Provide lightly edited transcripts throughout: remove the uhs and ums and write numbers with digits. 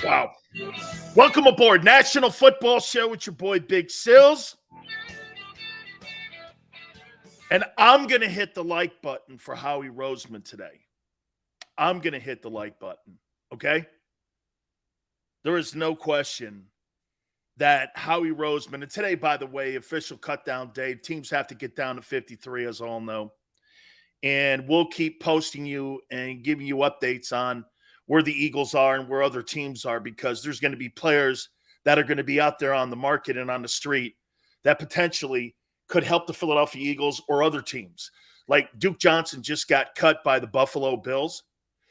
Wow. Welcome aboard National Football Show with your boy Big Sills. And I'm going to hit the like button for Howie Roseman today. I'm going to hit the like button, okay? There is no question that Howie Roseman, and today, by the way, official cutdown day, teams have to get down to 53, as all know. And we'll keep posting you and giving you updates on where the Eagles are and where other teams are, because there's going to be players that are going to be out there on the market and on the street that potentially could help the Philadelphia Eagles or other teams. Like Duke Johnson just got cut by the Buffalo Bills.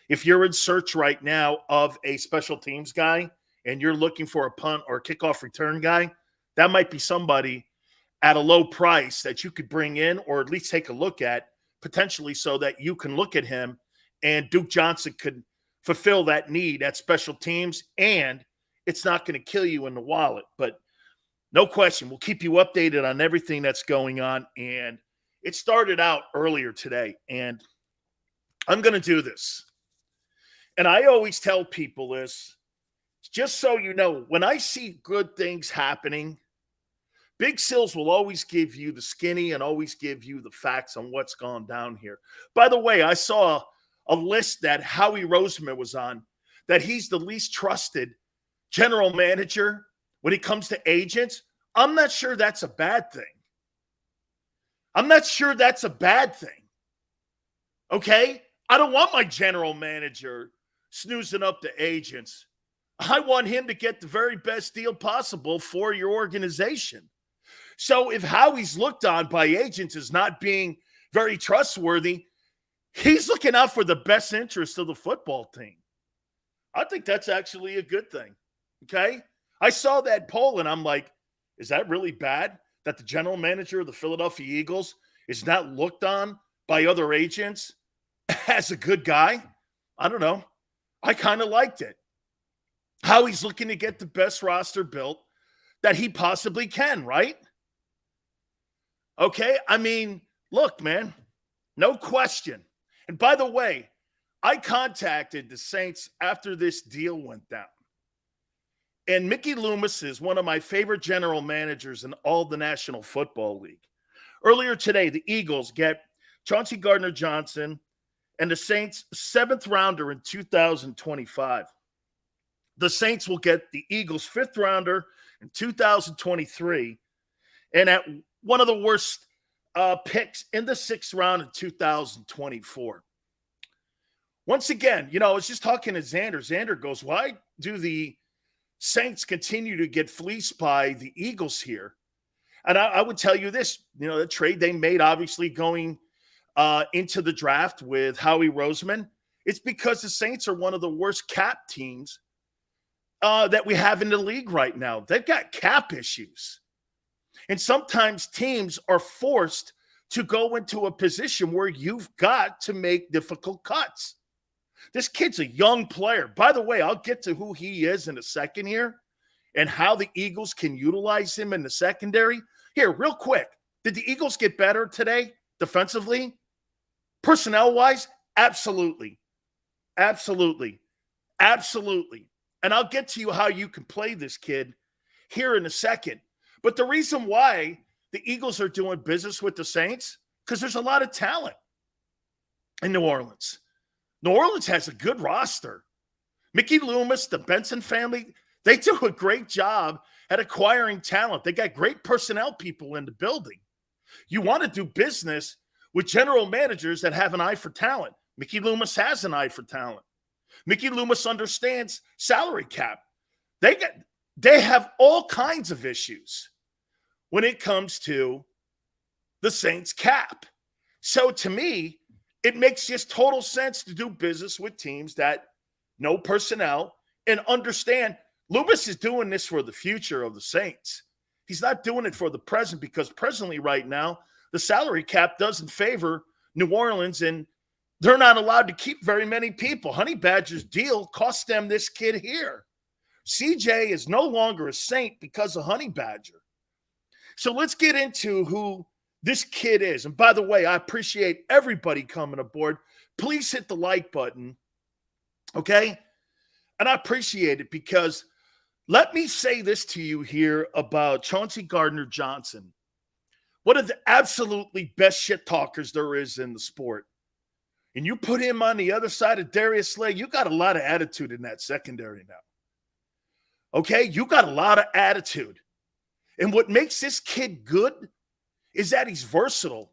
If you're in search right now of a special teams guy and you're looking for a punt or a kickoff return guy, that might be somebody at a low price that you could bring in or at least take a look at potentially, so that you can look at him and Duke Johnson could fulfill that need at special teams, and it's not going to kill you in the wallet. But no question, we'll keep you updated on everything that's going on. And it started out earlier today, and I'm going to do this. And I always tell people this, just so you know, when I see good things happening, Big Sills will always give you the skinny and always give you the facts on what's gone down here. By the way, I saw a list that Howie Roseman was on, that he's the least trusted general manager when it comes to agents. I'm not sure that's a bad thing. I'm not sure that's a bad thing. Okay? I don't want my general manager snoozing up the agents. I want him to get the very best deal possible for your organization. So if Howie's looked on by agents as not being very trustworthy, he's looking out for the best interest of the football team. I think that's actually a good thing, okay? I saw that poll, and I'm like, is that really bad that the general manager of the Philadelphia Eagles is not looked on by other agents as a good guy? I don't know. I kind of liked it. How he's looking to get the best roster built that he possibly can, right? Okay, I mean, look, man, no question. And by the way, I contacted the Saints after this deal went down. And Mickey Lomas is one of my favorite general managers in all the National Football League. Earlier today, the Eagles get Chauncey Gardner-Johnson and the Saints' 7th rounder in 2025. The Saints will get the Eagles' 5th rounder in 2023. And at one of the worst picks in the 6th round in 2024. Once again, I was just talking to Xander. Xander goes, why do the Saints continue to get fleeced by the Eagles here? And I would tell you this, the trade they made, obviously going into the draft with Howie Roseman, it's because the Saints are one of the worst cap teams that we have in the league right now. They've got cap issues. And sometimes teams are forced to go into a position where you've got to make difficult cuts. This kid's a young player. By the way, I'll get to who he is in a second here and how the Eagles can utilize him in the secondary. Here, real quick, did the Eagles get better today defensively? Personnel-wise? Absolutely. Absolutely. Absolutely. And I'll get to you how you can play this kid here in a second. But the reason why the Eagles are doing business with the Saints, because there's a lot of talent in New Orleans. New Orleans has a good roster. Mickey Loomis, the Benson family, they do a great job at acquiring talent. They got great personnel people in the building. You want to do business with general managers that have an eye for talent. Mickey Loomis has an eye for talent. Mickey Loomis understands salary cap. They have all kinds of issues when it comes to the Saints cap. So to me, it makes just total sense to do business with teams that know personnel and understand Loomis is doing this for the future of the Saints. He's not doing it for the present, because presently right now, the salary cap doesn't favor New Orleans, and they're not allowed to keep very many people. Honey Badger's deal cost them this kid here. CJ is no longer a Saint because of Honey Badger. So let's get into who this kid is. And by the way, I appreciate everybody coming aboard. Please hit the like button, okay? And I appreciate it because let me say this to you here about Chauncey Gardner-Johnson. One of the absolutely best shit talkers there is in the sport. And you put him on the other side of Darius Slay, you got a lot of attitude in that secondary now. Okay? You got a lot of attitude. And what makes this kid good is that he's versatile.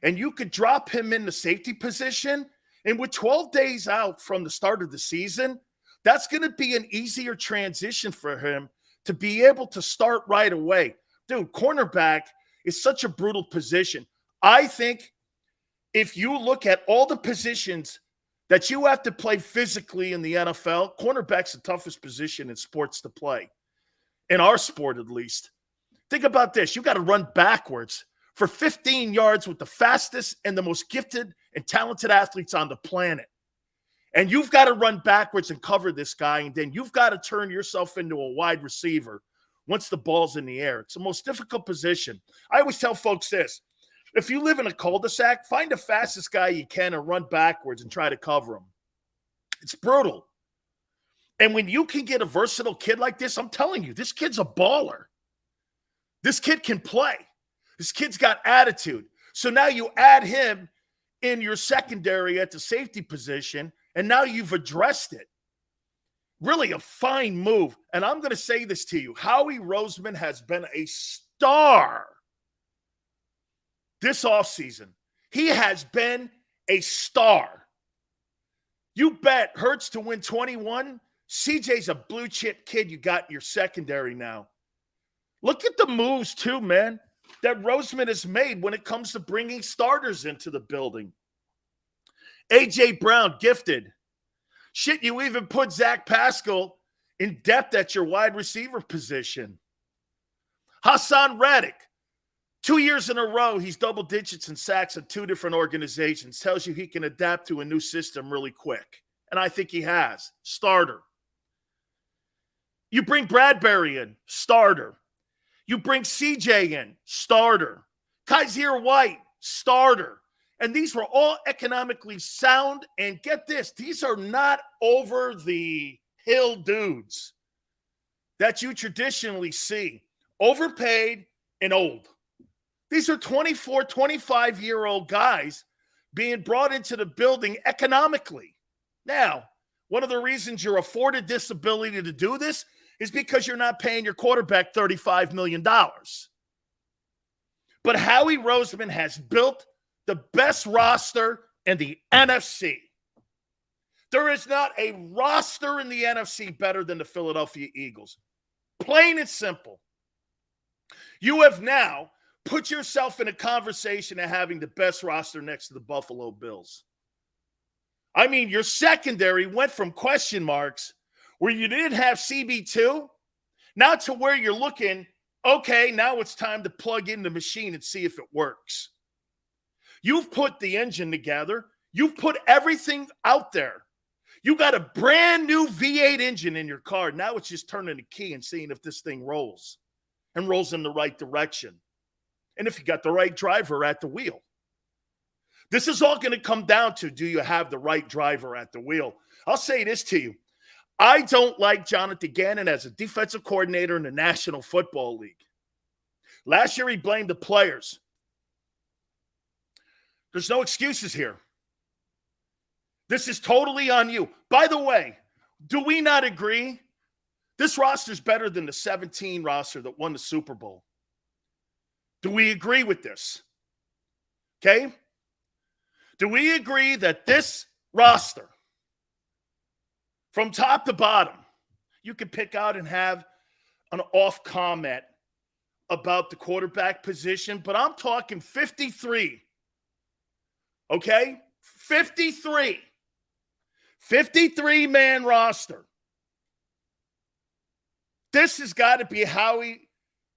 And you could drop him in the safety position. And with 12 days out from the start of the season, that's going to be an easier transition for him to be able to start right away. Dude, cornerback is such a brutal position. I think if you look at all the positions that you have to play physically in the NFL, cornerback's the toughest position in sports to play, in our sport at least. Think about this. You got to run backwards for 15 yards with the fastest and the most gifted and talented athletes on the planet. And you've got to run backwards and cover this guy, and then you've got to turn yourself into a wide receiver once the ball's in the air. It's the most difficult position. I always tell folks this. If you live in a cul-de-sac, find the fastest guy you can and run backwards and try to cover him. It's brutal. And when you can get a versatile kid like this, I'm telling you, this kid's a baller. This kid can play. This kid's got attitude. So now you add him in your secondary at the safety position, and now you've addressed it. Really a fine move. And I'm going to say this to you. Howie Roseman has been a star this offseason. He has been a star. You bet Hurts to win 21. CJ's a blue chip kid you got in your secondary now. Look at the moves too, man, that Roseman has made when it comes to bringing starters into the building. A.J. Brown, gifted. Shit, you even put Zach Pascal in depth at your wide receiver position. Hassan Reddick, 2 years in a row, he's double digits in sacks in two different organizations. Tells you he can adapt to a new system really quick. And I think he has. Starter. You bring Bradbury in, starter. You bring CJ in, starter. Kaiser White, starter. And these were all economically sound. And get this, these are not over-the-hill dudes that you traditionally see. Overpaid and old. These are 24, 25-year-old guys being brought into the building economically. Now, one of the reasons you're afforded this ability to do this is because you're not paying your quarterback $35 million. But Howie Roseman has built the best roster in the NFC. There is not a roster in the NFC better than the Philadelphia Eagles. Plain and simple. You have now put yourself in a conversation of having the best roster next to the Buffalo Bills. I mean, your secondary went from question marks where you didn't have CB2, now to where you're looking, okay, now it's time to plug in the machine and see if it works. You've put the engine together. You've put everything out there. You got a brand new V8 engine in your car. Now it's just turning the key and seeing if this thing rolls and rolls in the right direction. And if you got the right driver at the wheel. This is all going to come down to, do you have the right driver at the wheel? I'll say this to you. I don't like Jonathan Gannon as a defensive coordinator in the National Football League. Last year, he blamed the players. There's no excuses here. This is totally on you. By the way, do we not agree? This roster is better than the 17 roster that won the Super Bowl. Do we agree with this? Okay? Do we agree that this roster, from top to bottom, you can pick out and have an off comment about the quarterback position, but I'm talking 53. Okay? 53. 53-man roster. This has got to be Howie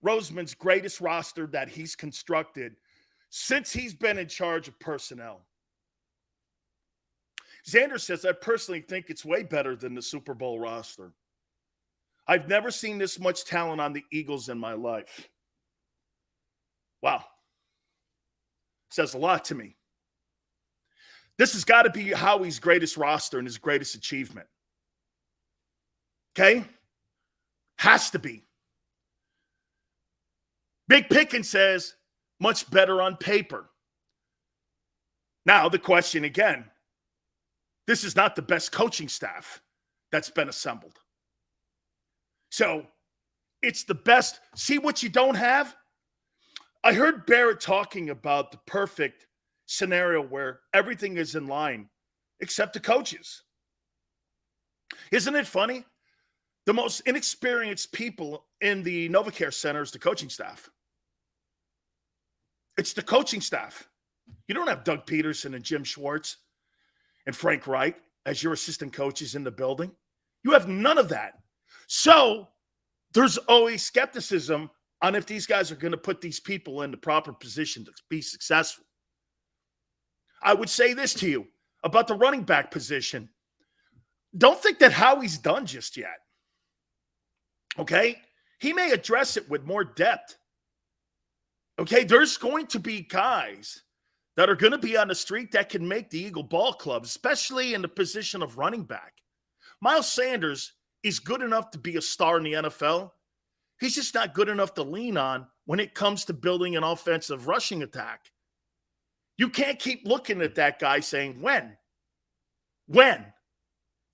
Roseman's greatest roster that he's constructed since he's been in charge of personnel. Xander says, I personally think it's way better than the Super Bowl roster. I've never seen this much talent on the Eagles in my life. Wow. Says a lot to me. This has got to be Howie's greatest roster and his greatest achievement. Okay? Has to be. Big Pickens says, much better on paper. Now, the question again, this is not the best coaching staff that's been assembled. So, it's the best. See what you don't have? I heard Barrett talking about the perfect scenario where everything is in line except the coaches. Isn't it funny? The most inexperienced people in the NovaCare Center is the coaching staff. It's the coaching staff. You don't have Doug Peterson and Jim Schwartz and Frank Reich as your assistant coaches in the building. You have none of that. So there's always skepticism on if these guys are going to put these people in the proper position to be successful. I would say this to you about the running back position. Don't think that Howie's done just yet. Okay? He may address it with more depth. Okay? There's going to be guys that are going to be on the street that can make the Eagle Ball Club, especially in the position of running back. Miles Sanders is good enough to be a star in the NFL. He's just not good enough to lean on when it comes to building an offensive rushing attack. You can't keep looking at that guy saying, when? When?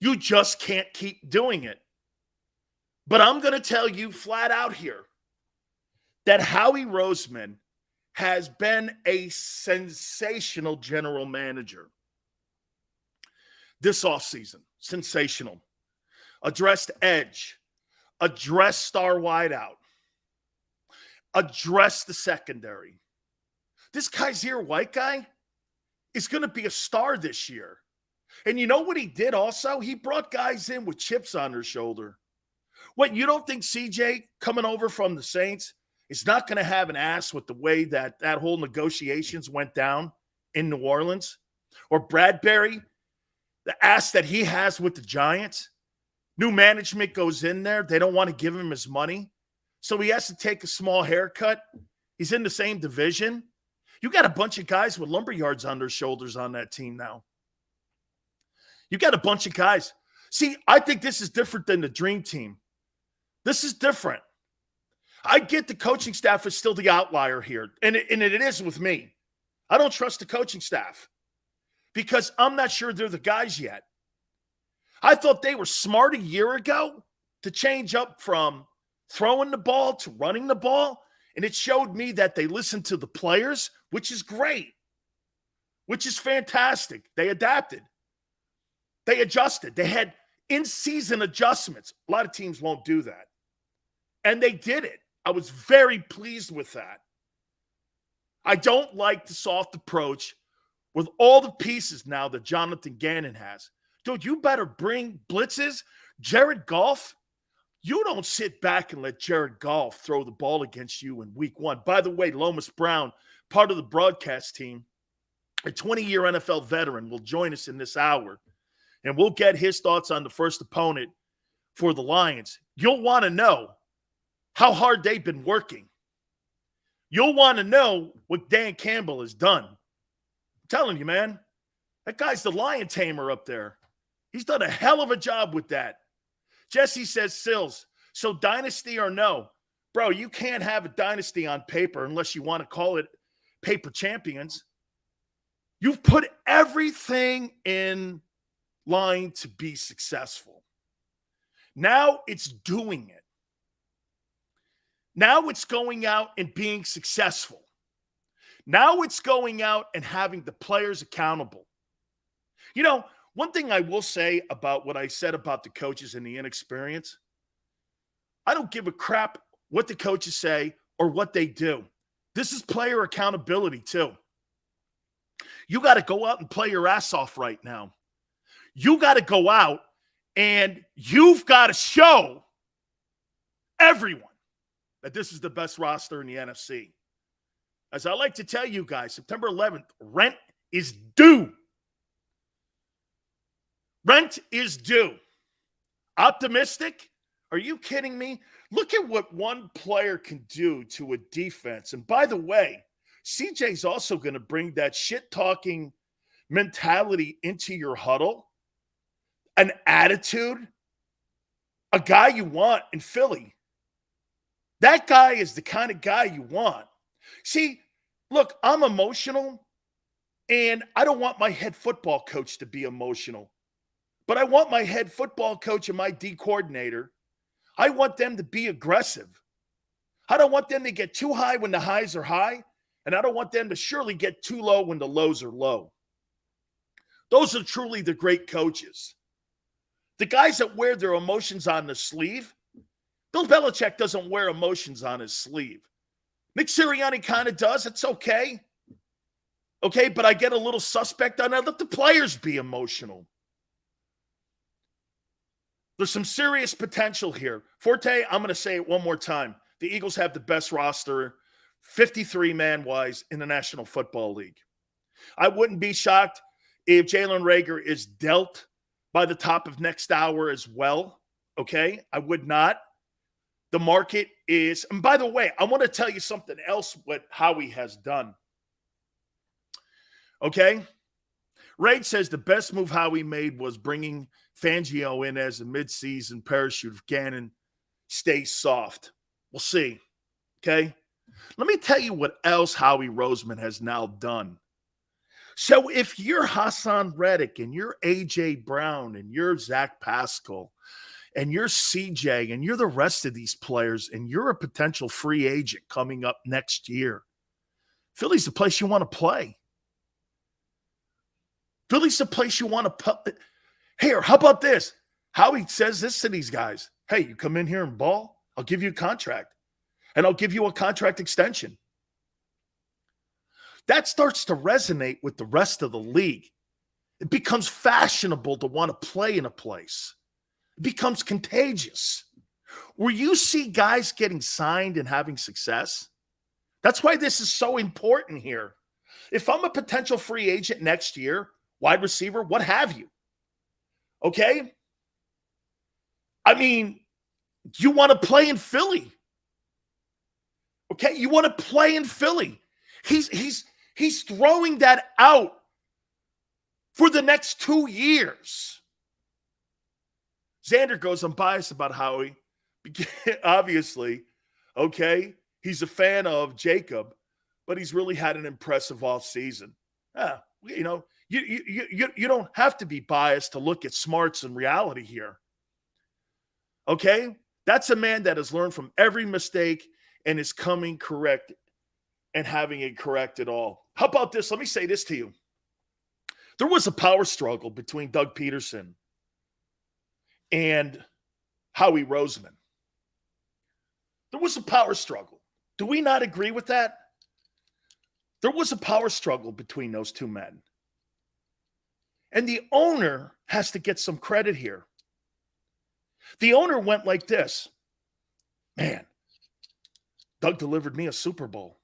You just can't keep doing it. But I'm going to tell you flat out here that Howie Roseman has been a sensational general manager this offseason. Sensational. Addressed edge. Addressed star wideout. Addressed the secondary. This Kaiser White guy is going to be a star this year. And you know what he did also? He brought guys in with chips on their shoulder. What, you don't think CJ coming over from the Saints is not going to have an ass with the way that whole negotiations went down in New Orleans? Or Bradbury, the ass that he has with the Giants? New management goes in there. They don't want to give him his money. So he has to take a small haircut. He's in the same division. You got a bunch of guys with lumberyards on their shoulders on that team now. You got a bunch of guys. See, I think this is different than the dream team. This is different. I get the coaching staff is still the outlier here, and it is with me. I don't trust the coaching staff because I'm not sure they're the guys yet. I thought they were smart a year ago to change up from throwing the ball to running the ball, and it showed me that they listened to the players, which is great, which is fantastic. They adapted. They adjusted. They had in-season adjustments. A lot of teams won't do that. And they did it. I was very pleased with that. I don't like the soft approach with all the pieces now that Jonathan Gannon has. Dude, you better bring blitzes. Jared Goff, you don't sit back and let Jared Goff throw the ball against you in week one. By the way, Lomas Brown, part of the broadcast team, a 20-year NFL veteran, will join us in this hour. And we'll get his thoughts on the first opponent for the Lions. You'll want to know how hard they've been working. You'll want to know what Dan Campbell has done. I'm telling you, man, that guy's the lion tamer up there. He's done a hell of a job with that. Jesse says, Sills, so dynasty or no? Bro, you can't have a dynasty on paper unless you want to call it paper champions. You've put everything in line to be successful. Now it's doing it. Now it's going out and being successful. Now it's going out and having the players accountable. You know, one thing I will say about what I said about the coaches and the inexperience, I don't give a crap what the coaches say or what they do. This is player accountability too. You got to go out and play your ass off right now. You got to go out and you've got to show everyone that this is the best roster in the NFC. As I like to tell you guys, September 11th, rent is due. Rent is due. Optimistic? Are you kidding me? Look at what one player can do to a defense. And by the way, CJ's also going to bring that shit-talking mentality into your huddle, an attitude. a guy you want in Philly. That guy is the kind of guy you want. See, look, I'm emotional, and I don't want my head football coach to be emotional. But I want my head football coach and my D coordinator, I want them to be aggressive. I don't want them to get too high when the highs are high, and I don't want them to surely get too low when the lows are low. Those are truly the great coaches. The guys that wear their emotions on the sleeve, Bill Belichick doesn't wear emotions on his sleeve. Nick Sirianni kind of does. It's okay. Okay, but I get a little suspect on that. Let the players be emotional. There's some serious potential here. Forte, I'm going to say it one more time. The Eagles have the best roster, 53-man-wise, in the National Football League. I wouldn't be shocked if Jalen Reagor is dealt by the top of next hour as well. Okay? I would not. The market is, and by the way, I want to tell you something else what Howie has done. Okay? Raid says the best move Howie made was bringing Fangio in as a midseason parachute if Gannon stays soft. We'll see. Okay? Let me tell you what else Howie Roseman has now done. So if you're Hassan Reddick and you're A.J. Brown and you're Zach Pascal and you're CJ and you're the rest of these players and you're a potential free agent coming up next year, Philly's the place you want to play. Philly's the place you want to put. Here, how about this? Howie says this to these guys. Hey, you come in here and ball, I'll give you a contract. And I'll give you a contract extension. That starts to resonate with the rest of the league. It becomes fashionable to want to play in a place. It becomes contagious. Where you see guys getting signed and having success, that's why this is so important here. If I'm a potential free agent next year, wide receiver, what have you, okay? I mean, you want to play in Philly. Okay, you want to play in Philly. He's throwing that out for the next 2 years. Xander goes, I'm biased about Howie. Obviously, okay, he's a fan of JAKIB, but he's really had an impressive offseason. You know, you don't have to be biased to look at smarts and reality here. Okay? That's a man that has learned from every mistake and is coming correct and having it correct at all. How about this? Let me say this to you. There was a power struggle between Doug Peterson and Howie Roseman. There was a power struggle. Do we not agree with that? There was a power struggle between those two men. And the owner has to get some credit here. The owner went like this. Man, Doug delivered me a Super Bowl.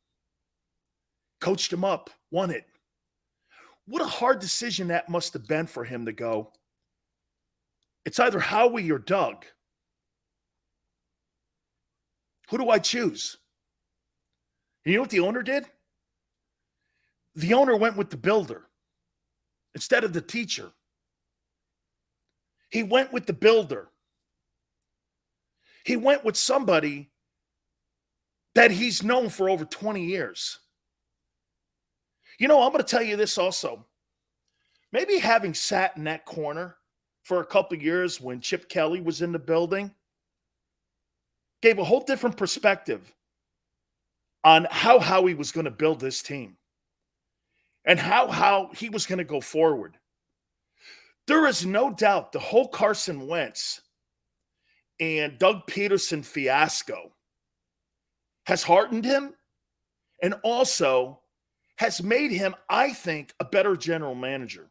Coached him up, won it. What a hard decision that must have been for him to go, it's either Howie or Doug. Who do I choose? And you know what the owner did? The owner went with the builder instead of the teacher. He went with the builder. He went with somebody that he's known for over 20 years. You know, I'm going to tell you this also. Maybe having sat in that corner for a couple of years when Chip Kelly was in the building gave a whole different perspective on how Howie was going to build this team and how he was going to go forward. There is no doubt the whole Carson Wentz and Doug Peterson fiasco has hardened him and also has made him, I think, a better general manager.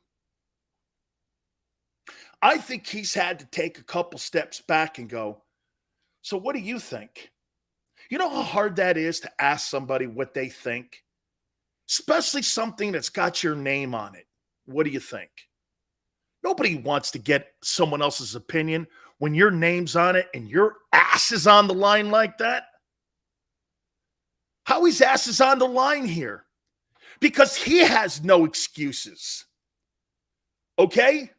I think he's had to take a couple steps back and go, so what do you think? You know how hard that is to ask somebody what they think? Especially something that's got your name on it. What do you think? Nobody wants to get someone else's opinion when your name's on it and your ass is on the line like that. Howie's ass is on the line here because he has no excuses. Okay?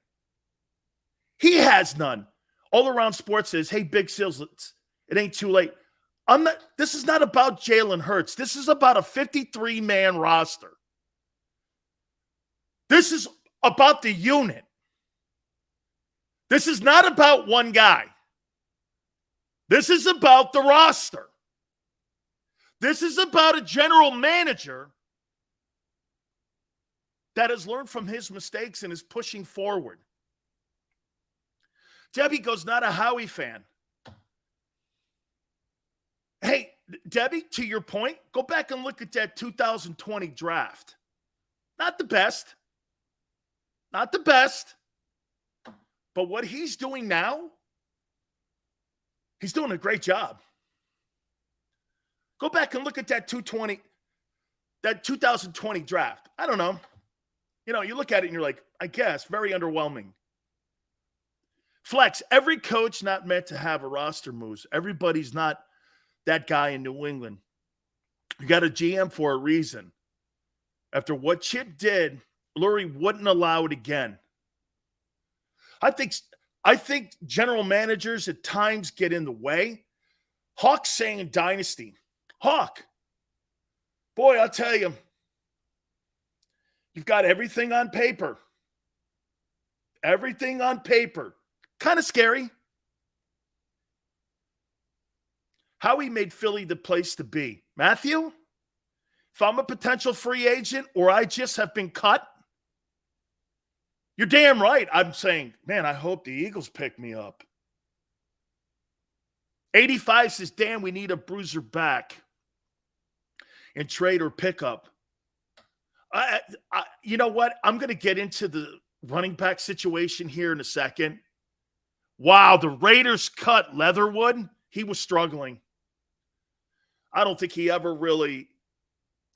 He has none. All Around Sports says, hey, Big Seals, it ain't too late. This is not about Jalen Hurts. This is about a 53-man roster. This is about the unit. This is not about one guy. This is about the roster. This is about a general manager that has learned from his mistakes and is pushing forward. Debbie goes, not a Howie fan. Hey, Debbie, to your point, go back and look at that 2020 draft. Not the best. Not the best. But what he's doing now, he's doing a great job. Go back and look at that 2020 draft. I don't know. You know, you look at it and you're like, I guess, very underwhelming. Flex, every coach not meant to have a roster moves. Everybody's not that guy in New England. You got a GM for a reason. After what Chip did, Lurie wouldn't allow it again. I think general managers at times get in the way. Hawk's saying dynasty. Hawk, boy, I'll tell you, you've got everything on paper. Everything on paper. Kind of scary. Howie made Philly the place to be. Matthew, if I'm a potential free agent or I just have been cut, you're damn right. I'm saying, man, I hope the Eagles pick me up. 85 says, Dan, we need a bruiser back and trade or pickup. You know what? I'm going to get into the running back situation here in a second. Wow, the Raiders cut Leatherwood. He was struggling. I don't think he ever really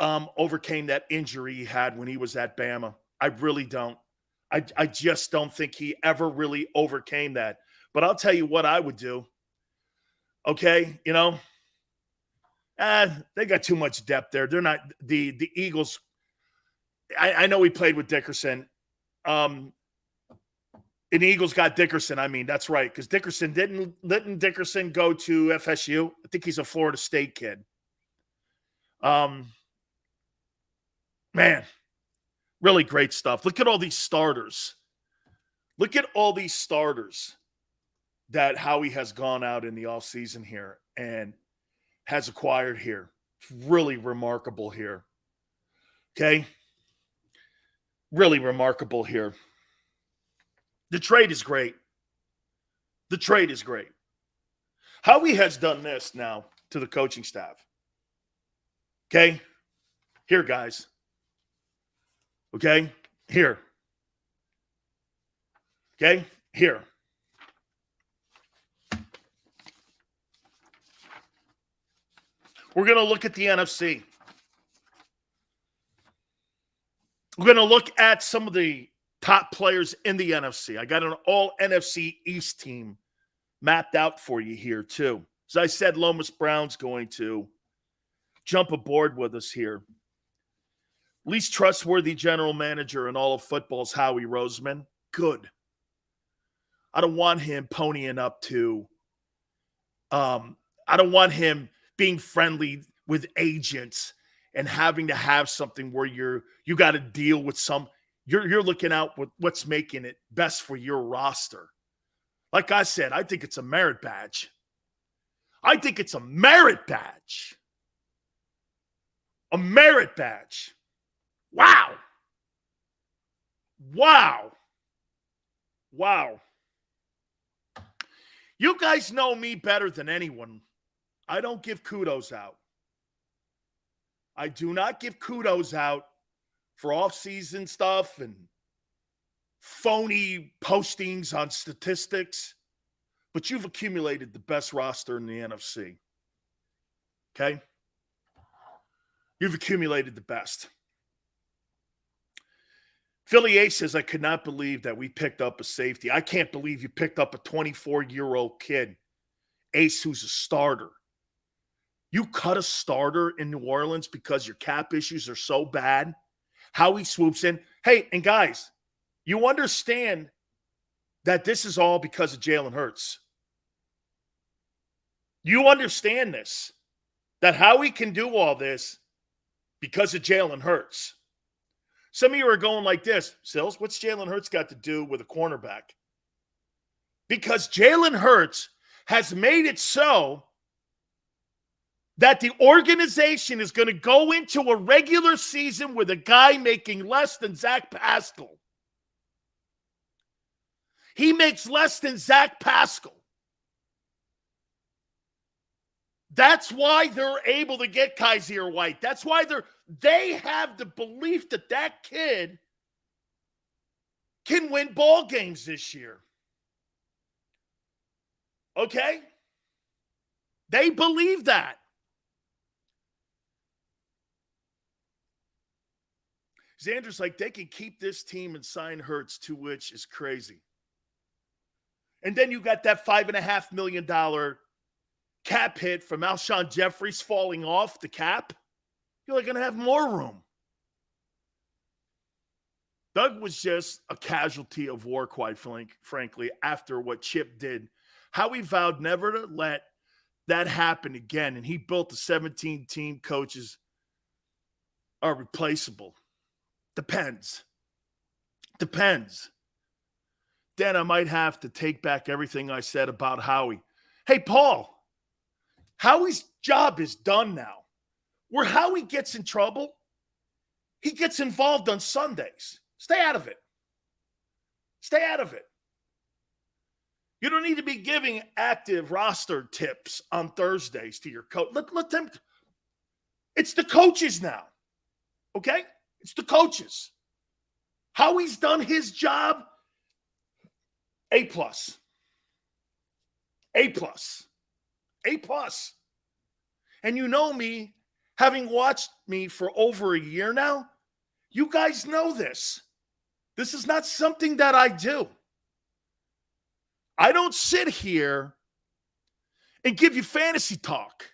overcame that injury he had when he was at Bama. I really don't. I just don't think he ever really overcame that. But I'll tell you what I would do. Okay, you know, they got too much depth there. They're not the Eagles. I know he played with Dickerson. And the Eagles got Dickerson. I mean, that's right, because didn't Dickerson go to FSU? I think he's a Florida State kid. Man, really great stuff. Look at all these starters. Look at all these starters that Howie has gone out in the offseason here and has acquired here. It's really remarkable here. Okay? Really remarkable here. The trade is great. The trade is great. Howie has done this now to the coaching staff. Okay? Here, guys. Okay? Here. Okay? Here. We're going to look at the NFC. We're going to look at some of the top players in the NFC. I got an all NFC East team mapped out for you here, too. As I said, Lomas Brown's going to jump aboard with us here. Least trustworthy general manager in all of football's Howie Roseman. Good. I don't want him ponying up to I don't want him being friendly with agents and having to have something where you got to deal with some. You're looking out with what's making it best for your roster. Like I said, I think it's a merit badge. I think it's a merit badge. A merit badge. Wow. Wow. Wow. You guys know me better than anyone. I don't give kudos out. I do not give kudos out for off-season stuff and phony postings on statistics, but you've accumulated the best roster in the NFC. Okay? You've accumulated the best. Philly Ace says, I could not believe that we picked up a safety. I can't believe you picked up a 24-year-old kid, Ace, who's a starter. You cut a starter in New Orleans because your cap issues are so bad. Howie swoops in. Hey, and guys, you understand that this is all because of Jalen Hurts. You understand this, that Howie can do all this because of Jalen Hurts. Some of you are going like this, Sills, what's Jalen Hurts got to do with a cornerback? Because Jalen Hurts has made it so that the organization is going to go into a regular season with a guy making less than Zach Pascal. He makes less than Zach Pascal. That's why they're able to get Kaiser White. That's why they have the belief that that kid can win ball games this year. Okay? They believe that. Xander's like, they can keep this team and sign Hurts, to which is crazy. And then you got that $5.5 million cap hit from Alshon Jeffries falling off the cap. You're going to have more room. Doug was just a casualty of war, quite frankly, after what Chip did. Howie vowed never to let that happen again, and he built the 17-team coaches are replaceable. Depends. Then I might have to take back everything I said about Howie. Hey, Paul, Howie's job is done now. Where Howie gets in trouble, he gets involved on Sundays. Stay out of it. You don't need to be giving active roster tips on Thursdays to your coach. Let them. It's the coaches now. Okay? It's the coaches. Howie's done his job. A+. And you know me, having watched me for over a year now, you guys know this. This is not something that I do. I don't sit here and give you fantasy talk.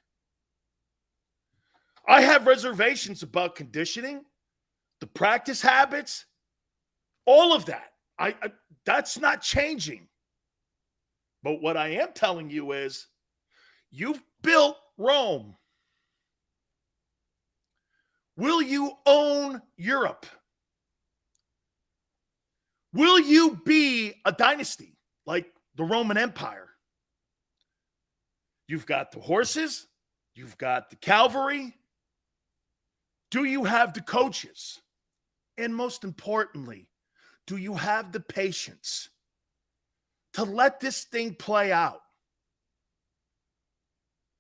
I have reservations about conditioning, the practice habits, all of that. That's not changing. But what I am telling you is, you've built Rome. Will you own Europe? Will you be a dynasty like the Roman Empire? You've got the horses. You've got the cavalry. Do you have the coaches? And most importantly, do you have the patience to let this thing play out?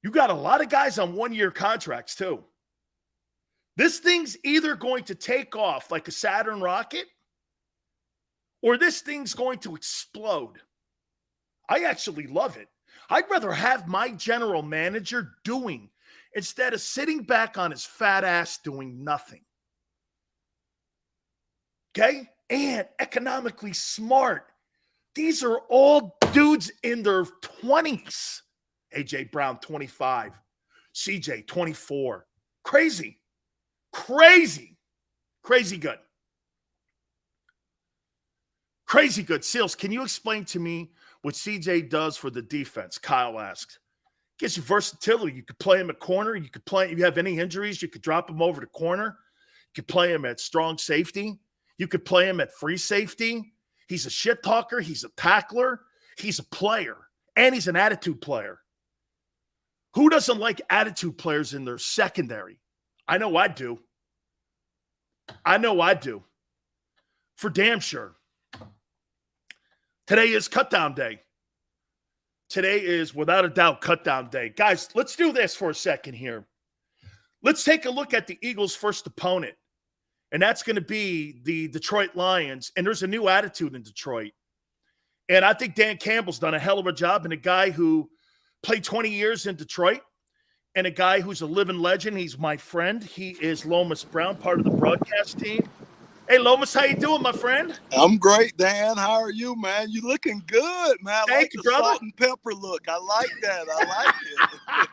You got a lot of guys on one-year contracts too. This thing's either going to take off like a Saturn rocket, or this thing's going to explode. I actually love it. I'd rather have my general manager doing instead of sitting back on his fat ass doing nothing. Okay? And economically smart. These are all dudes in their 20s. AJ Brown, 25. CJ, 24. Crazy good. Crazy good. Seals, can you explain to me what CJ does for the defense? Kyle asked. Gives you versatility. You could play him at corner. You could play, if you have any injuries, you could drop him over to corner. You could play him at strong safety. You could play him at free safety. He's a shit talker. He's a tackler. He's a player. And he's an attitude player. Who doesn't like attitude players in their secondary? I know I do. For damn sure. Today is cutdown day. Today is, without a doubt, cutdown day. Guys, let's do this for a second here. Let's take a look at the Eagles' first opponent. And that's going to be the Detroit Lions. And there's a new attitude in Detroit. And I think Dan Campbell's done a hell of a job. And a guy who played 20 years in Detroit, and a guy who's a living legend. He's my friend. He is Lomas Brown, part of the broadcast team. Hey, Lomas, how you doing, my friend? I'm great, Dan. How are you, man? You looking good, man. I like the brother. Salt and pepper look. I like that. I like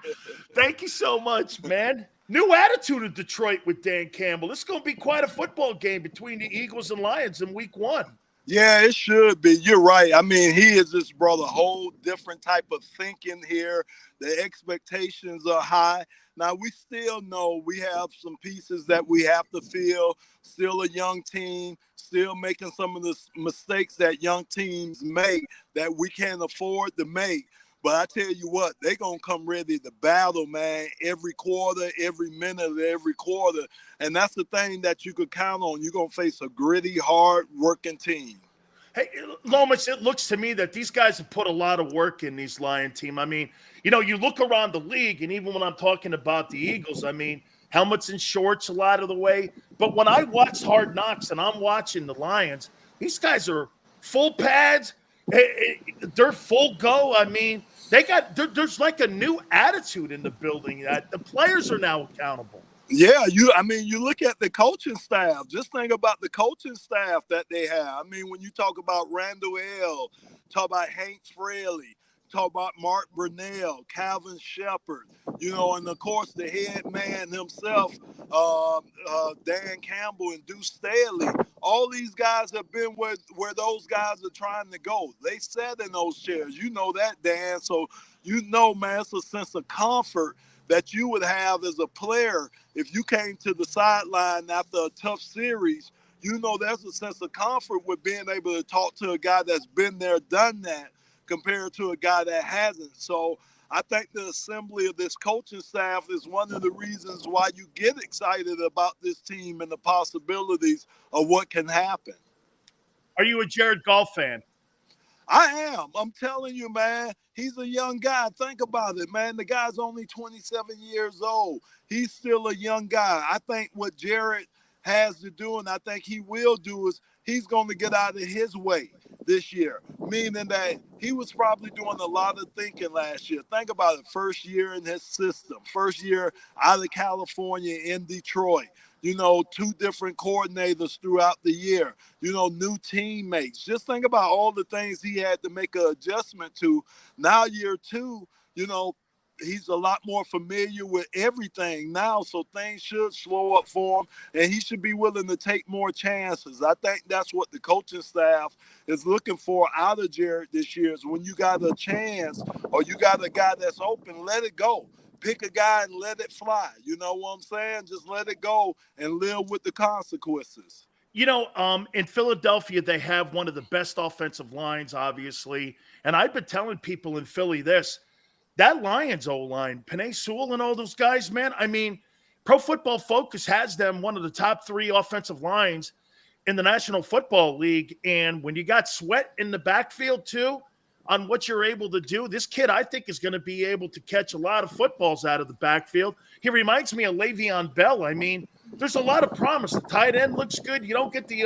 it. Thank you so much, man. New attitude in Detroit with Dan Campbell. This is going to be quite a football game between the Eagles and Lions in week 1. Yeah, it should be. You're right. I mean, he has just brought a whole different type of thinking here. The expectations are high. Now, we still know we have some pieces that we have to fill. Still a young team, still making some of the mistakes that young teams make that we can't afford to make. But I tell you what, they're going to come ready to battle, man, every quarter, every minute of every quarter. And that's the thing that you could count on. You're going to face a gritty, hard-working team. Hey, Lomas, it looks to me that these guys have put a lot of work in these Lion team. I mean, you know, you look around the league, and even when I'm talking about the Eagles, I mean, helmets and shorts a lot of the way. But when I watch Hard Knocks and I'm watching the Lions, these guys are full pads. They're full go. I mean, there's like a new attitude in the building that the players are now accountable. Yeah, you look at the coaching staff. Just think about the coaching staff that they have. I mean, when you talk about Randall L., talk about Hank Fraley, talk about Mark Brunell, Calvin Shepard, and of course the head man himself, Dan Campbell and Deuce Staley. All these guys have been where those guys are trying to go. They sat in those chairs. You know that, Dan. So man, it's a sense of comfort that you would have as a player if you came to the sideline after a tough series. There's a sense of comfort with being able to talk to a guy that's been there, done that, compared to a guy that hasn't. So I think the assembly of this coaching staff is one of the reasons why you get excited about this team and the possibilities of what can happen. Are you a Jared Goff fan? I am. I'm telling you, man, he's a young guy. Think about it, man. The guy's only 27 years old. He's still a young guy. I think what Jared has to do, and I think he will do, is he's going to get out of his way this year, meaning that he was probably doing a lot of thinking last year. Think about it. First year in his system, first year out of California in Detroit. Two different coordinators throughout the year, new teammates. Just think about all the things he had to make an adjustment to. Now, year two, he's a lot more familiar with everything now, so things should slow up for him, and he should be willing to take more chances. I think that's what the coaching staff is looking for out of Jared this year, is when you got a chance or you got a guy that's open, let it go. Pick a guy and let it fly. You know what I'm saying? Just let it go and live with the consequences. In Philadelphia, they have one of the best offensive lines, obviously. And I've been telling people in Philly this, that Lions O-line, Penei Sewell and all those guys, man, I mean, Pro Football Focus has them one of the top 3 offensive lines in the National Football League. And when you got Sweat in the backfield too, on what you're able to do, this kid, I think, is going to be able to catch a lot of footballs out of the backfield. He reminds me of Le'Veon Bell. I mean, there's a lot of promise. The tight end looks good. You don't get the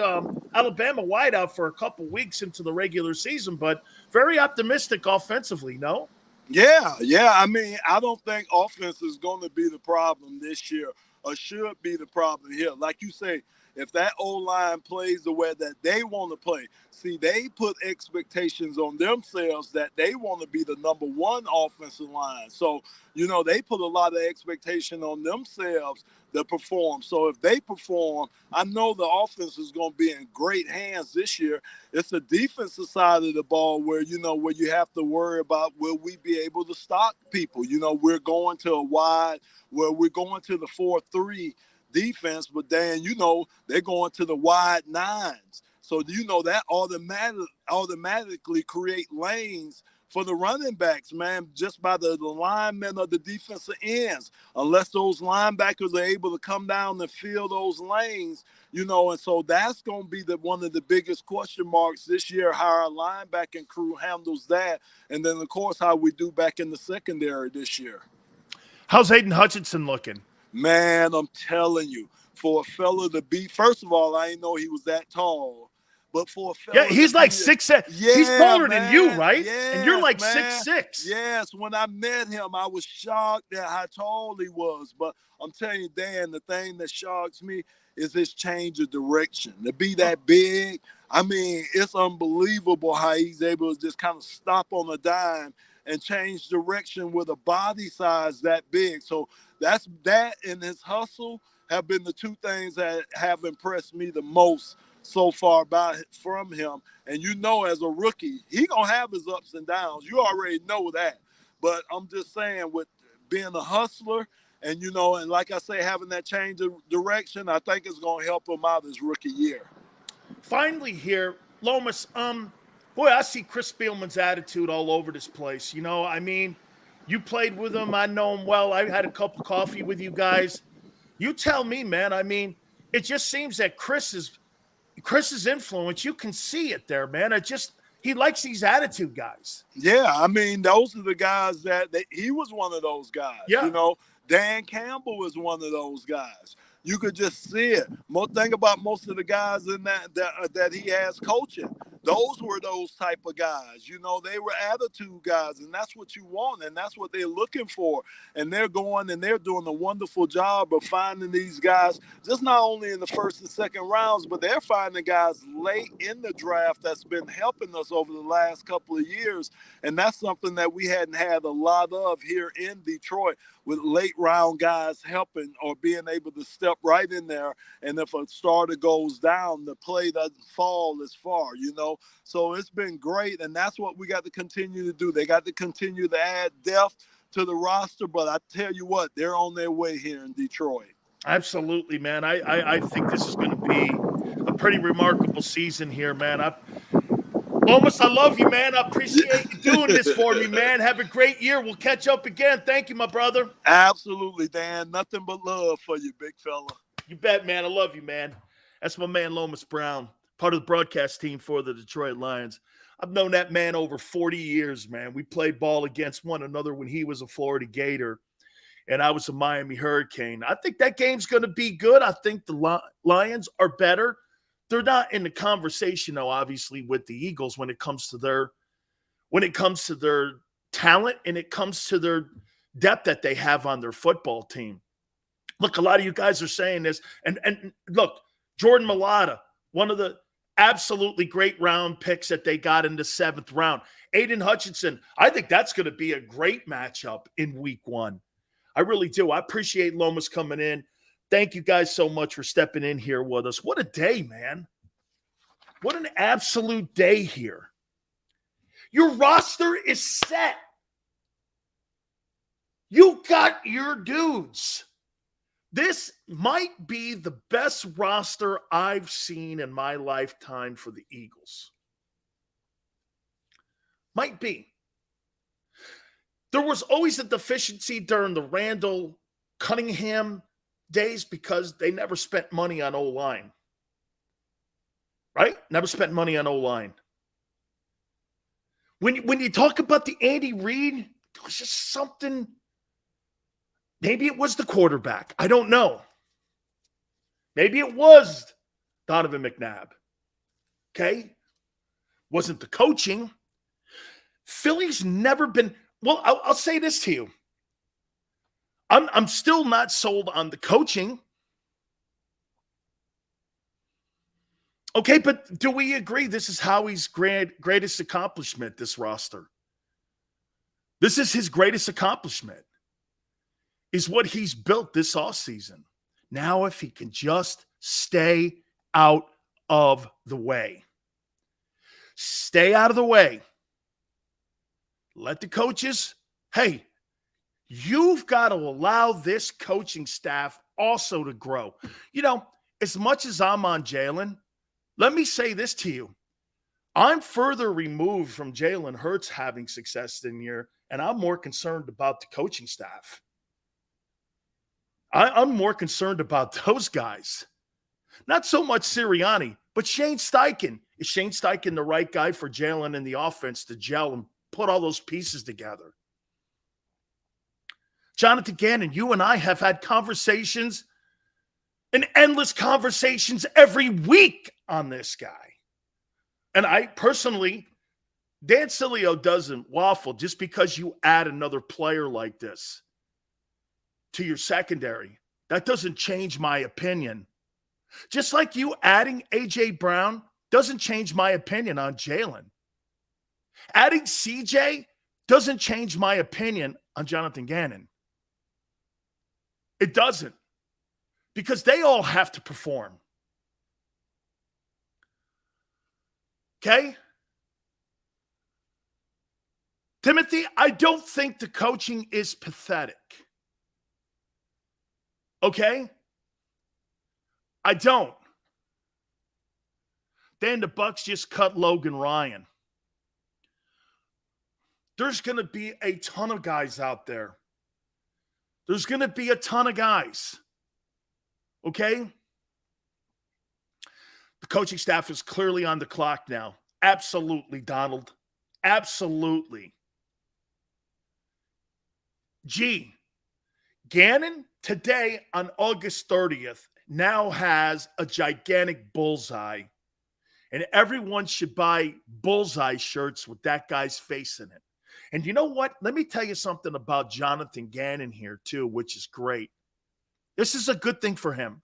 Alabama wideout for a couple weeks into the regular season, but very optimistic offensively, no? Yeah. I mean, I don't think offense is going to be the problem this year or should be the problem here. Like you say, if that O-line plays the way that they want to play, see, they put expectations on themselves that they want to be the number 1 offensive line. So, they put a lot of expectation on themselves to perform. So if they perform, I know the offense is going to be in great hands this year. It's the defensive side of the ball where you have to worry about, will we be able to stop people? We're going to a wide, where we're going to the 4-3 defense, but then they're going to the wide 9s. So that automatically create lanes for the running backs, man, just by the alignment of the defensive ends. Unless those linebackers are able to come down and fill those lanes, and so that's going to be one of the biggest question marks this year, how our linebacking crew handles that, and then of course how we do back in the secondary this year. How's Aiden Hutchinson looking? Man, I'm telling you, for a fella to be, first of all, I didn't know he was that tall. But for a fella, he's like 6'7". Yeah, he's taller than you, right? Yes, and you're like man. 6'6". Yes, when I met him, I was shocked at how tall he was. But I'm telling you, Dan, the thing that shocks me is his change of direction. To be that big, I mean, it's unbelievable how he's able to just kind of stop on a dime and change direction with a body size that big. So that and his hustle have been the 2 things that have impressed me the most so far from him. And you know, as a rookie, he going to have his ups and downs. You already know that. But I'm just saying, with being a hustler and, you know, and like I say, having that change of direction, I think it's going to help him out his rookie year. Finally here, Lomas, boy, I see Chris Spielman's attitude all over this place. You know, I mean, you played with him. I know him well. I had a cup of coffee with you guys. You tell me, man. I mean, it just seems that Chris's influence, you can see it there, man. He likes these attitude guys. Yeah, I mean, those are the guys that he was one of those guys. Yeah. You know, Dan Campbell was one of those guys. You could just see it. Think about most of the guys in that he has coaching. Those were those type of guys. You know, they were attitude guys, and that's what you want, and that's what they're looking for. And they're going and they're doing a wonderful job of finding these guys, just not only in the first and second rounds, but they're finding guys late in the draft that's been helping us over the last couple of years. And that's something that we hadn't had a lot of here in Detroit, with late round guys helping or being able to step right in there. And if a starter goes down, the play doesn't fall as far, you know. So it's been great, and that's what we got to continue to do. They got to continue to add depth to the roster, but I tell you what, they're on their way here in Detroit. Absolutely, man. I think this is going to be a pretty remarkable season here, man. Lomas, I love you, man. I appreciate you doing this for me, man. Have a great year. We'll catch up again. Thank you, my brother. Absolutely, Dan. Nothing but love for you, big fella. You bet, man. I love you, man. That's my man, Lomas Brown, part of the broadcast team for the Detroit Lions. I've known that man over 40 years, man. We played ball against one another when he was a Florida Gator and I was a Miami Hurricane. I think that game's going to be good. I think the Lions are better. They're not in the conversation, though, obviously, with the Eagles when it comes to their talent and it comes to their depth that they have on their football team. Look, a lot of you guys are saying this, and look, Jordan Mailata, one of the absolutely great round picks that they got in the 7th round. Aiden Hutchinson, I think that's going to be a great matchup in week 1. I really do. I appreciate Lomas coming in. Thank you guys so much for stepping in here with us. What a day, man. What an absolute day here. Your roster is set. You got your dudes. This might be the best roster I've seen in my lifetime for the Eagles. Might be. There was always a deficiency during the Randall Cunningham days because they never spent money on O-line. Right? Never spent money on O-line. When you talk about the Andy Reid, there was just something. Maybe it was the quarterback. I don't know. Maybe it was Donovan McNabb. Okay? Wasn't the coaching. Philly's never been. Well, I'll say this to you. I'm still not sold on the coaching. Okay, but do we agree this is Howie's greatest accomplishment, this roster? This is his greatest accomplishment, is what he's built this offseason. Now, if he can just stay out of the way. Stay out of the way. Let the coaches, hey, you've got to allow this coaching staff also to grow. You know, as much as I'm on Jalen, let me say this to you. I'm further removed from Jalen Hurts having success than you, and I'm more concerned about the coaching staff. I'm more concerned about those guys. Not so much Sirianni, but Shane Steichen. Is Shane Steichen the right guy for Jalen and the offense to gel and put all those pieces together? Jonathan Gannon, you and I have had conversations and endless conversations every week on this guy. And I personally, Dan Sileo doesn't waffle just because you add another player like this to your secondary. That doesn't change my opinion. Just like you adding A.J. Brown doesn't change my opinion on Jalen. Adding C.J. doesn't change my opinion on Jonathan Gannon. It doesn't. Because they all have to perform. Okay? Timothy, I don't think the coaching is pathetic. Okay? I don't. Then the Bucs just cut Logan Ryan. There's going to be a ton of guys out there. There's going to be a ton of guys. Okay? The coaching staff is clearly on the clock now. Absolutely, Donald. Absolutely. G. Gannon, today on August 30th, now has a gigantic bullseye. And everyone should buy bullseye shirts with that guy's face in it. And you know what? Let me tell you something about Jonathan Gannon here, too, which is great. This is a good thing for him.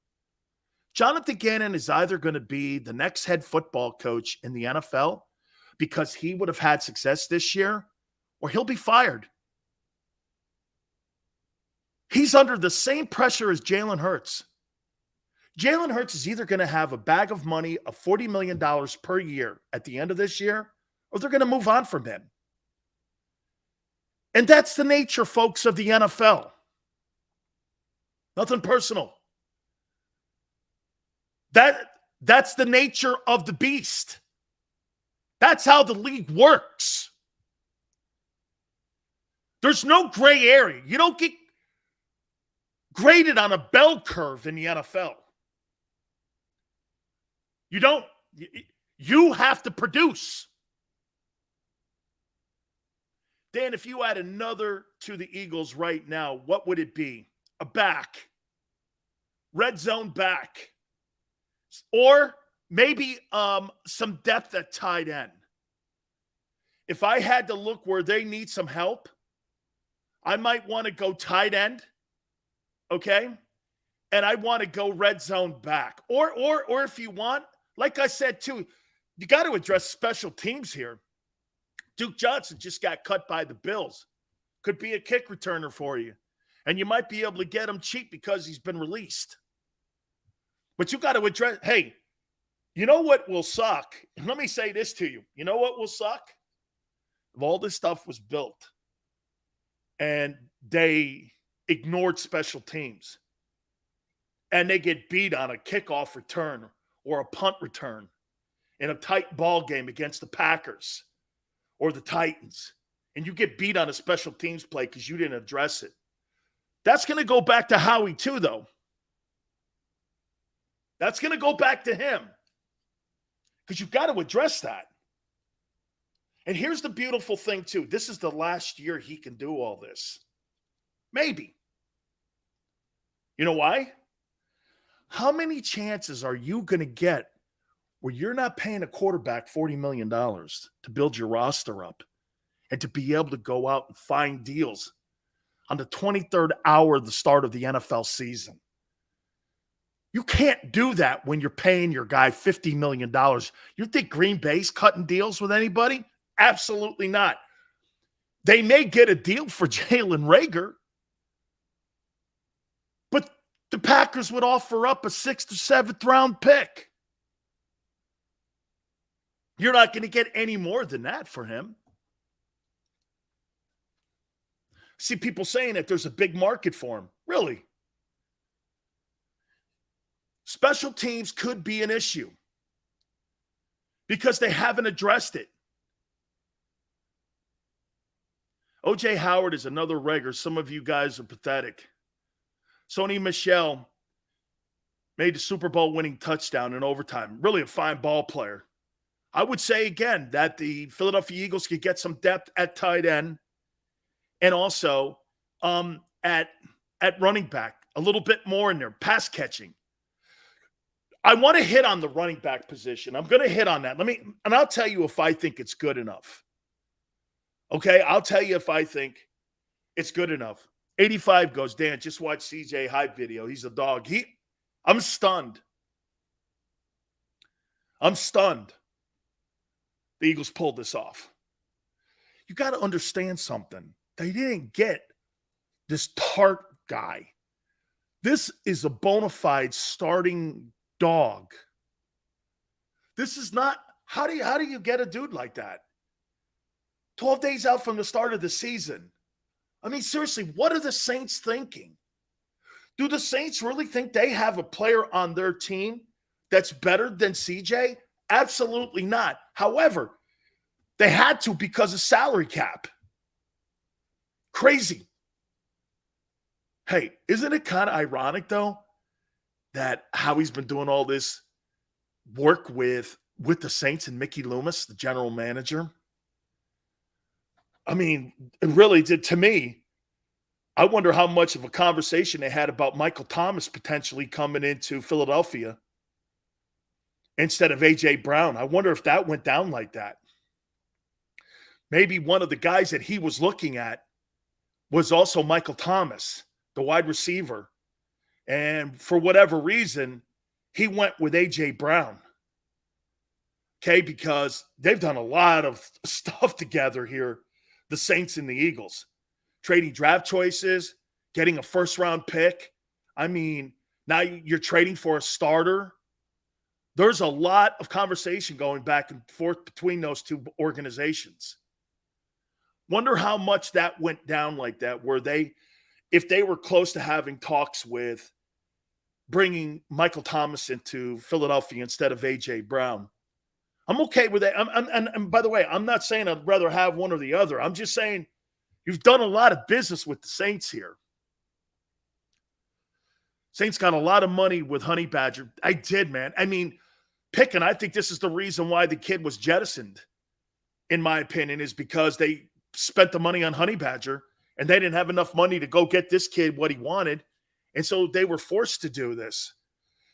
Jonathan Gannon is either going to be the next head football coach in the NFL because he would have had success this year, or he'll be fired. He's under the same pressure as Jalen Hurts. Jalen Hurts is either going to have a bag of money of $40 million per year at the end of this year, or they're going to move on from him. And that's the nature, folks, of the NFL. Nothing personal. That's the nature of the beast. That's how the league works. There's no gray area. You don't get graded on a bell curve in the NFL. You don't. You have to produce. Dan, if you add another to the Eagles right now, what would it be? A back. Red zone back. Or maybe some depth at tight end. If I had to look where they need some help, I might want to go tight end. Okay? And I want to go red zone back. Or if you want, like I said too, you got to address special teams here. Duke Johnson just got cut by the Bills. Could be a kick returner for you. And you might be able to get him cheap because he's been released. But you got to address, hey, you know what will suck? Let me say this to you. You know what will suck? If all this stuff was built and they ignored special teams and they get beat on a kickoff return or a punt return in a tight ball game against the Packers or the Titans, and you get beat on a special teams play because you didn't address it. That's going to go back to Howie too, though. That's going to go back to him because you've got to address that. And here's the beautiful thing, too. This is the last year he can do all this. Maybe. You know why? How many chances are you going to get where you're not paying a quarterback $40 million to build your roster up and to be able to go out and find deals on the 23rd hour of the start of the NFL season? You can't do that when you're paying your guy $50 million. You think Green Bay's cutting deals with anybody? Absolutely not. They may get a deal for Jalen Reagor, but the Packers would offer up a 6th or 7th round pick. You're not going to get any more than that for him. See people saying that there's a big market for him. Really? Special teams could be an issue because they haven't addressed it. O.J. Howard is another Reagor. Some of you guys are pathetic. Sony Michel made the Super Bowl winning touchdown in overtime. Really a fine ball player. I would say again that the Philadelphia Eagles could get some depth at tight end and also at running back, a little bit more in there, pass catching. I want to hit on the running back position. I'm going to hit on that. And I'll tell you if I think it's good enough. Okay, I'll tell you if I think it's good enough. 85 goes, Dan, just watch CJ Hype video. He's a dog. I'm stunned. I'm stunned. The Eagles pulled this off. You got to understand something. They didn't get this Tart guy. This is a bona fide starting dog. This is not How do you get a dude like that? 12 days out from the start of the season. I mean, seriously, what are the Saints thinking? Do the Saints really think they have a player on their team that's better than CJ? Absolutely not. However, they had to because of salary cap. Crazy. Hey, isn't it kind of ironic, though, that Howie's been doing all this work with the Saints and Mickey Lomas, the general manager? I mean, it really did to me. I wonder how much of a conversation they had about Michael Thomas potentially coming into Philadelphia instead of A.J. Brown. I wonder if that went down like that. Maybe one of the guys that he was looking at was also Michael Thomas, the wide receiver. And for whatever reason, he went with A.J. Brown. Okay, because they've done a lot of stuff together here, the Saints and the Eagles. Trading draft choices, getting a first-round pick. I mean, now you're trading for a starter. There's a lot of conversation going back and forth between those two organizations. Wonder how much that went down like that, if they were close to having talks with bringing Michael Thomas into Philadelphia instead of A.J. Brown. I'm okay with that. And by the way, I'm not saying I'd rather have one or the other. I'm just saying you've done a lot of business with the Saints here. Saints got a lot of money with Honey Badger. I did, man. I mean, Pickens, I think this is the reason why the kid was jettisoned, in my opinion, is because they spent the money on Honey Badger and they didn't have enough money to go get this kid what he wanted. And so they were forced to do this.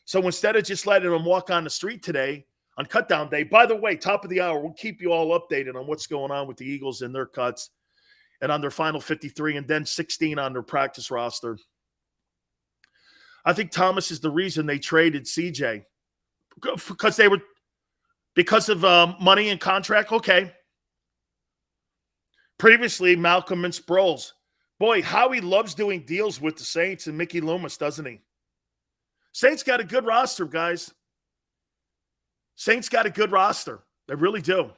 So instead of just letting him walk on the street today on cutdown day, by the way, top of the hour, we'll keep you all updated on what's going on with the Eagles and their cuts and on their final 53 and then 16 on their practice roster. I think Thomas is the reason they traded CJ because of money and contract. Okay. Previously, Malcolm and Sproles. Boy, Howie loves doing deals with the Saints and Mickey Lomas, doesn't he? Saints got a good roster, guys. Saints got a good roster. They really do.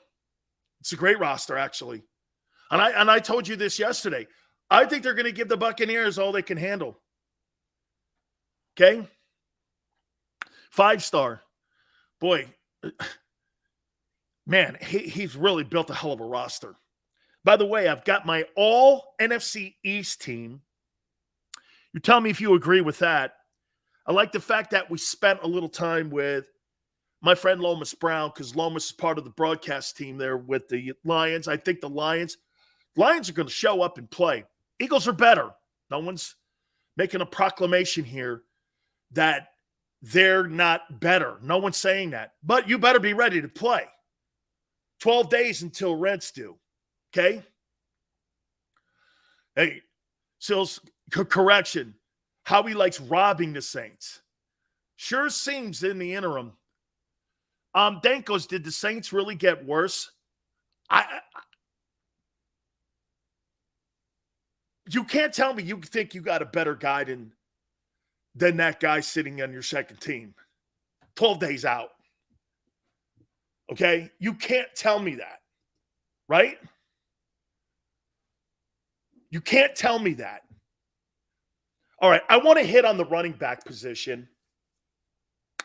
It's a great roster, actually. And I told you this yesterday. I think they're going to give the Buccaneers all they can handle. Okay? 5-star. Boy, man, he's really built a hell of a roster. By the way, I've got my all NFC East team. You tell me if you agree with that. I like the fact that we spent a little time with my friend Lomas Brown because Lomas is part of the broadcast team there with the Lions. I think the Lions are going to show up and play. Eagles are better. No one's making a proclamation here that they're not better. No one's saying that. But you better be ready to play. 12 days until Reds do. Okay? Hey, Sills, correction. Howie likes robbing the Saints. Sure seems in the interim. Dankos, did the Saints really get worse? You can't tell me you think you got a better guy than that guy sitting on your second team. 12 days out. Okay? You can't tell me that. Right? You can't tell me that. All right, I want to hit on the running back position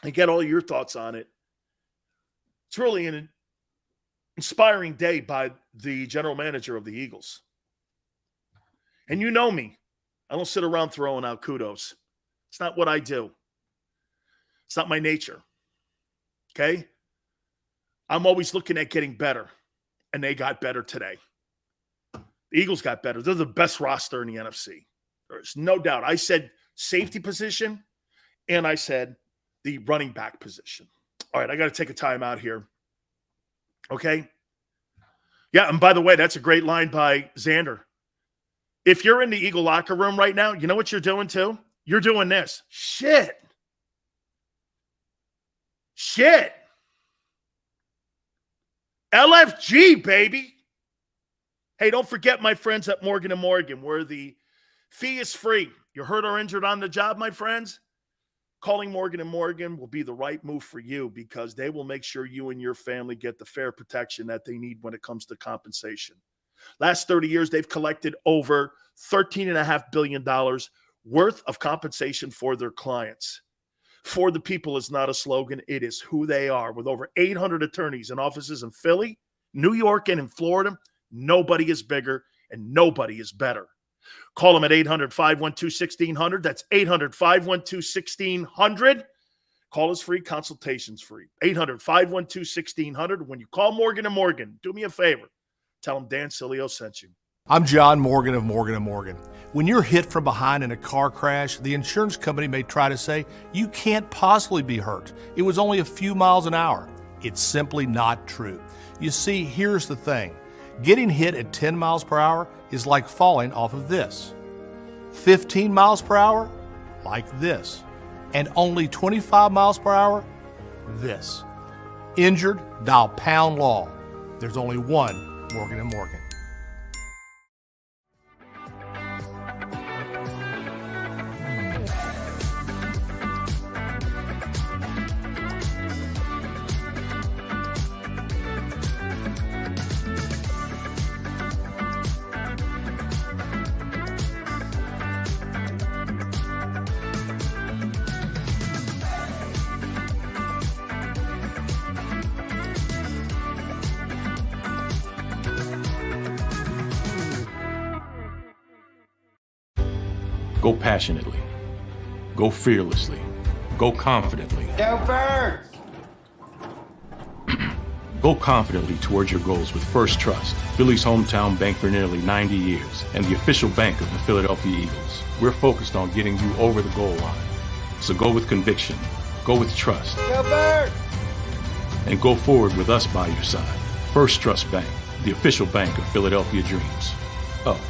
and get all your thoughts on it. It's really an inspiring day by the general manager of the Eagles. And you know me. I don't sit around throwing out kudos. It's not what I do. It's not my nature. Okay? I'm always looking at getting better. And they got better today. The Eagles got better. They're the best roster in the NFC. There's no doubt. I said safety position, and I said the running back position. All right, I got to take a time out here. Okay? Yeah, and by the way, that's a great line by Xander. If you're in the Eagle locker room right now, you know what you're doing too? You're doing this. Shit. LFG, baby. Hey, don't forget my friends at Morgan & Morgan, where the fee is free. You're hurt or injured on the job, my friends? Calling Morgan & Morgan will be the right move for you because they will make sure you and your family get the fair protection that they need when it comes to compensation. Last 30 years, they've collected over $13.5 billion worth of compensation for their clients. For the people is not a slogan. It is who they are. With over 800 attorneys and offices in Philly, New York, and in Florida, nobody is bigger and nobody is better. Call them at 800-512-1600. That's 800-512-1600. Call us free. Consultations free. 800-512-1600. When you call Morgan & Morgan, do me a favor. Tell them Dan Sileo sent you. I'm John Morgan of Morgan & Morgan. When you're hit from behind in a car crash, the insurance company may try to say, you can't possibly be hurt. It was only a few miles an hour. It's simply not true. You see, here's the thing. Getting hit at 10 miles per hour is like falling off of this. 15 miles per hour, like this. And only 25 miles per hour, this. Injured, dial pound law. There's only one Morgan & Morgan. Go passionately. Go fearlessly. Go confidently. Go Birds! Go confidently towards your goals with First Trust, Philly's hometown bank for nearly 90 years, and the official bank of the Philadelphia Eagles. We're focused on getting you over the goal line. So go with conviction. Go with trust. Go Birds! And go forward with us by your side. First Trust Bank, the official bank of Philadelphia Dreams. Oh,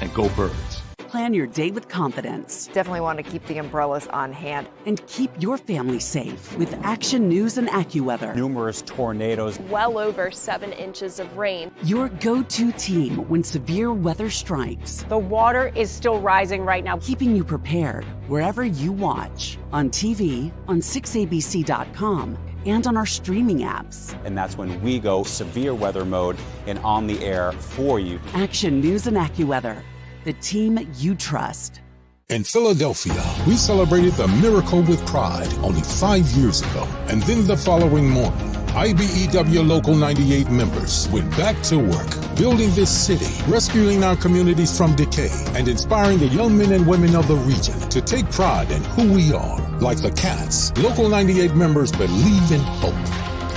and go Birds. Plan your day with confidence. Definitely want to keep the umbrellas on hand. And keep your family safe with Action News and AccuWeather. Numerous tornadoes. Well over 7 inches of rain. Your go-to team when severe weather strikes. The water is still rising right now. Keeping you prepared wherever you watch. On TV, on 6abc.com, and on our streaming apps. And that's when we go severe weather mode and on the air for you. Action News and AccuWeather. The team you trust. In Philadelphia, we celebrated the miracle with pride only 5 years ago. And then the following morning, IBEW Local 98 members went back to work, building this city, rescuing our communities from decay, and inspiring the young men and women of the region to take pride in who we are. Like the Cats, Local 98 members believe in hope.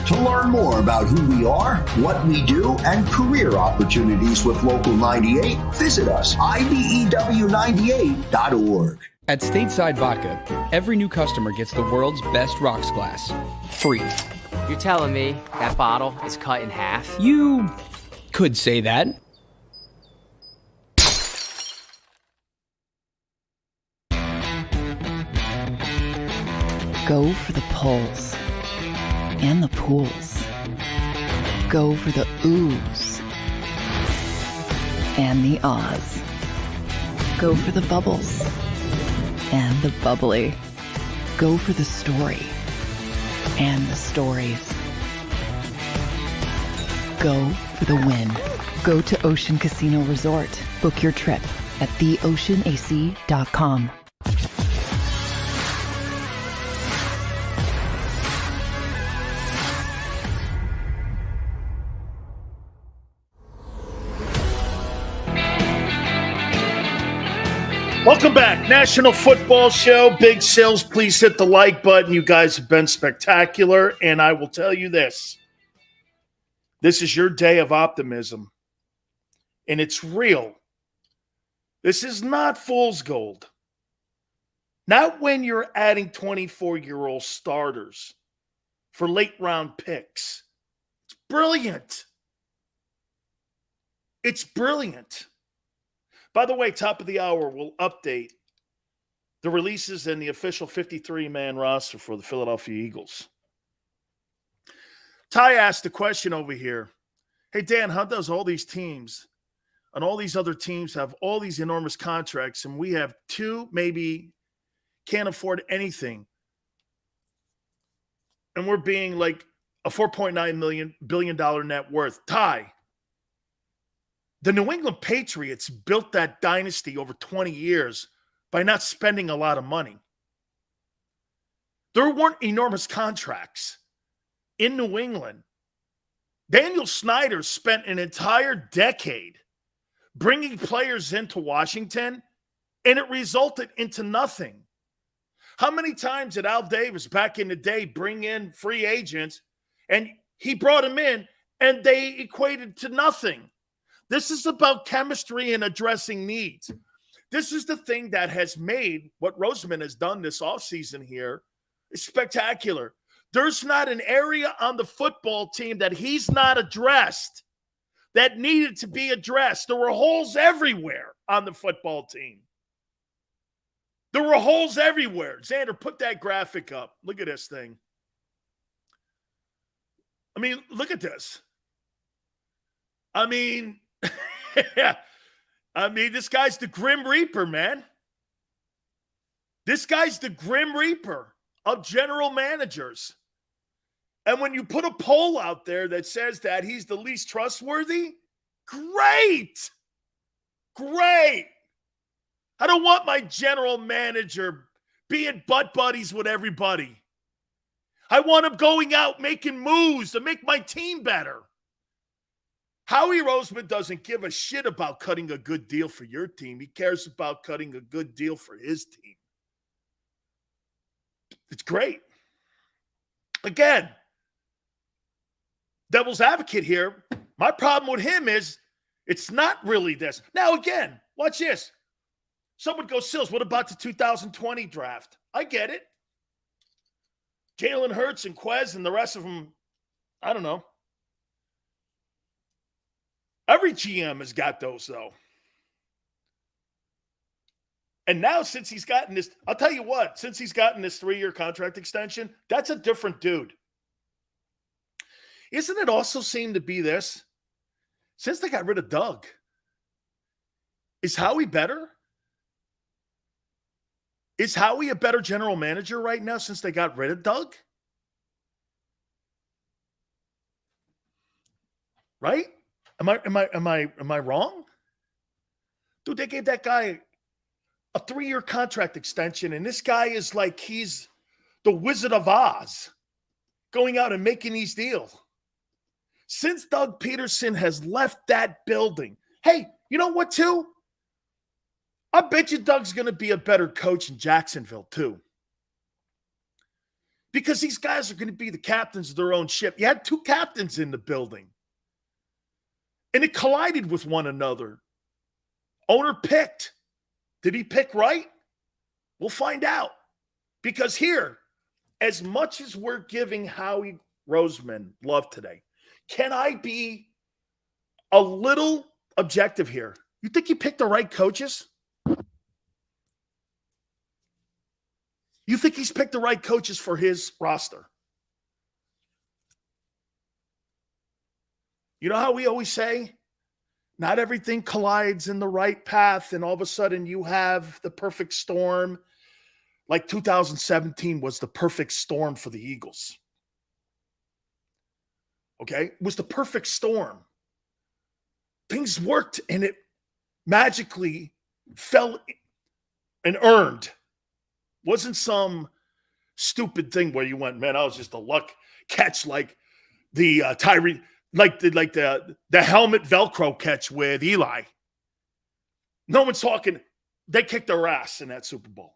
To learn more about who we are, what we do, and career opportunities with Local 98, visit us, IBEW98.org. At Stateside Vodka, every new customer gets the world's best rocks glass, free. You're telling me that bottle is cut in half? You could say that. Go for the poles and the pools. Go for the oohs and the ahs. Go for the bubbles and the bubbly. Go for the story and the stories. Go for the win. Go to Ocean Casino Resort. Book your trip at theoceanac.com. Welcome back. National Football Show. Big Sales, please hit the like button. You guys have been spectacular. And I will tell you this. This is your day of optimism. And it's real. This is not fool's gold. Not when you're adding 24-year-old starters for late-round picks. It's brilliant. It's brilliant. By the way, top of the hour, we'll update the releases and the official 53-man roster for the Philadelphia Eagles. Ty asked the question over here, hey, Dan, how does all these teams and all these other teams have all these enormous contracts and we have two, maybe can't afford anything. And we're being like a $4.9 billion net worth. Ty, the New England Patriots built that dynasty over 20 years by not spending a lot of money. There weren't enormous contracts in New England. Daniel Snyder spent an entire decade bringing players into Washington, and it resulted into nothing. How many times did Al Davis back in the day bring in free agents, and he brought them in, and they equated to nothing? This is about chemistry and addressing needs. This is the thing that has made what Roseman has done this offseason here is spectacular. There's not an area on the football team that he's not addressed that needed to be addressed. There were holes everywhere on the football team. There were holes everywhere. Xander, put that graphic up. Look at this thing. I mean, look at this. I mean, this guy's the Grim Reaper, man. This guy's the Grim Reaper of general managers. And when you put a poll out there that says that he's the least trustworthy, great. Great. I don't want my general manager being butt buddies with everybody. I want him going out making moves to make my team better. Howie Roseman doesn't give a shit about cutting a good deal for your team. He cares about cutting a good deal for his team. It's great. Again, devil's advocate here. My problem with him is it's not really this. Now, again, watch this. Someone goes, Sills, what about the 2020 draft? I get it. Jalen Hurts and Quez and the rest of them, I don't know. Every GM has got those, though. And now since he's gotten this, I'll tell you what, since he's gotten this 3-year contract extension, that's a different dude. Isn't it also seem to be this? Since they got rid of Doug, is Howie better? Is Howie a better general manager right now since they got rid of Doug? Right? Am I wrong? Dude, they gave that guy a 3-year contract extension, and this guy is like he's the Wizard of Oz going out and making these deals. Since Doug Peterson has left that building, hey, you know what, too? I bet you Doug's going to be a better coach in Jacksonville, too. Because these guys are going to be the captains of their own ship. You had 2 captains in the building. And it collided with one another. Owner picked. Did he pick right? We'll find out. Because here, as much as we're giving Howie Roseman love today, can I be a little objective here? You think he picked the right coaches? You think he's picked the right coaches for his roster? You know how we always say, not everything collides in the right path, and all of a sudden you have the perfect storm. Like 2017 was the perfect storm for the Eagles. Okay? It was the perfect storm. Things worked, and it magically fell and earned. Wasn't some stupid thing where you went, man, I was just a luck catch like the Tyree, like the helmet Velcro catch with Eli. No one's talking. They kicked their ass in that Super Bowl.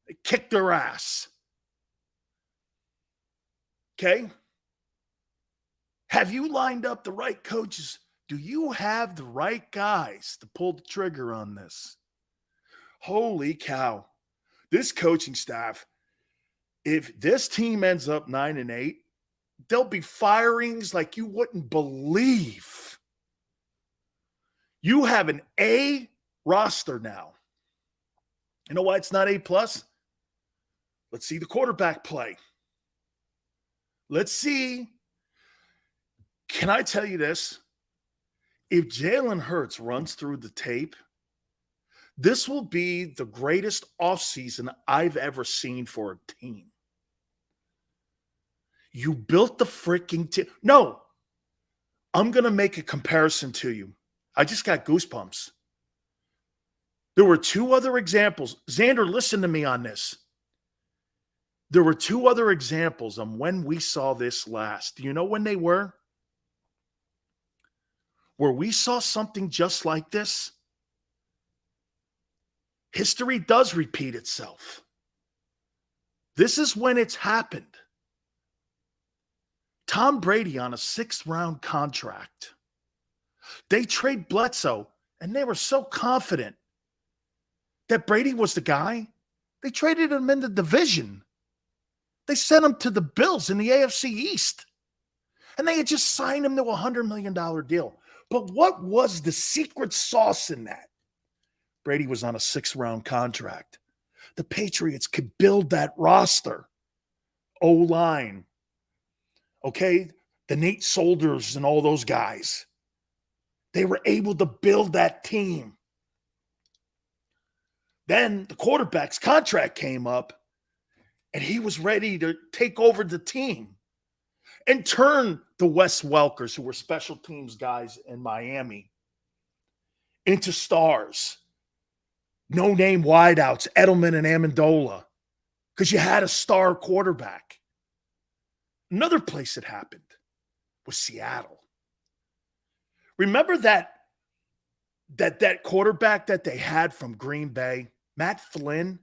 They kicked their ass. Okay? Have you lined up the right coaches? Do you have the right guys to pull the trigger on this? Holy cow. This coaching staff, if this team ends up 9-8, there'll be firings like you wouldn't believe. You have an A roster now. You know why it's not A+? Let's see the quarterback play. Let's see. Can I tell you this? If Jalen Hurts runs through the tape, This will be the greatest offseason I've ever seen for a team. You built the freaking team. No, I'm going to make a comparison to you. I just got goosebumps. There were two other examples. Xander, listen to me on this. There were two other examples on when we saw this last. Do you know when they were? Where we saw something just like this? History does repeat itself. This is when it's happened. Tom Brady on a 6th-round contract. They trade Bledsoe, and they were so confident that Brady was the guy. They traded him in the division. They sent him to the Bills in the AFC East. And they had just signed him to a $100 million deal. But what was the secret sauce in that? Brady was on a 6th-round contract. The Patriots could build that roster. O-line. Okay? The Nate Solders and all those guys. They were able to build that team. Then the quarterback's contract came up, and he was ready to take over the team and turn the Wes Welkers, who were special teams guys in Miami, into stars. No-name wideouts, Edelman and Amendola, because you had a star quarterback. Another place it happened was Seattle. Remember that quarterback that they had from Green Bay, Matt Flynn?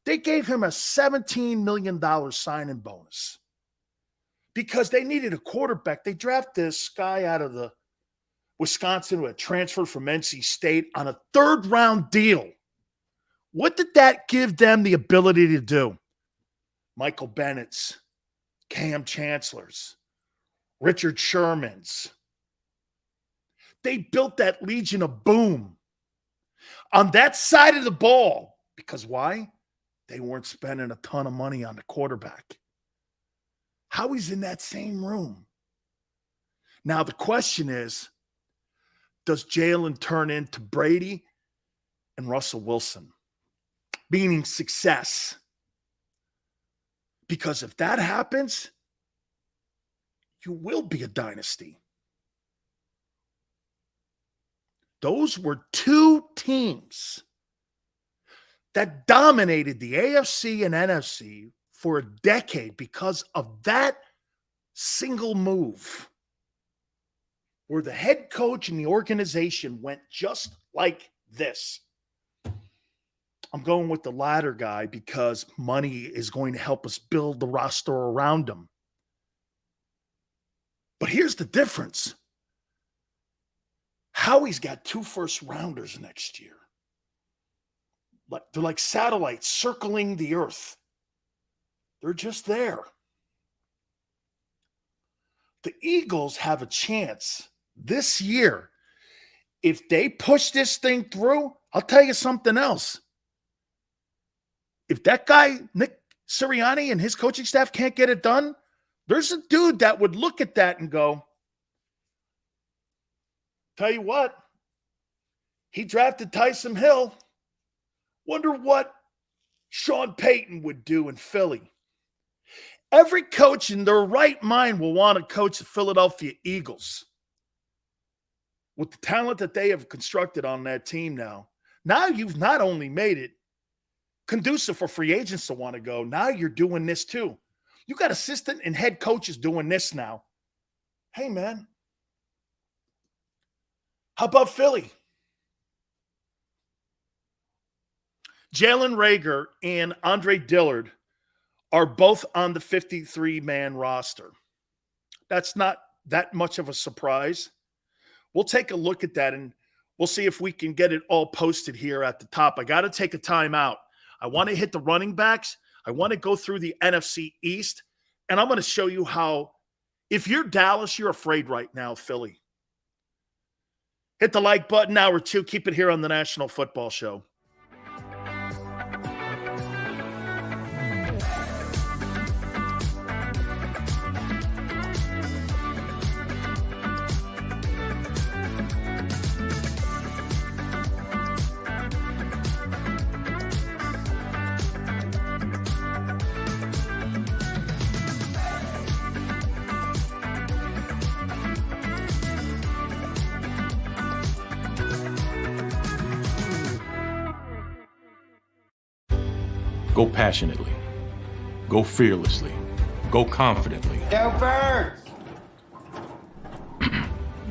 They gave him a $17 million signing bonus because they needed a quarterback. They drafted this guy out of the Wisconsin who had transferred from NC State on a 3rd-round deal. What did that give them the ability to do? Michael Bennett's, Cam Chancellor's, Richard Sherman's. They built that Legion of Boom on that side of the ball. Because why? They weren't spending a ton of money on the quarterback. Howie's in that same room. Now the question is, does Jalen turn into Brady and Russell Wilson? Meaning success. Because if that happens, you will be a dynasty. Those were two teams that dominated the AFC and NFC for a decade because of that single move where the head coach and the organization went just like this. I'm going with the latter guy because money is going to help us build the roster around him. But here's the difference. Howie's got 2 first-rounders next year. They're like satellites circling the earth. They're just there. The Eagles have a chance this year. If they push this thing through, I'll tell you something else. If that guy, Nick Sirianni, and his coaching staff can't get it done, there's a dude that would look at that and go, tell you what, he drafted Taysom Hill. Wonder what Sean Payton would do in Philly. Every coach in their right mind will want to coach the Philadelphia Eagles. With the talent that they have constructed on that team now, you've not only made it conducive for free agents to want to go, now you're doing this too. You got assistant and head coaches doing this now. Hey, man. How about Philly? Jalen Reagor and Andre Dillard are both on the 53-man roster. That's not that much of a surprise. We'll take a look at that, and we'll see if we can get it all posted here at the top. I got to take a timeout. I want to hit the running backs. I want to go through the NFC East, and I'm going to show you how, if you're Dallas, you're afraid right now, Philly. Hit the like button, hour 2. Keep it here on the National Football Show. Go passionately. Go fearlessly. Go confidently. Go Birds!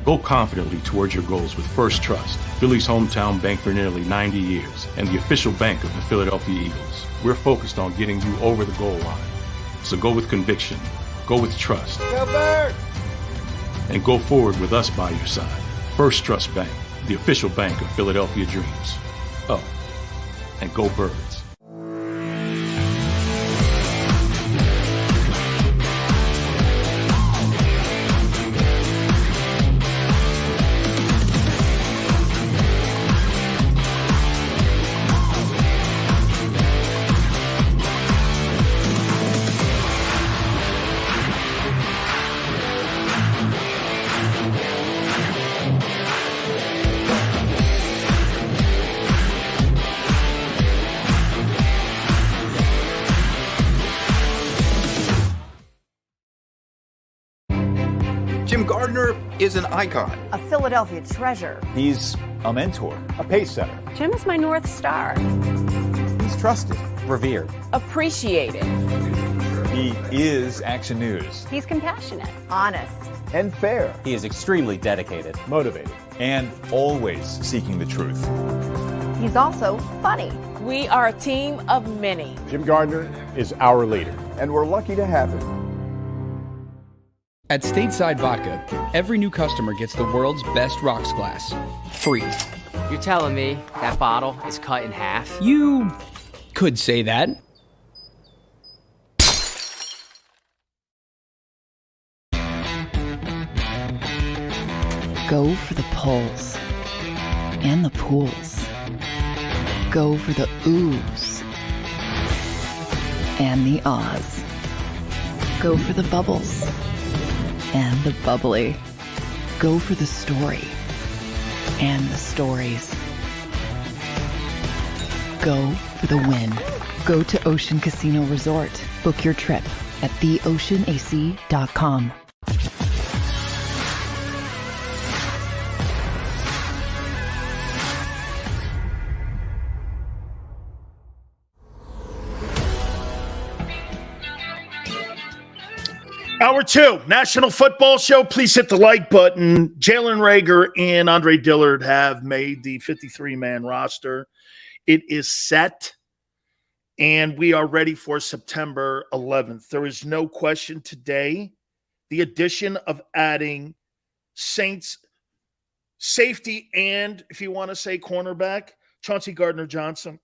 Go confidently towards your goals with First Trust, Philly's hometown bank for nearly 90 years and the official bank of the Philadelphia Eagles. We're focused on getting you over the goal line. So go with conviction, go with trust, Go Birds! and go forward with us by your side. First Trust Bank, the official bank of Philadelphia dreams. Oh, and go Birds. Jim Gardner is an icon. A Philadelphia treasure. He's a mentor, a pace setter. Jim is my North Star. He's trusted, revered, Appreciated. he is Action News, He's compassionate. Honest. and fair, he is extremely dedicated, motivated, and always seeking the truth. He's also funny. We are a team of many. Jim Gardner is our leader, and we're lucky to have him. At Stateside Vodka, every new customer gets the world's best rocks glass, free. You're telling me that bottle is cut in half? You could say that. Go for the poles and the pools. Go for the oohs and the ahs. Go for the bubbles and the bubbly. Go for the story and the stories. Go for the win. Go to Ocean Casino Resort. Book your trip at theoceanac.com. Hour 2, National Football Show. Please hit the like button. Jalen Reagor and Andre Dillard have made the 53-man roster. It is set, and we are ready for September 11th. There is no question today the addition of adding Saints safety and, if you want to say cornerback, Chauncey Gardner-Johnson.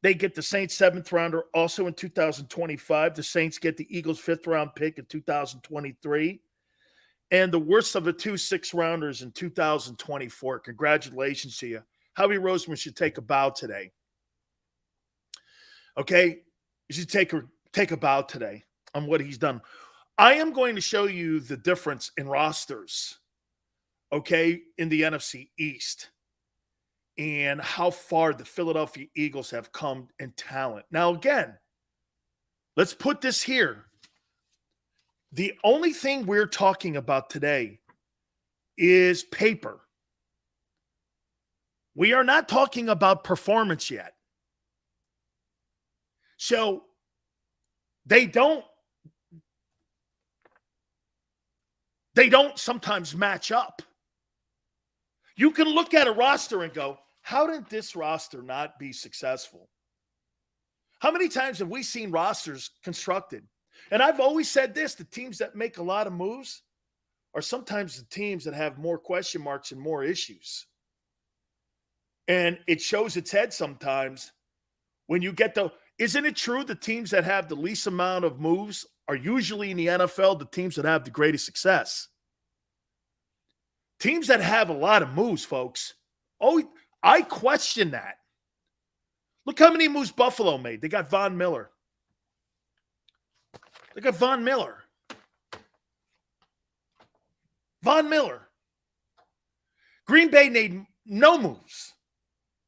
They get the Saints 7th rounder also in 2025. The Saints get the Eagles 5th round pick in 2023. And the worst of the 2 6th rounders in 2024. Congratulations to you. Howie Roseman should take a bow today. Okay? You should take a bow today on what he's done. I am going to show you the difference in rosters, okay, in the NFC East, and how far the Philadelphia Eagles have come in talent. Now, again, let's put this here. The only thing we're talking about today is paper. We are not talking about performance yet. So they don't sometimes match up. You can look at a roster and go, how did this roster not be successful? How many times have we seen rosters constructed? And I've always said this, the teams that make a lot of moves are sometimes the teams that have more question marks and more issues. And it shows its head sometimes when you get isn't it true the teams that have the least amount of moves are usually in the NFL the teams that have the greatest success? Teams that have a lot of moves, folks. Oh, I question that. Look how many moves Buffalo made. They got Von Miller. Von Miller. Green Bay made no moves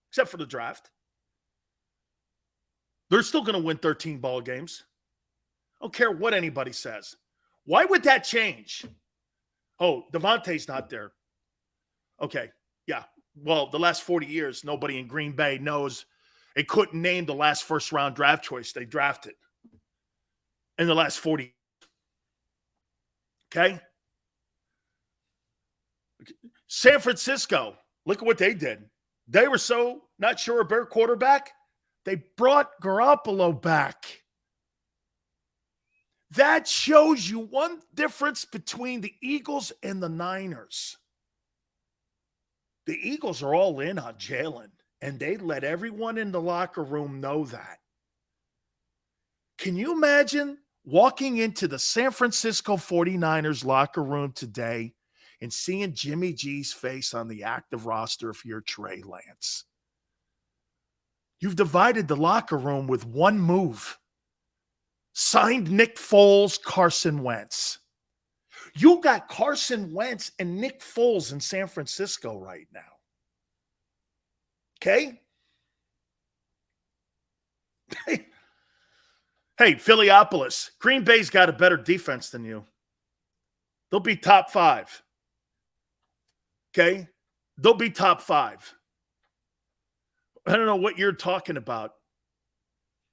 except for the draft. They're still going to win 13 ball games. I don't care what anybody says. Why would that change? Oh, Devontae's not there. Okay, yeah. Well, the last 40 years, nobody in Green Bay knows They couldn't name the last first-round draft choice they drafted in the last 40. Okay? San Francisco, look at what they did. They were so not sure of their quarterback, they brought Garoppolo back. That shows you one difference between the Eagles and the Niners. The Eagles are all in on Jalen, and they let everyone in the locker room know that. Can you imagine walking into the San Francisco 49ers locker room today and seeing Jimmy G's face on the active roster if you're Trey Lance? You've divided the locker room with one move. Signed Nick Foles, Carson Wentz. You got Carson Wentz and Nick Foles in San Francisco right now. Okay? Hey, Philiopolis, Green Bay's got a better defense than you. They'll be top 5. Okay? They'll be top 5. I don't know what you're talking about.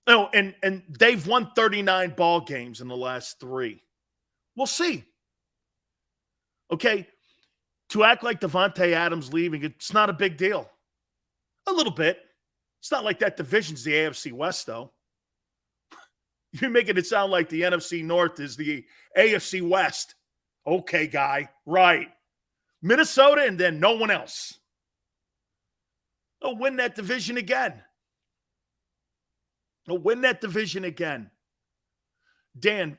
No, and they've won 39 ball games in the last 3. We'll see. Okay? To act like Devontae Adams leaving, it's not a big deal. A little bit. It's not like that division's the AFC West, though. You're making it sound like the NFC North is the AFC West. Okay, guy. Right. Minnesota and then no one else. They'll win that division again. They'll win that division again. Dan,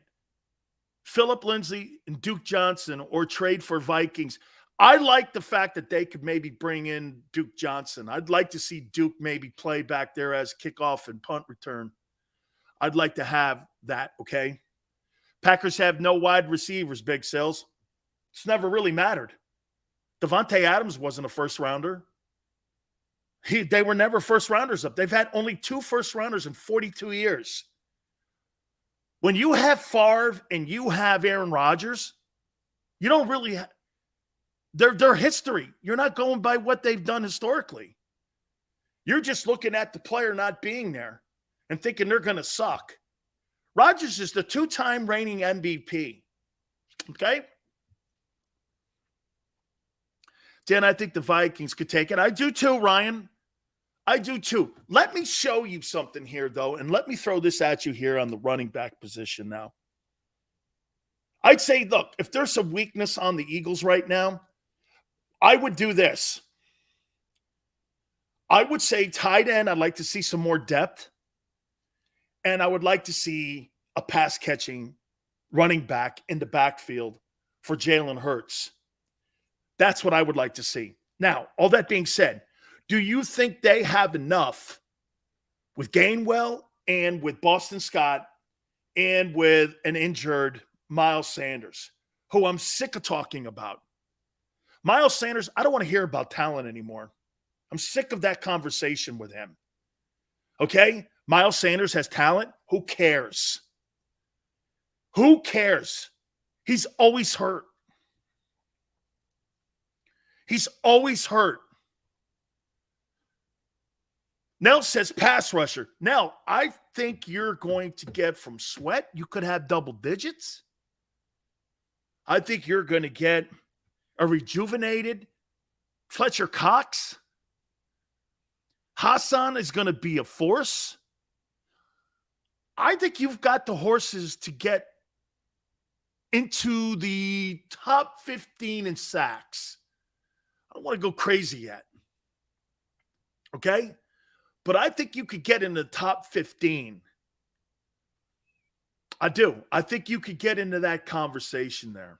Phillip Lindsay and Duke Johnson or trade for Vikings. I like the fact that they could maybe bring in Duke Johnson. I'd like to see Duke maybe play back there as kickoff and punt return. I'd like to have that, okay? Packers have no wide receivers, Big Sales. It's never really mattered. Devontae Adams wasn't a first-rounder. They were never first-rounders up. They've had only 2 first-rounders in 42 years. When you have Favre and you have Aaron Rodgers, you don't really their history. You're not going by what they've done historically. You're just looking at the player not being there and thinking they're going to suck. Rodgers is the 2-time reigning MVP. Okay? Dan, I think the Vikings could take it. I do too, Ryan. I do too. Let me show you something here, though, and let me throw this at you here on the running back position now. I'd say, look, if there's some weakness on the Eagles right now, I would do this. I would say tight end, I'd like to see some more depth, and I would like to see a pass-catching running back in the backfield for Jalen Hurts. That's what I would like to see. Now, all that being said, do you think they have enough with Gainwell and with Boston Scott and with an injured Miles Sanders, who I'm sick of talking about? Miles Sanders, I don't want to hear about talent anymore. I'm sick of that conversation with him. Okay? Miles Sanders has talent. Who cares? Who cares? He's always hurt. He's always hurt. Nell says pass rusher. Nell, I think you're going to get from Sweat, you could have double digits. I think you're going to get a rejuvenated Fletcher Cox. Hassan is going to be a force. I think you've got the horses to get into the top 15 in sacks. I don't want to go crazy yet. Okay? But I think you could get in the top 15. I do. I think you could get into that conversation there.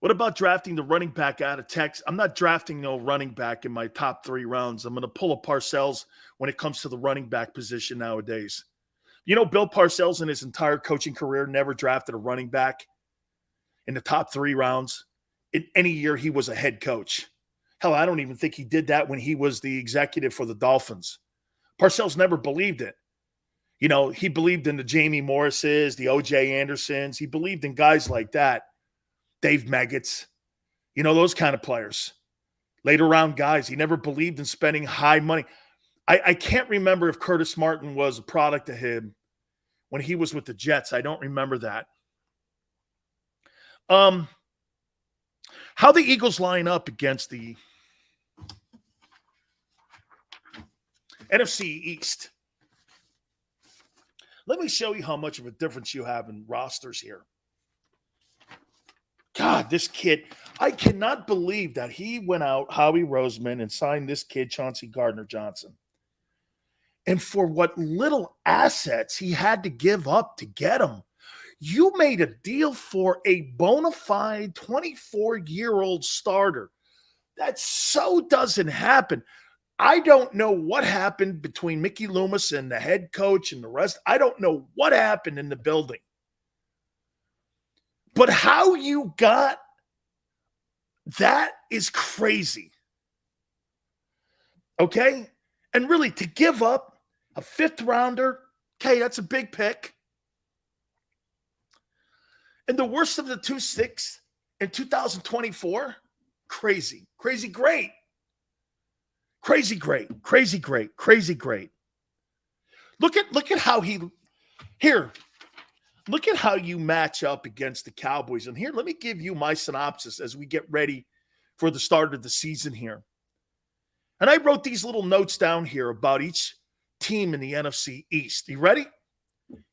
What about drafting the running back out of Texas? I'm not drafting no running back in my top 3 rounds. I'm going to pull a Parcells when it comes to the running back position nowadays. You know, Bill Parcells in his entire coaching career never drafted a running back in the top 3 rounds in any year he was a head coach. Hell, I don't even think he did that when he was the executive for the Dolphins. Parcells never believed it. You know, he believed in the Jamie Morrises, the O.J. Andersons. He believed in guys like that. Dave Meggetts, you know, those kind of players. Later round guys. He never believed in spending high money. I can't remember if Curtis Martin was a product of him when he was with the Jets. I don't remember that. How the Eagles line up against the NFC East. Let me show you how much of a difference you have in rosters here. God, this kid, I cannot believe that he went out, Howie Roseman, and signed this kid, Chauncey Gardner-Johnson. And for what little assets he had to give up to get him, you made a deal for a bona fide 24-year-old starter. That so doesn't happen. I don't know what happened between Mickey Lomas and the head coach and the rest. I don't know what happened in the building. But how you got that is crazy. Okay? And really, to give up a fifth rounder, okay, that's a big pick. And the worst of the 2-6 in 2024, crazy. Crazy great. Crazy great. Crazy great. Crazy great. Look at how look at how you match up against the Cowboys. And here, let me give you my synopsis as we get ready for the start of the season here. And I wrote these little notes down here about each team in the NFC East. You ready?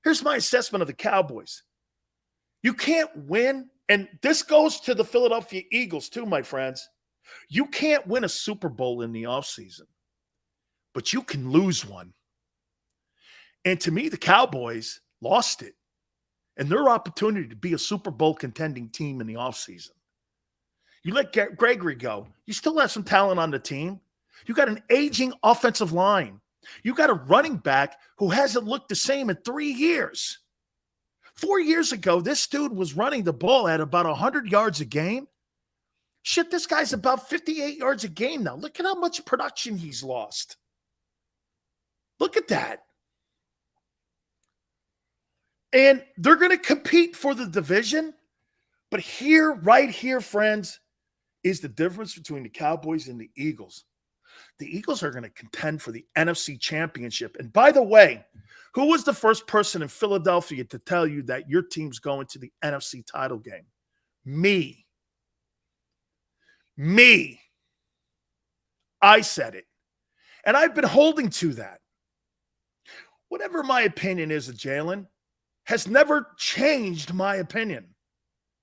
Here's my assessment of the Cowboys. You can't win, and this goes to the Philadelphia Eagles too, my friends. You can't win a Super Bowl in the offseason, but you can lose one. And to me, the Cowboys lost it. And their opportunity to be a Super Bowl contending team in the offseason. You let Gregory go. You still have some talent on the team. You got an aging offensive line. You got a running back who hasn't looked the same in 3 years. 4 years ago, this dude was running the ball at about 100 yards a game. Shit, this guy's about 58 yards a game now. Look at how much production he's lost. Look at that. And they're going to compete for the division. But here, right here, friends, is the difference between the Cowboys and the Eagles. The Eagles are going to contend for the NFC Championship. And by the way, who was the first person in Philadelphia to tell you that your team's going to the NFC title game? Me. I said it. And I've been holding to that. Whatever my opinion is of Jalen has never changed my opinion.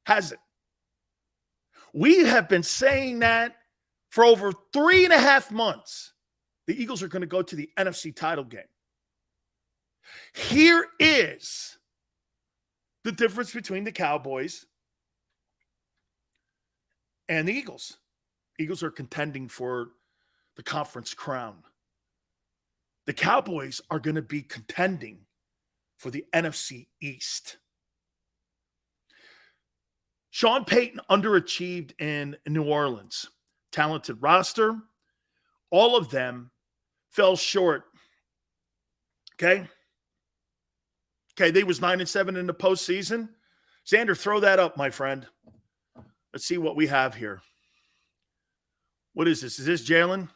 Has it? We have been saying that for over 3.5 months. The Eagles are going to go to the NFC title game. Here is the difference between the Cowboys and the Eagles. Eagles are contending for the conference crown. The Cowboys are going to be contending for the NFC East. Sean Payton underachieved in New Orleans. Talented roster. All of them fell short. Okay, they was 9-7 in the postseason. Xander, throw that up, my friend. Let's see what we have here. What is this? Is this Jalen?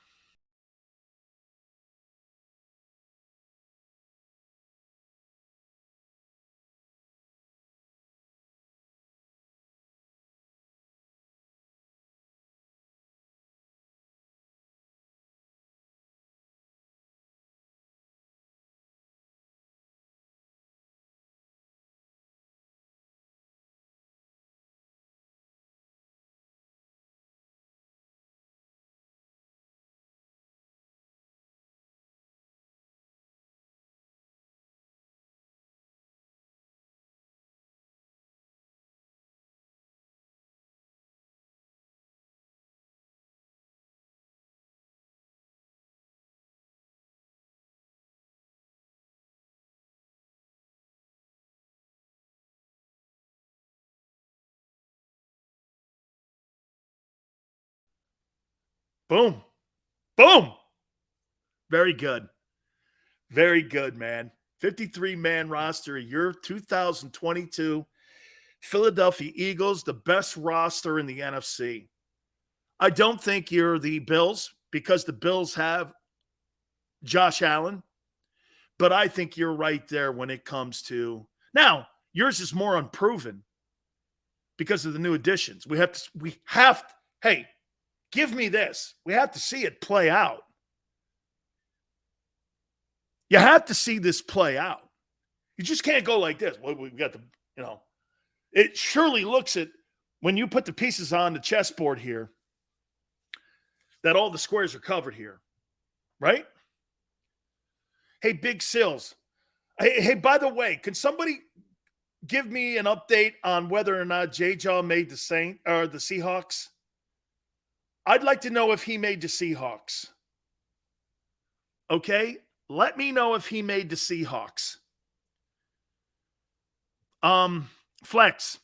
Boom. Boom. Very good. Very good, man. 53-man roster, your 2022 Philadelphia Eagles, the best roster in the NFC. I don't think you're the Bills because the Bills have Josh Allen. But I think you're right there when it comes to now. Yours is more unproven because of the new additions. We have to. Hey, give me this. We have to see it play out. You have to see this play out. You just can't go like this. Well, we've got it surely looks at when you put the pieces on the chessboard here that all the squares are covered here, right? Hey, Big Sills. Hey, by the way, can somebody give me an update on whether or not J-Jaw made the Seahawks? I'd like to know if he made the Seahawks. Okay? Let me know if he made the Seahawks. Flex,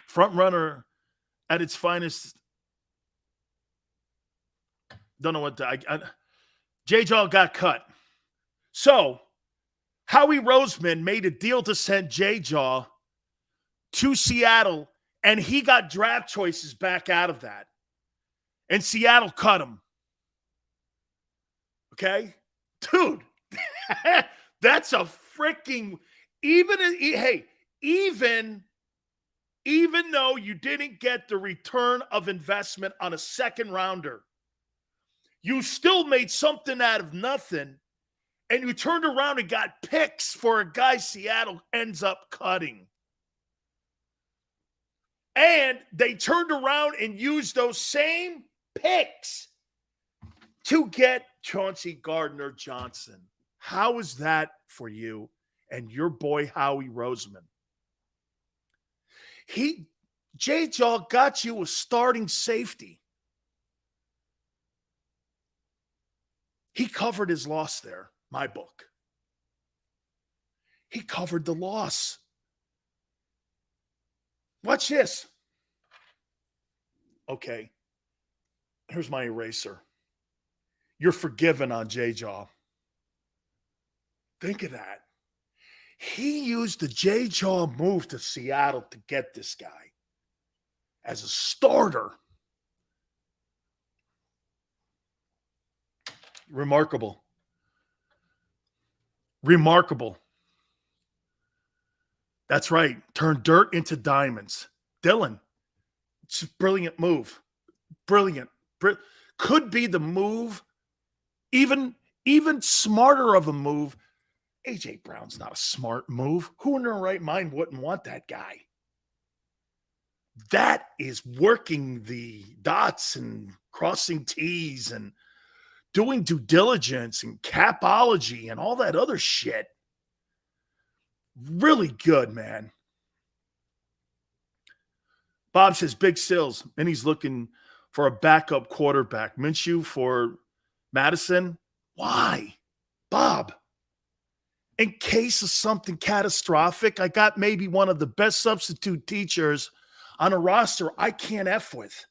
front runner at its finest. Don't know what J-Jaw got cut. So, Howie Roseman made a deal to send J-Jaw to Seattle, and he got draft choices back out of that. And Seattle cut him. Okay? Dude, that's a freaking even though you didn't get the return of investment on a second rounder, you still made something out of nothing, and you turned around and got picks for a guy Seattle ends up cutting. And they turned around and used those same picks to get Chauncey Gardner-Johnson. How is that for you and your boy Howie Roseman? J-Jaw got you a starting safety. He covered his loss there, my book. He covered the loss. Watch this. Okay. Here's my eraser. You're forgiven on J-Jaw. Think of that. He used the J-Jaw move to Seattle to get this guy as a starter. Remarkable. Remarkable. That's right. Turn dirt into diamonds. Dylan, it's a brilliant move. Brilliant. Could be the move, even smarter of a move. A.J. Brown's not a smart move. Who in their right mind wouldn't want that guy? That is working the dots and crossing T's and doing due diligence and capology and all that other shit. Really good, man. Bob says, Big Sills, and he's looking for a backup quarterback. Minshew for Madison. Why? Bob, in case of something catastrophic, I got maybe one of the best substitute teachers on a roster I can't F with.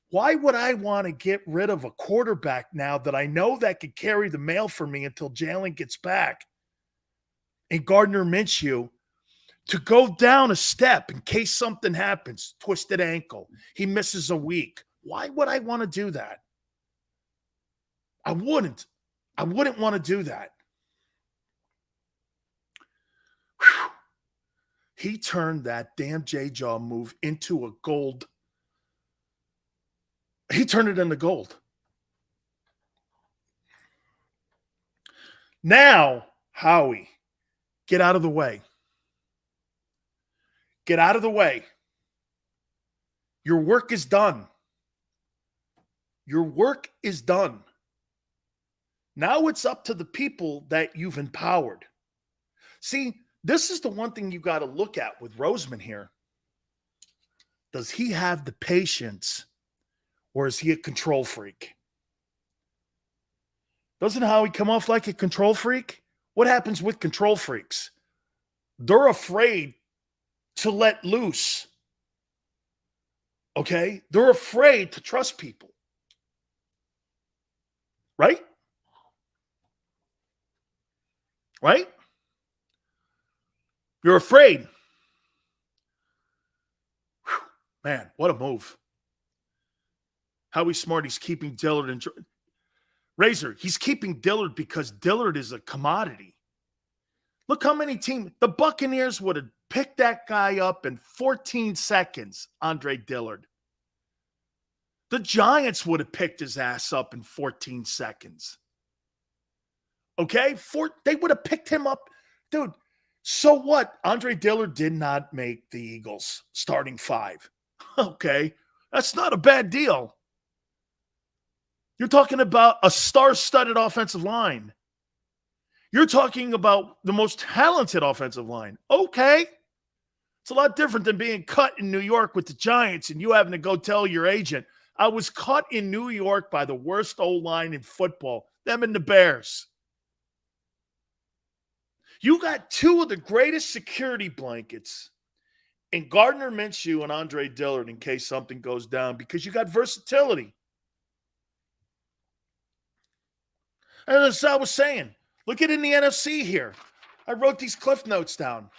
Why would I want to get rid of a quarterback now that I know that could carry the mail for me until Jalen gets back? And Gardner Minshew to go down a step in case something happens, twisted ankle, he misses a week. Why would I want to do that? I wouldn't want to do that. Whew. He turned that damn J-Jaw move into a gold. He turned it into gold. Now, Howie, get out of the way. Get out of the way. Your work is done. Your work is done. Now it's up to the people that you've empowered. See, this is the one thing you got to look at with Roseman here. Does he have the patience, or is he a control freak? Doesn't Howie come off like a control freak? What happens with control freaks? They're afraid to let loose. Okay? They're afraid to trust people. Right? Right? You're afraid. Whew. Man, what a move. Howie Smart, he's keeping Dillard and Razor, he's keeping Dillard because Dillard is a commodity. Look how many teams, the Buccaneers would have picked that guy up in 14 seconds, Andre Dillard. The Giants would have picked his ass up in 14 seconds. Okay? They would have picked him up. Dude, so what? Andre Dillard did not make the Eagles starting five. Okay, that's not a bad deal. You're talking about a star-studded offensive line. You're talking about the most talented offensive line. Okay. It's a lot different than being cut in New York with the Giants and you having to go tell your agent, I was cut in New York by the worst O-line in football, them and the Bears. You got two of the greatest security blankets in Gardner Minshew and Andre Dillard in case something goes down because you got versatility. And as I was saying, look at it in the NFC here. I wrote these cliff notes down.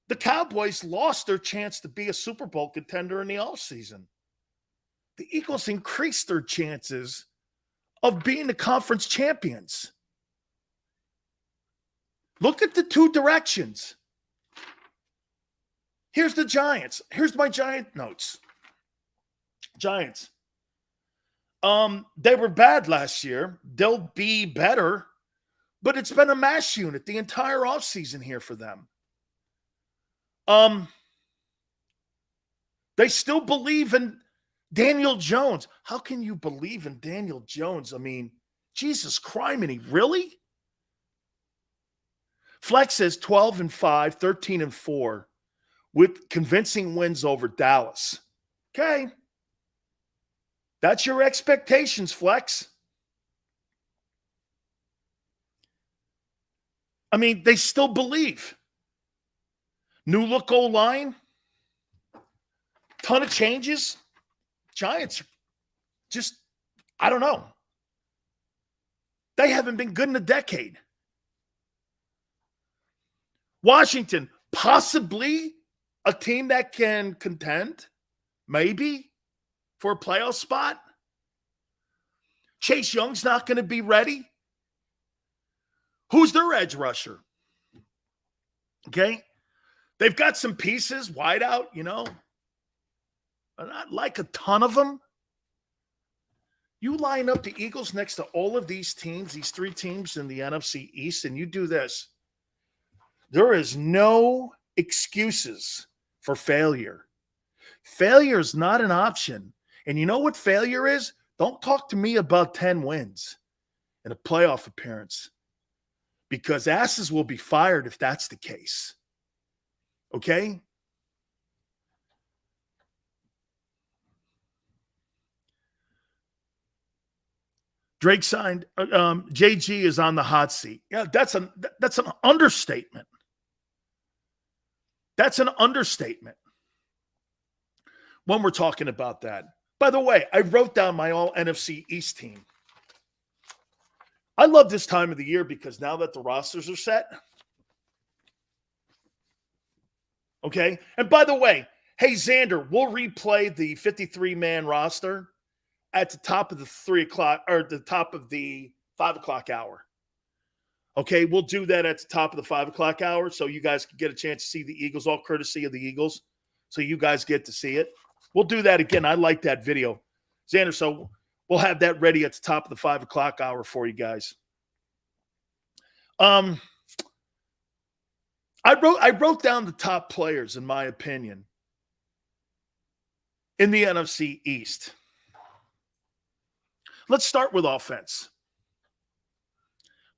The Cowboys lost their chance to be a Super Bowl contender in the offseason. The Eagles increased their chances of being the conference champions. Look at the two directions. Here's the Giants. Here's my Giant notes. Giants. They were bad last year. They'll be better, but it's been a mash unit the entire offseason here for them. They still believe in Daniel Jones. How can you believe in Daniel Jones? I mean, Jesus criminy, really? Flex says 12-5, 13-4 with convincing wins over Dallas. Okay. That's your expectations, Flex. I mean, they still believe. New look O-line. Ton of changes. Giants just, I don't know. They haven't been good in a decade. Washington, possibly a team that can contend, maybe, for a playoff spot. Chase Young's not going to be ready. Who's their edge rusher? Okay. They've got some pieces, wide out, you know. Not like a ton of them. You line up the Eagles next to all of these teams, these three teams in the NFC East, and you do this. There is no excuses for failure. Failure is not an option. And you know what failure is? Don't talk to me about 10 wins in a playoff appearance because asses will be fired if that's the case. Okay? Drake signed, JG is on the hot seat. Yeah, that's an understatement. That's an understatement when we're talking about that. By the way, I wrote down my all NFC East team. I love this time of the year because now that the rosters are set. Okay. And by the way, hey, Xander, we'll replay the 53-man roster at the top of the 3 o'clock or the top of the 5 o'clock hour. Okay, we'll do that at the top of the 5 o'clock hour so you guys can get a chance to see the Eagles, all courtesy of the Eagles. So you guys get to see it. We'll do that again. I like that video. Xander, so we'll have that ready at the top of the 5 o'clock hour for you guys. I wrote down the top players, in my opinion, in the NFC East. Let's start with offense.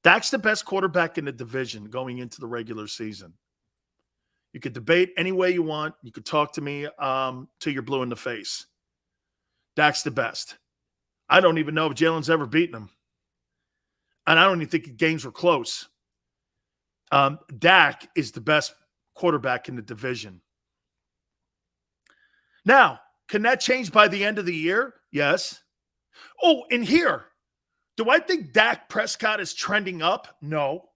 Dak's the best quarterback in the division going into the regular season. You could debate any way you want. You could talk to me till you're blue in the face. Dak's the best. I don't even know if Jalen's ever beaten him. And I don't even think games were close. Dak is the best quarterback in the division. Now, can that change by the end of the year? Yes. Oh, and here, do I think Dak Prescott is trending up? No.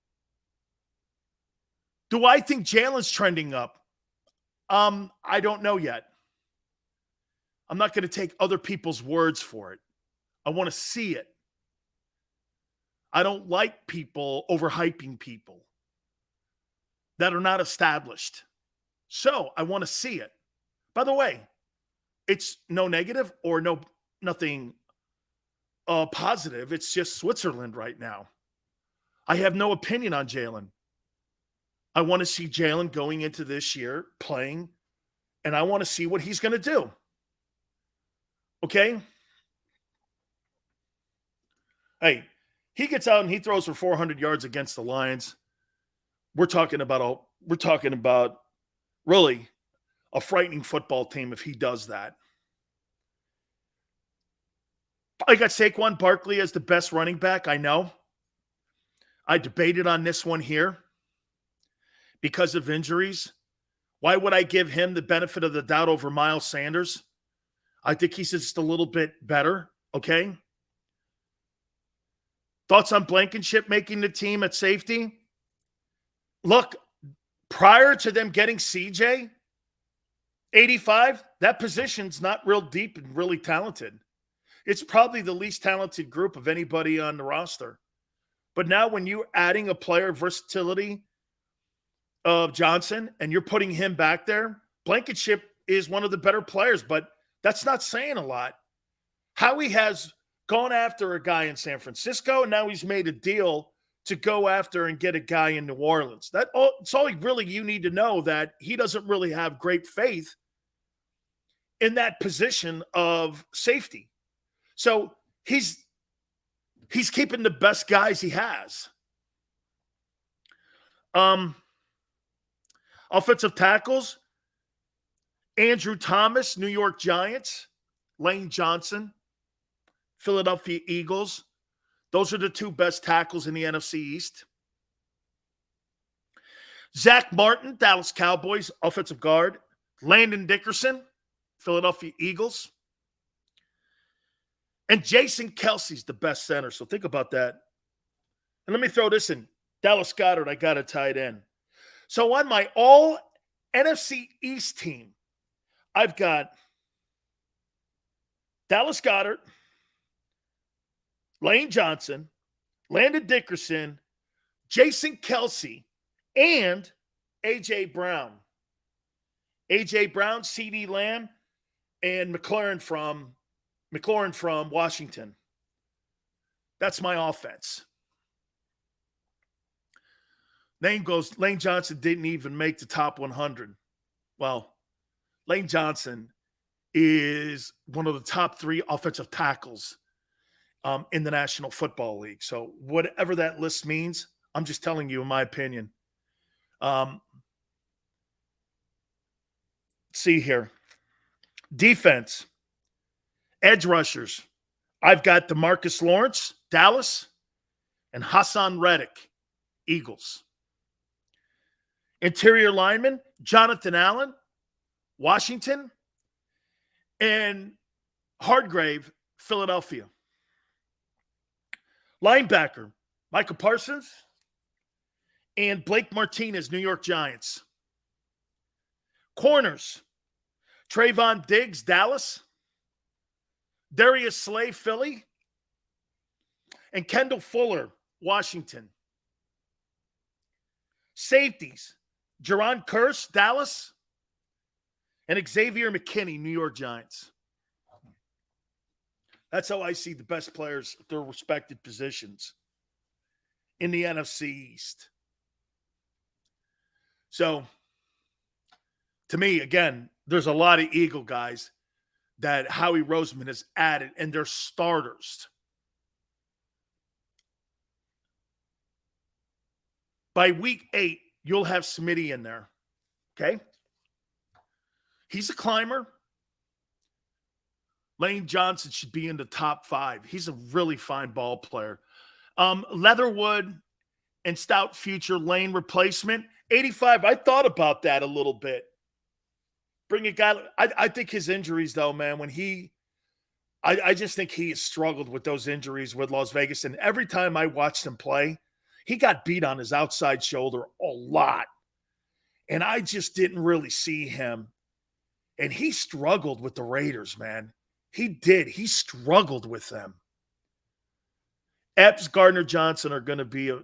Do I think Jalen's trending up? I don't know yet. I'm not going to take other people's words for it. I want to see it. I don't like people overhyping people that are not established. So I want to see it. By the way, it's no negative or nothing positive. It's just Switzerland right now. I have no opinion on Jalen. I want to see Jalen going into this year playing, and I want to see what he's going to do. Okay? Hey, he gets out and he throws for 400 yards against the Lions. We're talking about really a frightening football team if he does that. I got Saquon Barkley as the best running back. I know. I debated on this one here because of injuries. Why would I give him the benefit of the doubt over Miles Sanders? I think he's just a little bit better, okay? Thoughts on Blankenship making the team at safety? Look, prior to them getting CJ, 85, that position's not real deep and really talented. It's probably the least talented group of anybody on the roster. But now when you're adding a player versatility of Johnson and you're putting him back there, Blankenship is one of the better players, but that's not saying a lot. Howie has gone after a guy in San Francisco, and now he's made a deal to go after and get a guy in New Orleans. It's all really you need to know, that he doesn't really have great faith in that position of safety. So he's keeping the best guys he has. Offensive tackles, Andrew Thomas, New York Giants, Lane Johnson, Philadelphia Eagles. Those are the two best tackles in the NFC East. Zach Martin, Dallas Cowboys, offensive guard. Landon Dickerson, Philadelphia Eagles. And Jason Kelsey's the best center. So think about that. And let me throw this in. Dallas Goedert, I got a tight end. So on my all NFC East team, I've got Dallas Goedert, Lane Johnson, Landon Dickerson, Jason Kelsey, and A.J. Brown. A.J. Brown, C.D. Lamb, and McLaurin from Washington. That's my offense. Lane Johnson didn't even make the top 100. Well, Lane Johnson is one of the top 3 offensive tackles in the National Football League. So whatever that list means, I'm just telling you in my opinion. See here. Defense. Edge rushers. I've got DeMarcus Lawrence, Dallas, and Hassan Reddick, Eagles. Interior lineman, Jonathan Allen, Washington, and Hardgrave, Philadelphia. Linebacker, Michael Parsons, and Blake Martinez, New York Giants. Corners, Trayvon Diggs, Dallas, Darius Slay, Philly, and Kendall Fuller, Washington. Safeties, Jaron Kearse, Dallas, and Xavier McKinney, New York Giants. That's how I see the best players at their respective positions in the NFC East. So, to me, again, there's a lot of Eagle guys that Howie Roseman has added, and they're starters. By week 8, you'll have Smitty in there, okay? He's a climber. Lane Johnson should be in the top 5. He's a really fine ball player. Leatherwood and stout future Lane replacement. 85, I thought about that a little bit. Bring a guy. I think his injuries, though, man, I just think he has struggled with those injuries with Las Vegas. And every time I watched him play, he got beat on his outside shoulder a lot. And I just didn't really see him. And he struggled with the Raiders, man. He did. He struggled with them. Epps, Gardner-Johnson are going to be a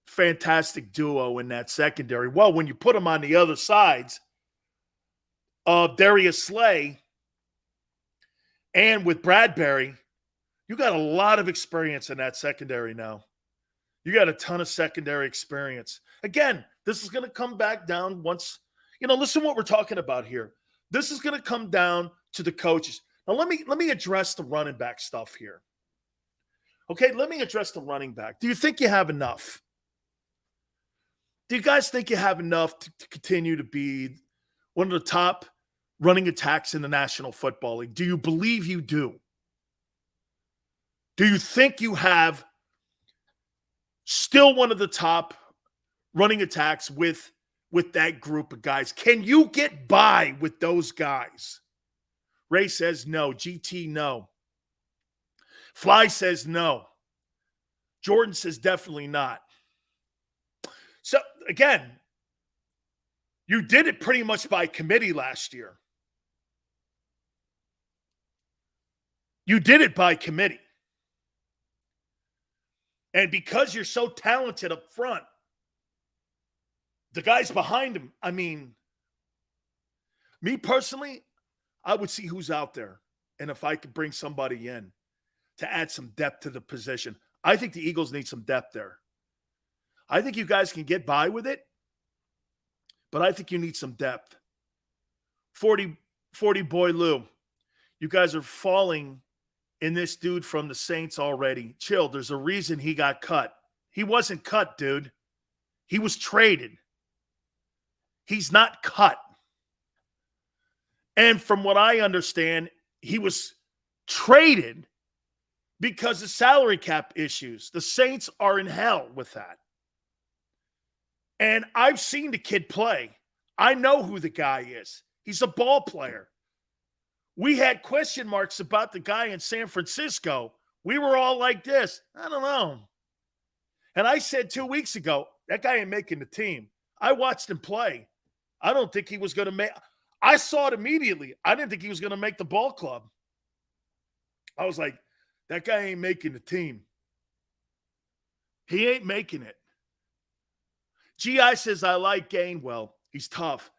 fantastic duo in that secondary. Well, when you put them on the other sides of Darius Slay and with Bradbury, you got a lot of experience in that secondary now. You got a ton of secondary experience. Again, this is going to come back down once, listen what we're talking about here. This is going to come down to the coaches. Now, let me address the running back stuff here. Okay, let me address the running back. Do you think you have enough? Do you guys think you have enough to continue to be one of the top running attacks in the National Football League? Do you believe you do? Do you think you have still one of the top running attacks with that group of guys? Can you get by with those guys? Ray says no. GT, no. Fly says no. Jordan says definitely not. So, again, you did it pretty much by committee last year. You did it by committee. And because you're so talented up front, the guys behind him, me personally, I would see who's out there. And if I could bring somebody in to add some depth to the position. I think the Eagles need some depth there. I think you guys can get by with it, but I think you need some depth. 40 Boy Lou, you guys are falling in this dude from the Saints already. Chill, there's a reason he got cut. He wasn't cut, dude. He was traded. He's not cut. And from what I understand, he was traded because of salary cap issues. The Saints are in hell with that. And I've seen the kid play. I know who the guy is. He's a ball player. We had question marks about the guy in San Francisco. We were all like this. I don't know. And I said 2 weeks ago, that guy ain't making the team. I watched him play. I don't think he was going to make – I saw it immediately. I didn't think he was going to make the ball club. I was like, that guy ain't making the team. He ain't making it. G.I. says, I like Gainwell. He's tough.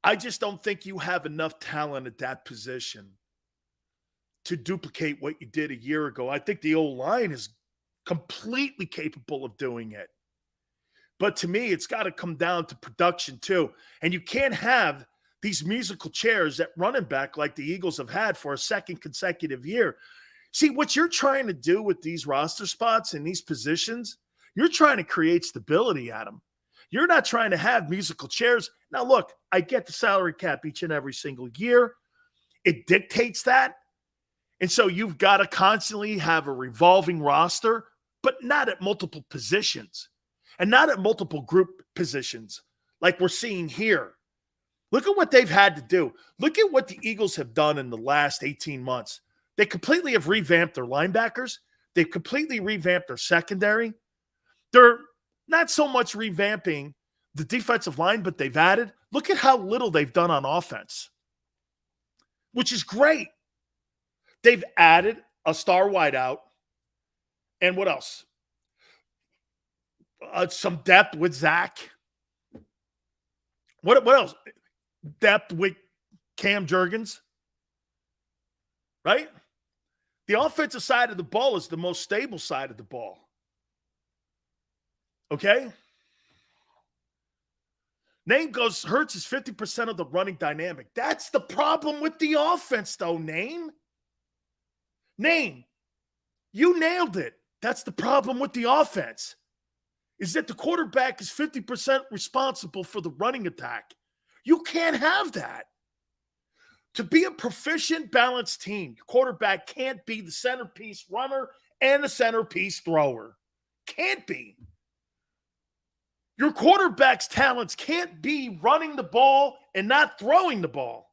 I just don't think you have enough talent at that position to duplicate what you did a year ago. I think the O-line is completely capable of doing it. But to me, it's got to come down to production too. And you can't have these musical chairs at running back like the Eagles have had for a second consecutive year. See, what you're trying to do with these roster spots and these positions, you're trying to create stability at them. You're not trying to have musical chairs. Now, look, I get the salary cap each and every single year. It dictates that. And so you've got to constantly have a revolving roster, but not at multiple positions and not at multiple group positions like we're seeing here. Look at what they've had to do. Look at what the Eagles have done in the last 18 months. They completely have revamped their linebackers. They've completely revamped their secondary. They're not so much revamping the defensive line, but they've added. Look at how little they've done on offense, which is great. They've added a star wideout. And what else? Some depth with Zach. What else? Depth with Cam Jurgens. Right? The offensive side of the ball is the most stable side of the ball. Okay? Name goes, Hurts is 50% of the running dynamic. That's the problem with the offense, though, Name. Name, you nailed it. That's the problem with the offense, is that the quarterback is 50% responsible for the running attack. You can't have that. To be a proficient, balanced team, your quarterback can't be the centerpiece runner and the centerpiece thrower. Can't be. Your quarterback's talents can't be running the ball and not throwing the ball.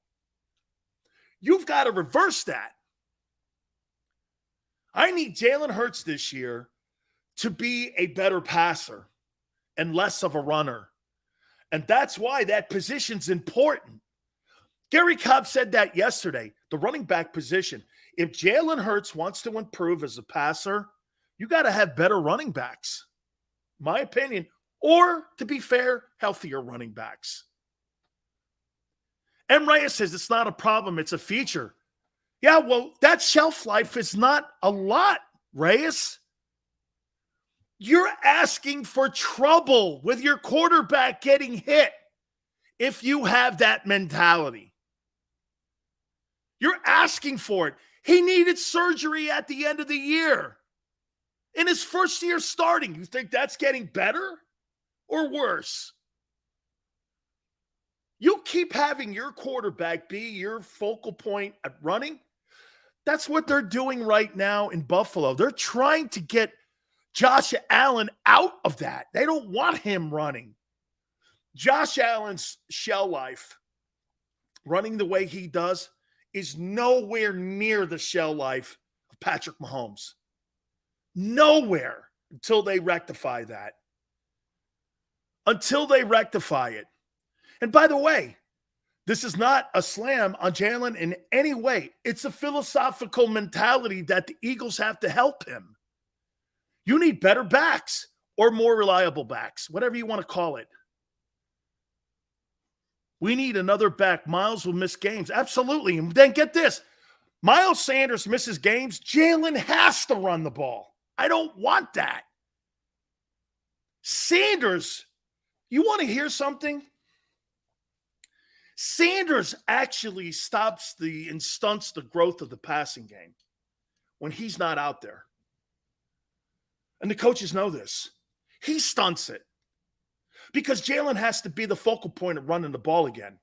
You've got to reverse that. I need Jalen Hurts this year to be a better passer and less of a runner. And that's why that position's important. Gary Cobb said that yesterday, the running back position. If Jalen Hurts wants to improve as a passer, you got to have better running backs, my opinion, or, to be fair, healthier running backs. M. Reyes says it's not a problem, it's a feature. Yeah, well, that shelf life is not a lot, Reyes. You're asking for trouble with your quarterback getting hit if you have that mentality. You're asking for it. He needed surgery at the end of the year. In his first year starting, you think that's getting better or worse? You keep having your quarterback be your focal point at running. That's what they're doing right now in Buffalo. They're trying to get Josh Allen out of that. They don't want him running. Josh Allen's shell life, running the way he does, is nowhere near the shell life of Patrick Mahomes. Nowhere until they rectify that. Until they rectify it. And by the way, this is not a slam on Jalen in any way. It's a philosophical mentality that the Eagles have to help him. You need better backs or more reliable backs, whatever you want to call it. We need another back. Miles will miss games. Absolutely. And then get this. Miles Sanders misses games. Jalen has to run the ball. I don't want that. Sanders, you want to hear something? Sanders actually stops and stunts the growth of the passing game when he's not out there. And the coaches know this. He stunts it because Jalen has to be the focal point of running the ball again.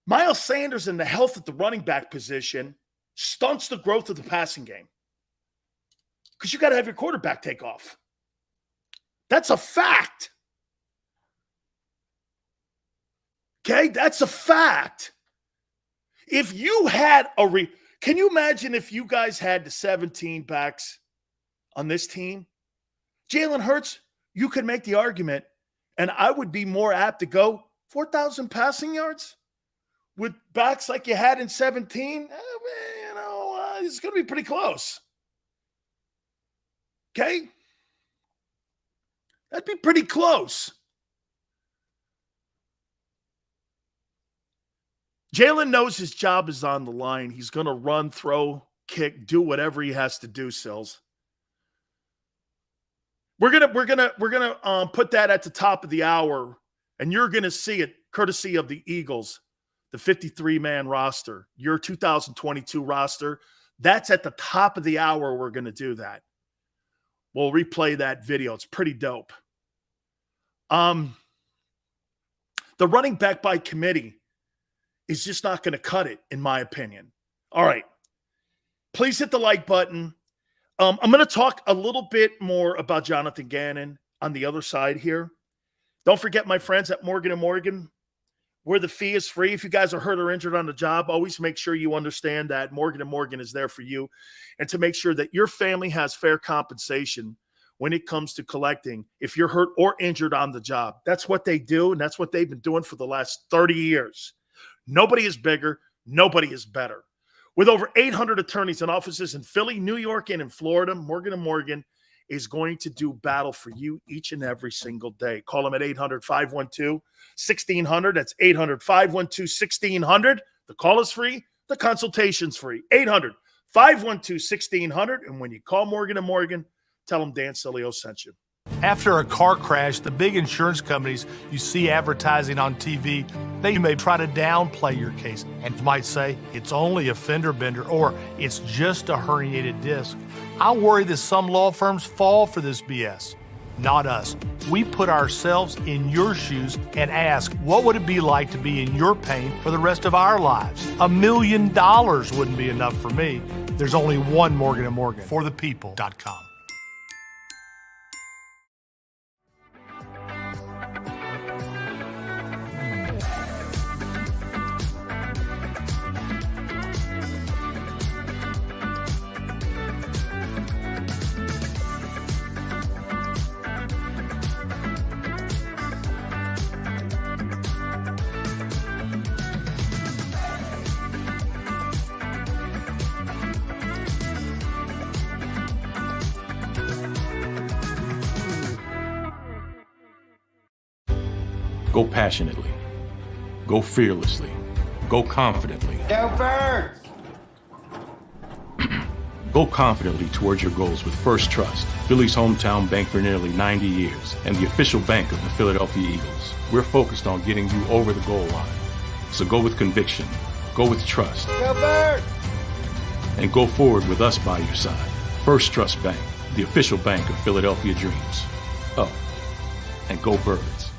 Miles Sanders and the health at the running back position stunts the growth of the passing game because you got to have your quarterback take off. That's a fact. Okay, that's a fact. If you had can you imagine if you guys had the 17 backs on this team? Jalen Hurts, you could make the argument, and I would be more apt to go 4,000 passing yards with backs like you had in 17. It's going to be pretty close. Okay? That'd be pretty close. Jalen knows his job is on the line. He's going to run, throw, kick, do whatever he has to do, Sills. We're gonna put that at the top of the hour, and you're gonna see it courtesy of the Eagles, the 53-man roster, your 2022 roster. That's at the top of the hour. We're gonna do that. We'll replay that video. It's pretty dope. The running back by committee is just not going to cut it, in my opinion. All right. Please hit the like button. I'm going to talk a little bit more about Jonathan Gannon on the other side here. Don't forget my friends at Morgan & Morgan, where the fee is free. If you guys are hurt or injured on the job, always make sure you understand that Morgan & Morgan is there for you and to make sure that your family has fair compensation when it comes to collecting if you're hurt or injured on the job. That's what they do, and that's what they've been doing for the last 30 years. Nobody is bigger. Nobody is better. With over 800 attorneys and offices in Philly, New York, and in Florida, Morgan & Morgan is going to do battle for you each and every single day. Call them at 800-512-1600. That's 800-512-1600. The call is free. The consultation's free. 800-512-1600. And when you call Morgan & Morgan, tell them Dan Sileo sent you. After a car crash, the big insurance companies you see advertising on TV, they may try to downplay your case and might say it's only a fender bender or it's just a herniated disc. I worry that some law firms fall for this BS. Not us. We put ourselves in your shoes and ask, what would it be like to be in your pain for the rest of our lives? $1 million wouldn't be enough for me. There's only one Morgan & Morgan. ForThePeople.com. Go passionately. Go fearlessly. Go confidently. Go Birds! Go confidently towards your goals with First Trust, Philly's hometown bank for nearly 90 years, and the official bank of the Philadelphia Eagles. We're focused on getting you over the goal line. So go with conviction, go with trust, Go Birds! and go forward with us by your side. First Trust Bank, the official bank of Philadelphia dreams. Oh, and go Birds.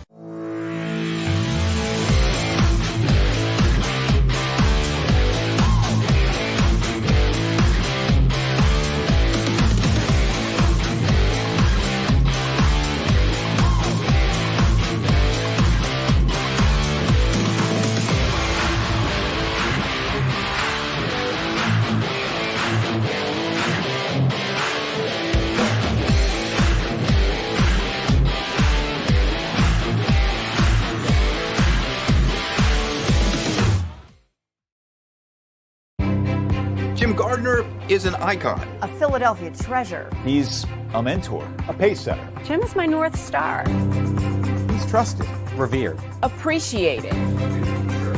Jim Gardner is an icon. A Philadelphia treasure. He's a mentor, a pace setter. Jim is my North Star. He's trusted, Revered. Appreciated.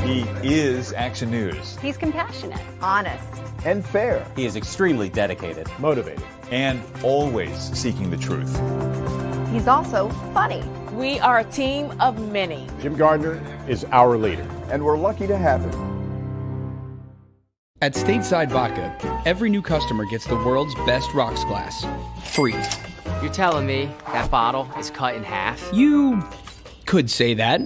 he is Action News, He's compassionate. Honest. and fair, He is extremely dedicated. motivated, and always seeking the truth. He's also funny. We are a team of many. Jim Gardner is our leader, and we're lucky to have him. At Stateside Vodka, every new customer gets the world's best rocks glass, free. You're telling me that bottle is cut in half? You could say that.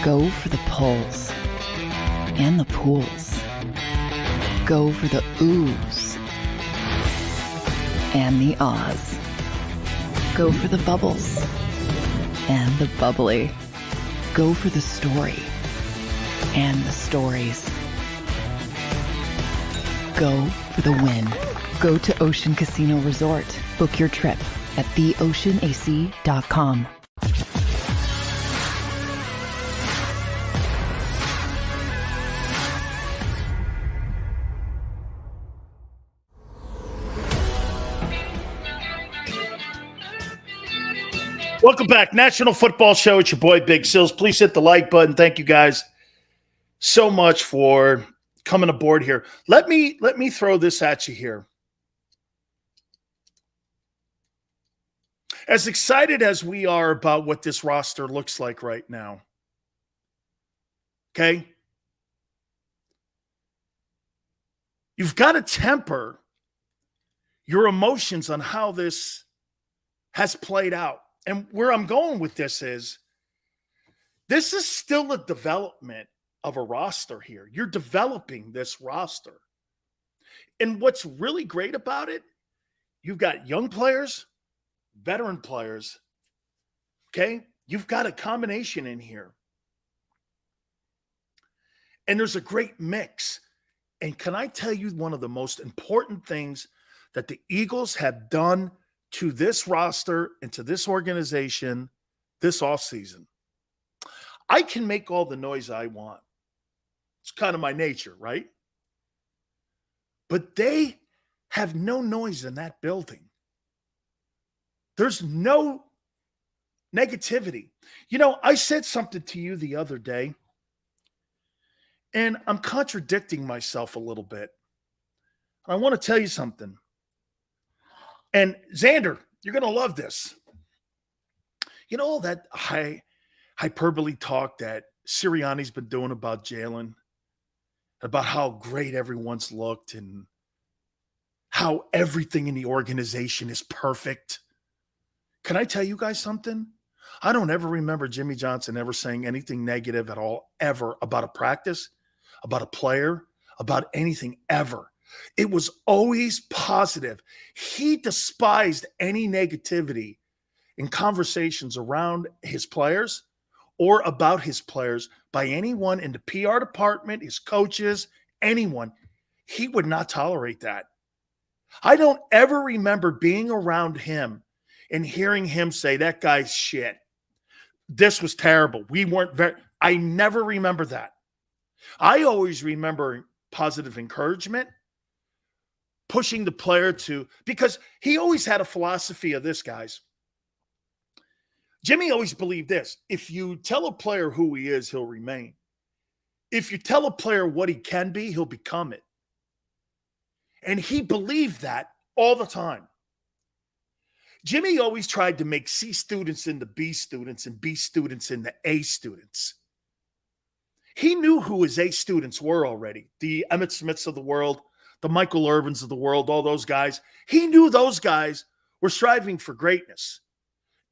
Go for the pulls and the pools. Go for the oohs and the ahs. Go for the bubbles and the bubbly. Go for the story and the stories. Go for the win. Go to Ocean Casino Resort. Book your trip at theoceanac.com. Welcome back. National Football Show. It's your boy, Big Sills. Please hit the like button. Thank you guys so much for coming aboard here. Let me throw this at you here. As excited as we are about what this roster looks like right now, okay, you've got to temper your emotions on how this has played out. And where I'm going with this is still a development of a roster here. You're developing this roster. And what's really great about it, you've got young players, veteran players, okay? You've got a combination in here. And there's a great mix. And can I tell you one of the most important things that the Eagles have done to this roster and to this organization this offseason? I can make all the noise I want. It's kind of my nature, right? But they have no noise in that building. There's no negativity. You know, I said something to you the other day, and I'm contradicting myself a little bit. I want to tell you something. And Xander, you're going to love this. You know all that hyperbole talk that Sirianni's been doing about Jalen, about how great everyone's looked and how everything in the organization is perfect. Can I tell you guys something? I don't ever remember Jimmy Johnson ever saying anything negative at all, ever, about a practice, about a player, about anything ever. It was always positive. He despised any negativity in conversations around his players or about his players by anyone in the PR department, his coaches, anyone. He would not tolerate that. I don't ever remember being around him and hearing him say, that guy's shit. This was terrible. I never remember that. I always remember positive encouragement, pushing the player to, because he always had a philosophy of this, guys. Jimmy always believed this: if you tell a player who he is, he'll remain. If you tell a player what he can be, he'll become it. And he believed that all the time. Jimmy always tried to make C students into B students and B students into A students. He knew who his A students were already. The Emmitt Smiths of the world, the Michael Irvins of the world, all those guys. He knew those guys were striving for greatness.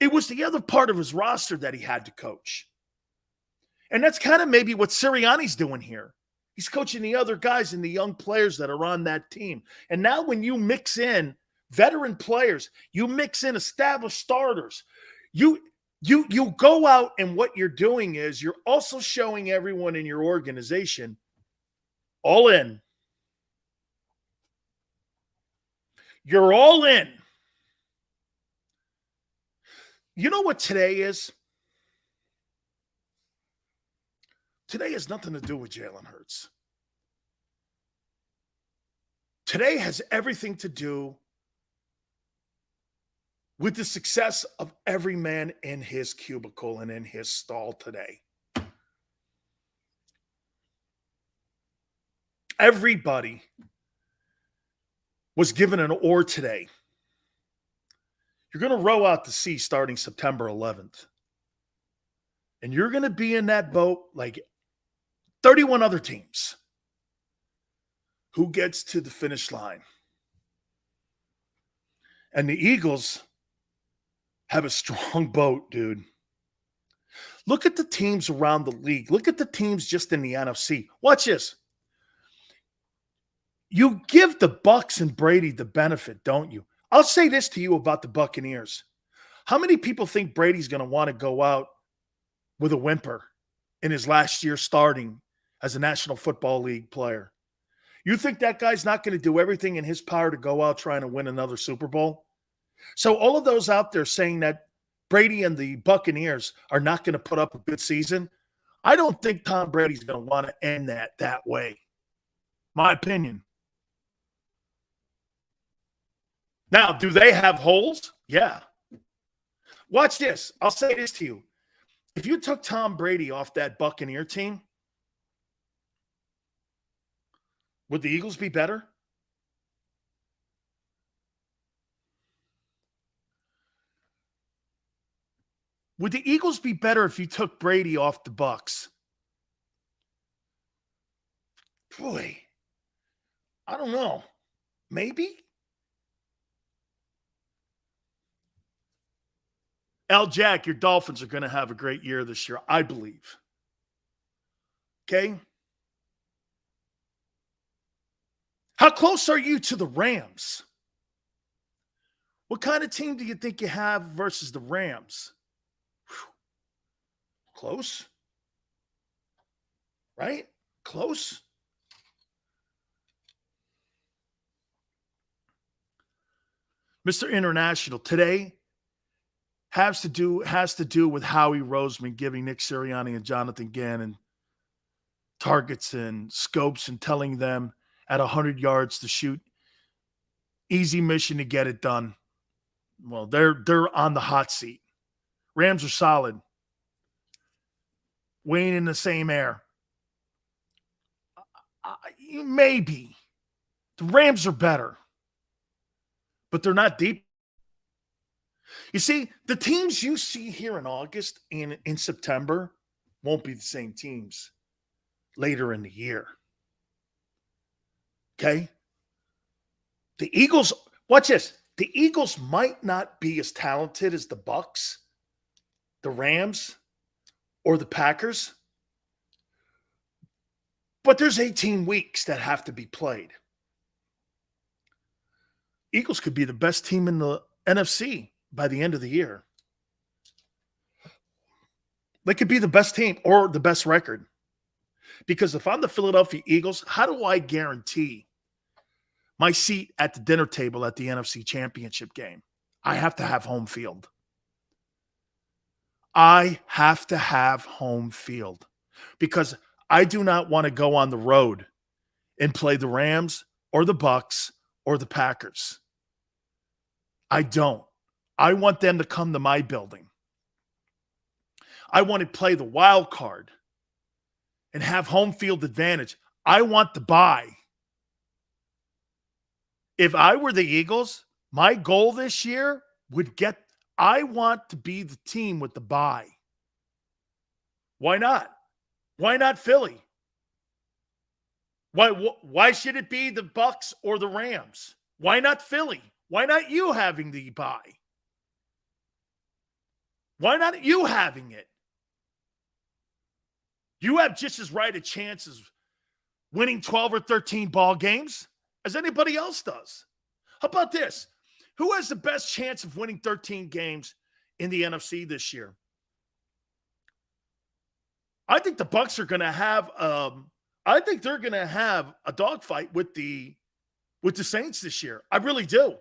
It was the other part of his roster that he had to coach. And that's kind of maybe what Sirianni's doing here. He's coaching the other guys and the young players that are on that team. And now when you mix in veteran players, you mix in established starters, you go out, and what you're doing is you're also showing everyone in your organization all in. You're all in. You know what today is? Today has nothing to do with Jalen Hurts. Today has everything to do with the success of every man in his cubicle and in his stall today. Everybody was given an oar today. You're going to row out to sea starting September 11th. And you're going to be in that boat like 31 other teams. Who gets to the finish line? And the Eagles have a strong boat, dude. Look at the teams around the league. Look at the teams just in the NFC. Watch this. You give the Bucs and Brady the benefit, don't you? I'll say this to you about the Buccaneers. How many people think Brady's going to want to go out with a whimper in his last year starting as a National Football League player? You think that guy's not going to do everything in his power to go out trying to win another Super Bowl? So all of those out there saying that Brady and the Buccaneers are not going to put up a good season, I don't think Tom Brady's going to want to end that way. My opinion. Now, do they have holes? Yeah. Watch this. I'll say this to you. If you took Tom Brady off that Buccaneer team, would the Eagles be better? Would the Eagles be better if you took Brady off the Bucs? Boy, I don't know. Maybe? Jack, your Dolphins are going to have a great year this year, I believe. Okay? How close are you to the Rams? What kind of team do you think you have versus the Rams? Whew. Close? Right? Close? Mr. International, today has to do with Howie Roseman giving Nick Sirianni and Jonathan Gannon targets and scopes and telling them at 100 yards to shoot. Easy mission to get it done. Well, they're on the hot seat. Rams are solid. Weighing in the same air. Maybe. The Rams are better. But they're not deep. You see, the teams you see here in August and in September won't be the same teams later in the year. Okay? The Eagles, watch this. The Eagles might not be as talented as the Bucs, the Rams, or the Packers, but there's 18 weeks that have to be played. Eagles could be the best team in the NFC by the end of the year. They could be the best team or the best record. Because if I'm the Philadelphia Eagles, how do I guarantee my seat at the dinner table at the NFC Championship game? I have to have home field. I have to have home field. Because I do not want to go on the road and play the Rams or the Bucs or the Packers. I don't. I want them to come to my building. I want to play the wild card and have home field advantage. I want the bye. If I were the Eagles, my goal this year I want to be the team with the bye. Why not? Why not Philly? Why should it be the Bucks or the Rams? Why not Philly? Why not you having the bye? Why not you having it? You have just as right a chance as winning 12 or 13 ball games as anybody else does. How about this? Who has the best chance of winning 13 games in the NFC this year? I think the Bucks are going to have I think they're going to have a dogfight with the Saints this year. I really do.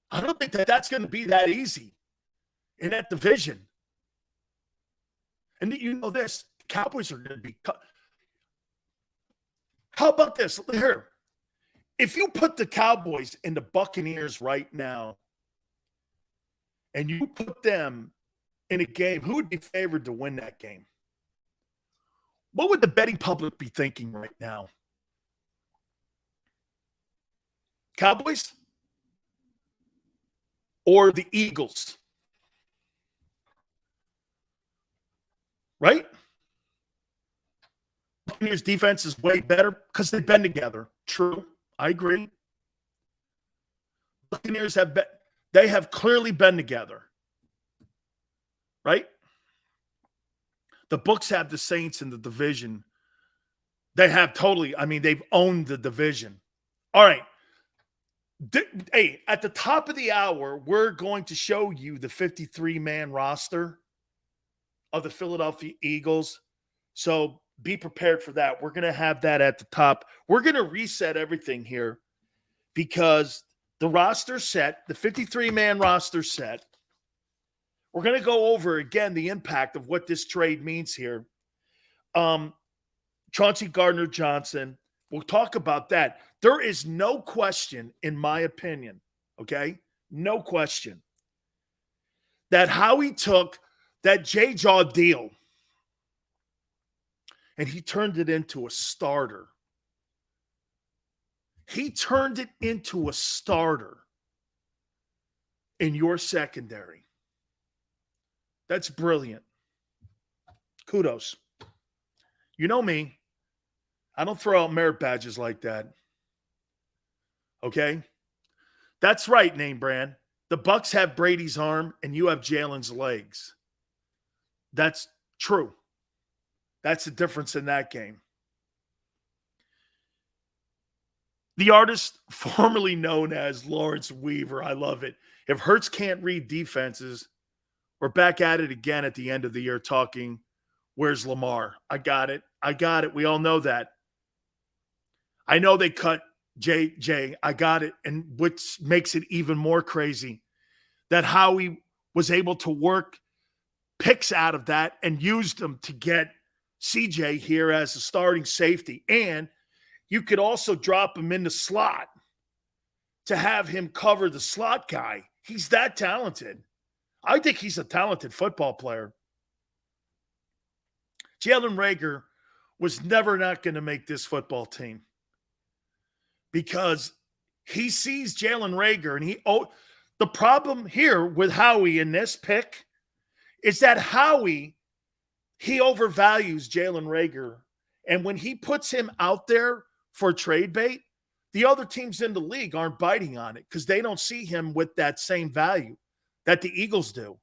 I don't think that's going to be that easy in that division. And you know this, the Cowboys are going to be How about this? Here, if you put the Cowboys and the Buccaneers right now, and you put them in a game, who would be favored to win that game? What would the betting public be thinking right now? Cowboys or the Eagles? Right? Buccaneers defense is way better because they've been together. True. I agree. Buccaneers have clearly been together. Right? The books have the Saints in the division. They have totally, they've owned the division. All right. Hey, at the top of the hour, we're going to show you the 53-man roster of the Philadelphia Eagles. So be prepared for that. We're going to have that at the top. We're going to reset everything here because the roster's set, the 53-man roster set. We're going to go over again the impact of what this trade means here. Chauncey Gardner-Johnson, we'll talk about that. There is no question, in my opinion, okay? No question that Howie took that J-Jaw deal and he turned it into a starter. He turned it into a starter in your secondary. That's brilliant. Kudos. You know me. I don't throw out merit badges like that. Okay? That's right, name brand. The Bucks have Brady's arm and you have Jalen's legs. That's true. That's the difference in that game. The artist formerly known as Lawrence Weaver, I love it. If Hurts can't read defenses, we're back at it again at the end of the year talking, where's Lamar? I got it. We all know that. I know they cut JJ. I got it. And which makes it even more crazy that Howie was able to work picks out of that and used them to get CJ here as a starting safety. And you could also drop him in the slot to have him cover the slot guy. He's that talented. I think he's a talented football player. Jalen Reagor was never not going to make this football team because he sees Jalen Reagor and the problem here with Howie in this pick is that Howie, he overvalues Jalen Reagor. And when he puts him out there for trade bait, the other teams in the league aren't biting on it because they don't see him with that same value that the Eagles do.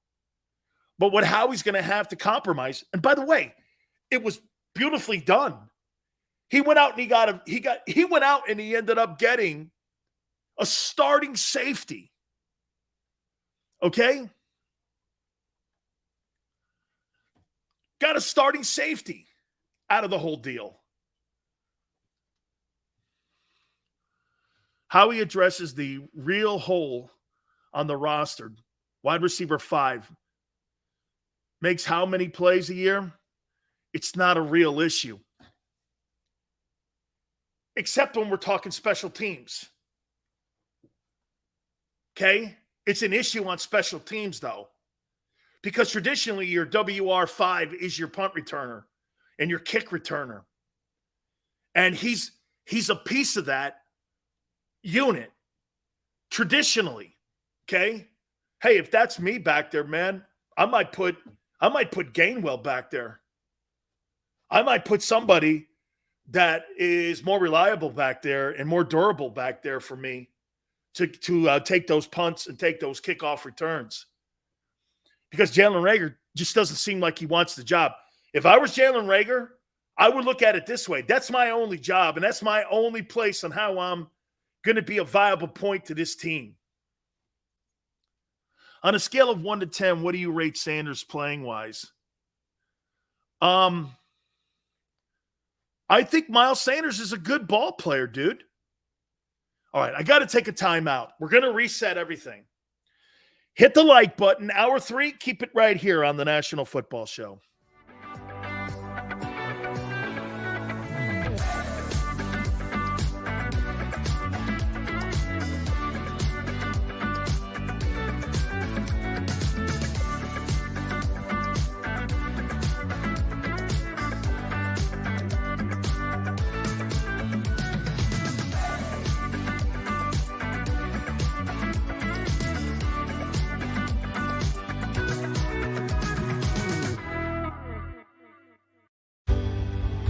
But what Howie's going to have to compromise, and by the way, it was beautifully done. He went out and he went out and he ended up getting a starting safety. Okay? Got a starting safety out of the whole deal. Howie addresses the real hole on the roster. Wide receiver 5 makes how many plays a year? It's not a real issue. except when we're talking special teams. Okay? It's an issue on special teams, though, because traditionally your WR5 is your punt returner and your kick returner. And he's a piece of that unit traditionally. Okay? Hey, if that's me back there, man, I might put Gainwell back there. I might put somebody that is more reliable back there and more durable back there for me to take those punts and take those kickoff returns. Because Jalen Reagor just doesn't seem like he wants the job. If I was Jalen Reagor, I would look at it this way. That's my only job, and that's my only place on how I'm going to be a viable point to this team. On a scale of 1 to 10, what do you rate Sanders playing-wise? I think Miles Sanders is a good ball player, dude. All right, I got to take a timeout. We're going to reset everything. Hit the like button. Hour 3, keep it right here on the National Football Show.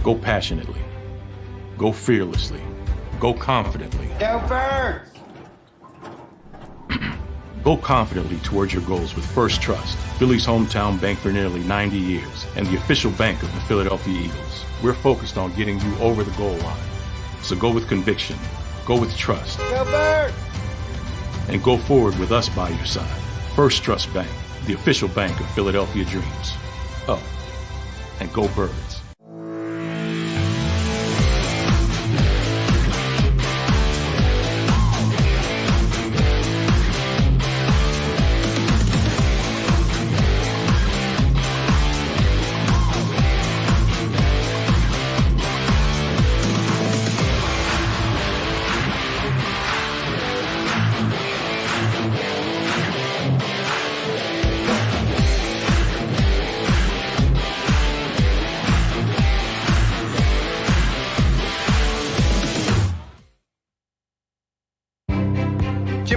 Go passionately. Go fearlessly. Go confidently. Go Birds! Go confidently towards your goals with First Trust, Philly's hometown bank for nearly 90 years and the official bank of the Philadelphia Eagles. We're focused on getting you over the goal line. So go with conviction. Go with trust. Go Birds! And go forward with us by your side. First Trust Bank, the official bank of Philadelphia dreams. Oh, and go Birds.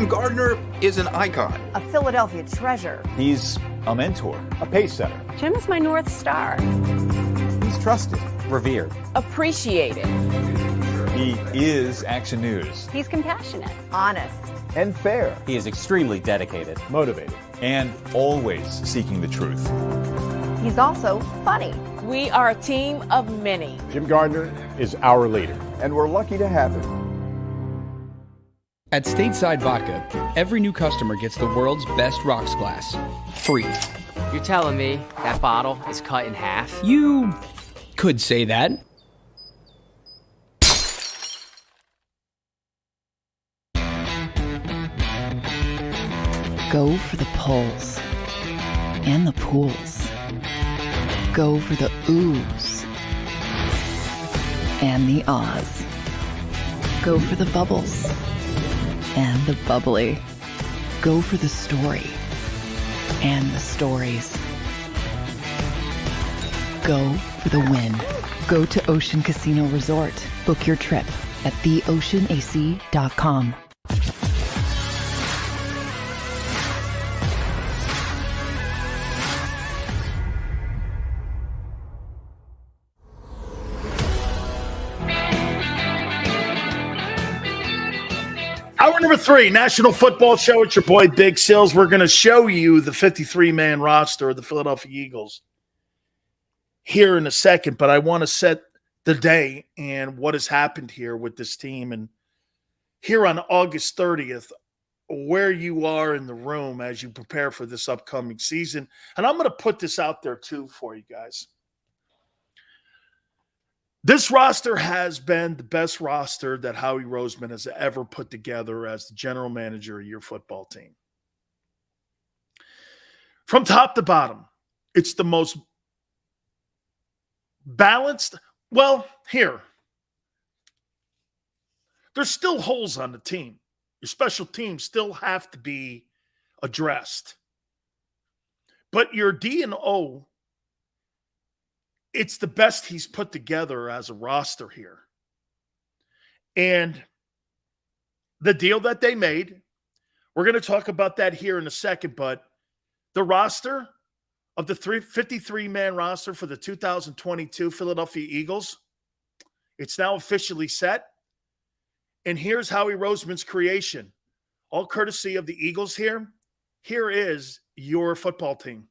Gardner is an icon. A Philadelphia treasure. He's a mentor, a pace setter. Jim is my North Star. He's trusted, revered, appreciated. He is Action News. He's compassionate, honest, and fair. He is extremely dedicated, motivated, and always seeking the truth. He's also funny. We are a team of many. Jim Gardner is our leader, and we're lucky to have him. At Stateside Vodka, every new customer gets the world's best rocks glass, free. You're telling me that bottle is cut in half? You could say that. Go for the poles and the pools. Go for the oohs and the ahs. Go for the bubbles and the bubbly. Go for the story and the stories. Go for the win. Go to Ocean Casino Resort. Book your trip at theoceanac.com. Hour number 3, National Football Show. It's your boy, Big Sills. We're going to show you the 53-man roster of the Philadelphia Eagles here in a second, but I want to set the day and what has happened here with this team. And here on August 30th, where you are in the room as you prepare for this upcoming season. And I'm going to put this out there, too, for you guys. This roster has been the best roster that Howie Roseman has ever put together as the general manager of your football team. From top to bottom, it's the most balanced. Well, here. There's still holes on the team. Your special teams still have to be addressed. But your D and O, it's the best he's put together as a roster here. And the deal that they made, we're going to talk about that here in a second, but the roster of the 53-man roster for the 2022 Philadelphia Eagles, it's now officially set. And here's Howie Roseman's creation. All courtesy of the Eagles here. Here is your football team.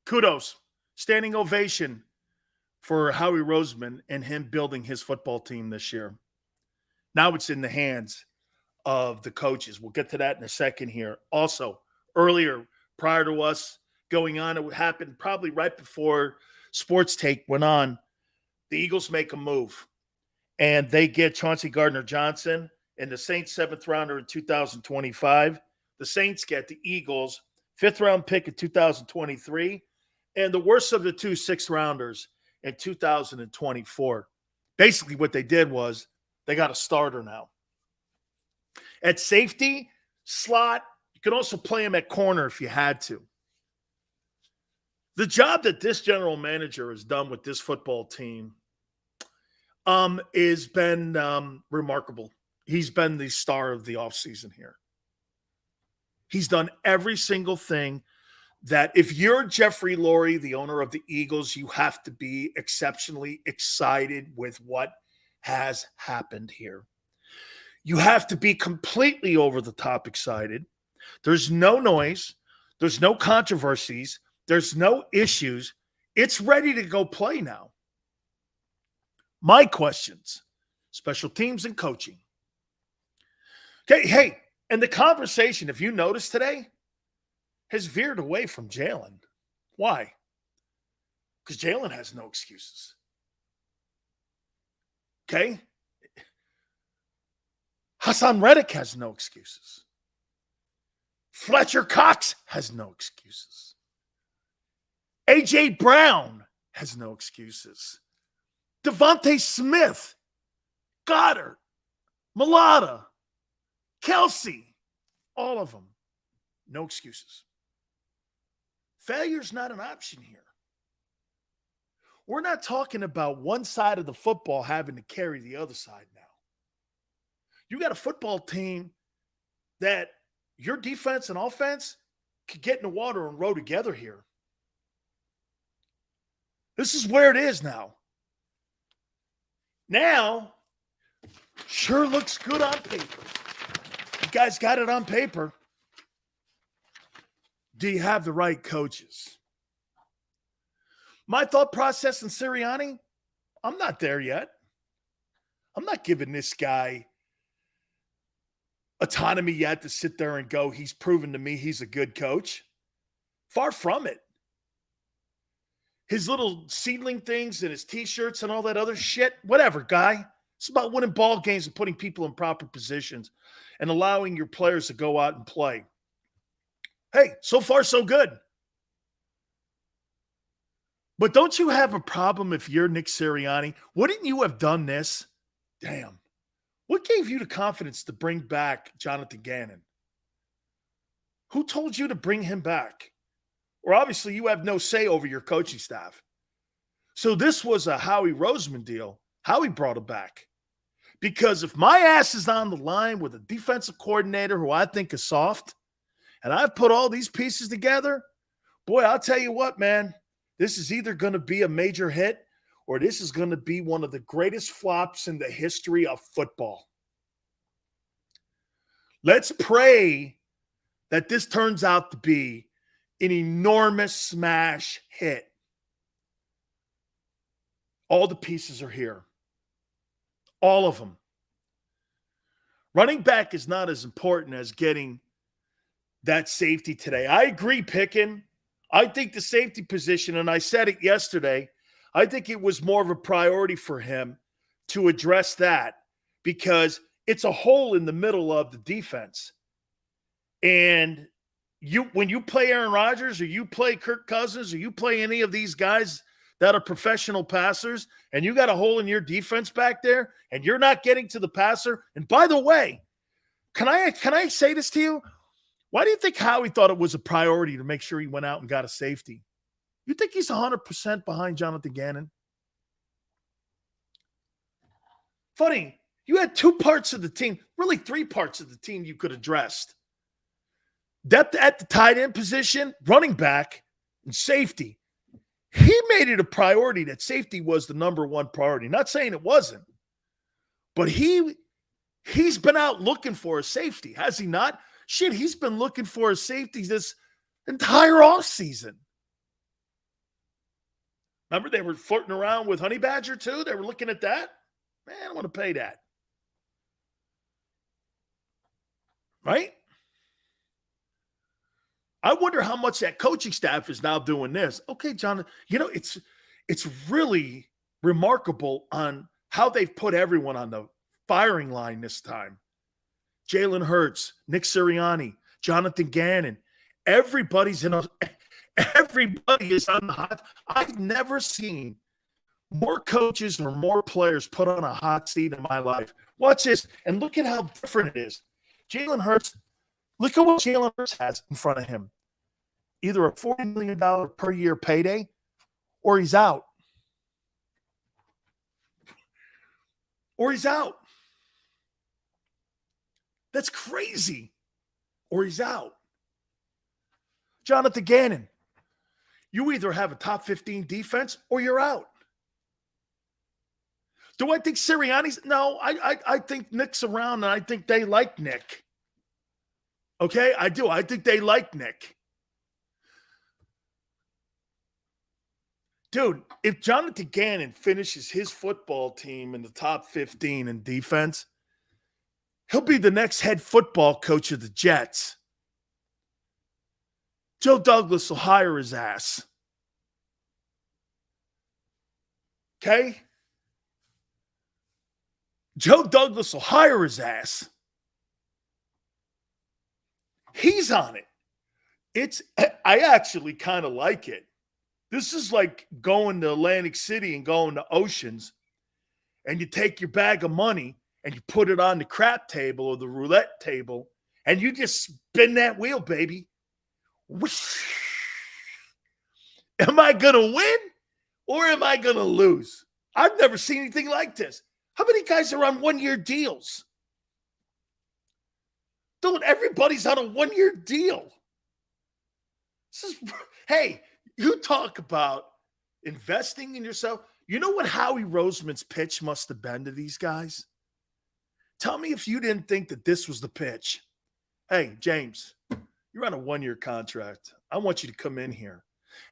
Kudos, standing ovation for Howie Roseman and him building his football team this year. Now it's in the hands of the coaches. We'll get to that in a second here. Also, earlier, prior to us going on, it happened probably right before Sports Take went on. The Eagles make a move, and they get Chauncey Gardner-Johnson and the Saints' 7th rounder in 2025. The Saints get the Eagles' 5th-round pick in 2023. And the worst of the 2 6th-rounders in 2024. Basically, what they did was they got a starter now. At safety, slot, you can also play him at corner if you had to. The job that this general manager has done with this football team has been remarkable. He's been the star of the offseason here. He's done every single thing that if you're Jeffrey Lurie, the owner of the Eagles, you have to be exceptionally excited with what has happened here. You have to be completely over the top excited. There's no noise. There's no controversies. There's no issues. It's ready to go play now. My questions, special teams and coaching. Okay, hey, and the conversation, if you notice today, has veered away from Jalen. Why? Because Jalen has no excuses. Okay? Hassan Reddick has no excuses. Fletcher Cox has no excuses. A.J. Brown has no excuses. Devontae Smith, Goddard, Mulata, Kelsey, all of them, no excuses. Failure's not an option here. We're not talking about one side of the football having to carry the other side now. You got a football team that your defense and offense could get in the water and row together here. This is where it is now. Now, sure looks good on paper. You guys got it on paper. Do you have the right coaches? My thought process in Sirianni, I'm not there yet. I'm not giving this guy autonomy yet to sit there and go, he's proven to me he's a good coach. Far from it. His little seedling things and his T-shirts and all that other shit, whatever, guy. It's about winning ball games and putting people in proper positions and allowing your players to go out and play. Hey, so far so good. But don't you have a problem if you're Nick Sirianni? Wouldn't you have done this? Damn. What gave you the confidence to bring back Jonathan Gannon? Who told you to bring him back? Or obviously you have no say over your coaching staff. So this was a Howie Roseman deal. Howie brought him back Because if my ass is on the line with a defensive coordinator who I think is soft, and I've put all these pieces together, boy, I'll tell you what, man, this is either going to be a major hit or this is going to be one of the greatest flops in the history of football. Let's pray that this turns out to be an enormous smash hit. All the pieces are here. All of them. Running back is not as important as getting that safety today. I agree, Pickin. I think the safety position, and I said it yesterday, I think it was more of a priority for him to address that because it's a hole in the middle of the defense. And when you play Aaron Rodgers or you play Kirk Cousins or you play any of these guys that are professional passers and you got a hole in your defense back there and you're not getting to the passer. And by the way, can I say this to you? Why do you think Howie thought it was a priority to make sure he went out and got a safety? You think he's 100% behind Jonathan Gannon? Funny, you had two parts of the team, really three parts of the team you could have addressed. Depth at the tight end position, running back, and safety. He made it a priority that safety was the number one priority. Not saying it wasn't, but he's been out looking for a safety, has he not? Shit, he's been looking for a safety this entire offseason. Remember they were flirting around with Honey Badger too? They were looking at that? Man, I don't want to pay that. Right? I wonder how much that coaching staff is now doing this. Okay, John, it's really remarkable on how they've put everyone on the firing line this time. Jalen Hurts, Nick Sirianni, Jonathan Gannon. Everybody is on the hot. I've never seen more coaches or more players put on a hot seat in my life. Watch this, and look at how different it is. Jalen Hurts, look at what Jalen Hurts has in front of him. Either a $40 million per year payday or he's out. Or he's out. That's crazy. Or he's out. Jonathan Gannon, you either have a top 15 defense or you're out. Do I think Sirianni's? No, I think Nick's around, and I think they like Nick. Okay, I do. I think they like Nick. Dude, if Jonathan Gannon finishes his football team in the top 15 in defense, he'll be the next head football coach of the Jets. Joe Douglas will hire his ass. Okay? Joe Douglas will hire his ass. He's on it. I actually kind of like it. This is like going to Atlantic City and going to Oceans, and you take your bag of money and you put it on the crap table or the roulette table, and you just spin that wheel, baby. Whoosh. Am I going to win or am I going to lose? I've never seen anything like this. How many guys are on one-year deals? Dude, everybody's on a one-year deal. Hey, you talk about investing in yourself. You know what Howie Roseman's pitch must have been to these guys? Tell me if you didn't think that this was the pitch. Hey, James, you're on a one-year contract. I want you to come in here,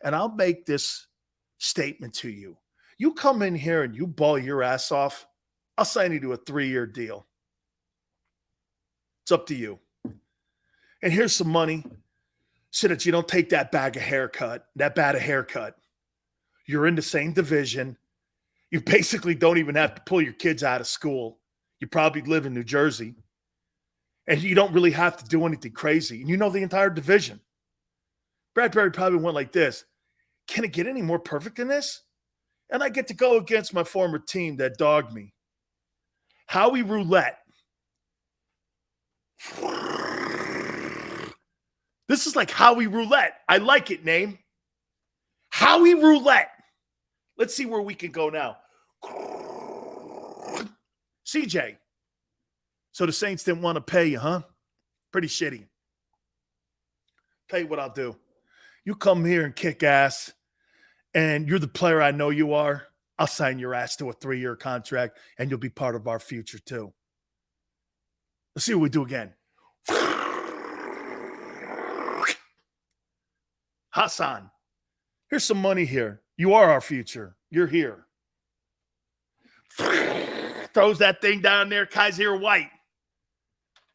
and I'll make this statement to you. You come in here and you ball your ass off, I'll sign you to a 3-year deal. It's up to you. And here's some money so that you don't take that bad of haircut. You're in the same division. You basically don't even have to pull your kids out of school. You probably live in New Jersey. And you don't really have to do anything crazy. And you know the entire division. Bradbury probably went like this. Can it get any more perfect than this? And I get to go against my former team that dogged me. Howie Roulette. This is like Howie Roulette. I like it, name. Howie Roulette. Let's see where we can go now. CJ. So the Saints didn't want to pay you, huh? Pretty shitty. Tell you what I'll do. You come here and kick ass, and you're the player I know you are. I'll sign your ass to a 3-year contract, and you'll be part of our future too. Let's see what we do again. Hassan, here's some money here. You are our future. You're here. Throws that thing down there. Kaiser White.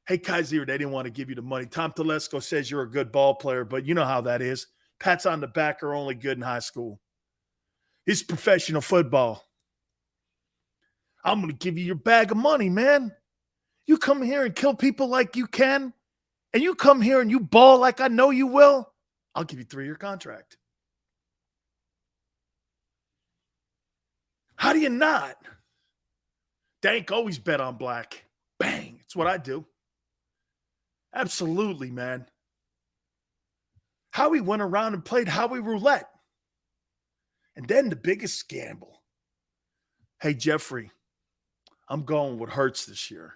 Hey, Kaiser, they didn't want to give you the money. Tom Telesco says you're a good ball player, but you know how that is. Pats on the back are only good in high school. It's professional football. I'm going to give you your bag of money, man. You come here and kill people like you can, and you come here and you ball like I know you will, I'll give you a 3-year contract. How do you not? Dank always bet on black. Bang. It's what I do. Absolutely, man. Howie went around and played Howie Roulette. And then the biggest gamble. Hey, Jeffrey, I'm going with Hurts this year.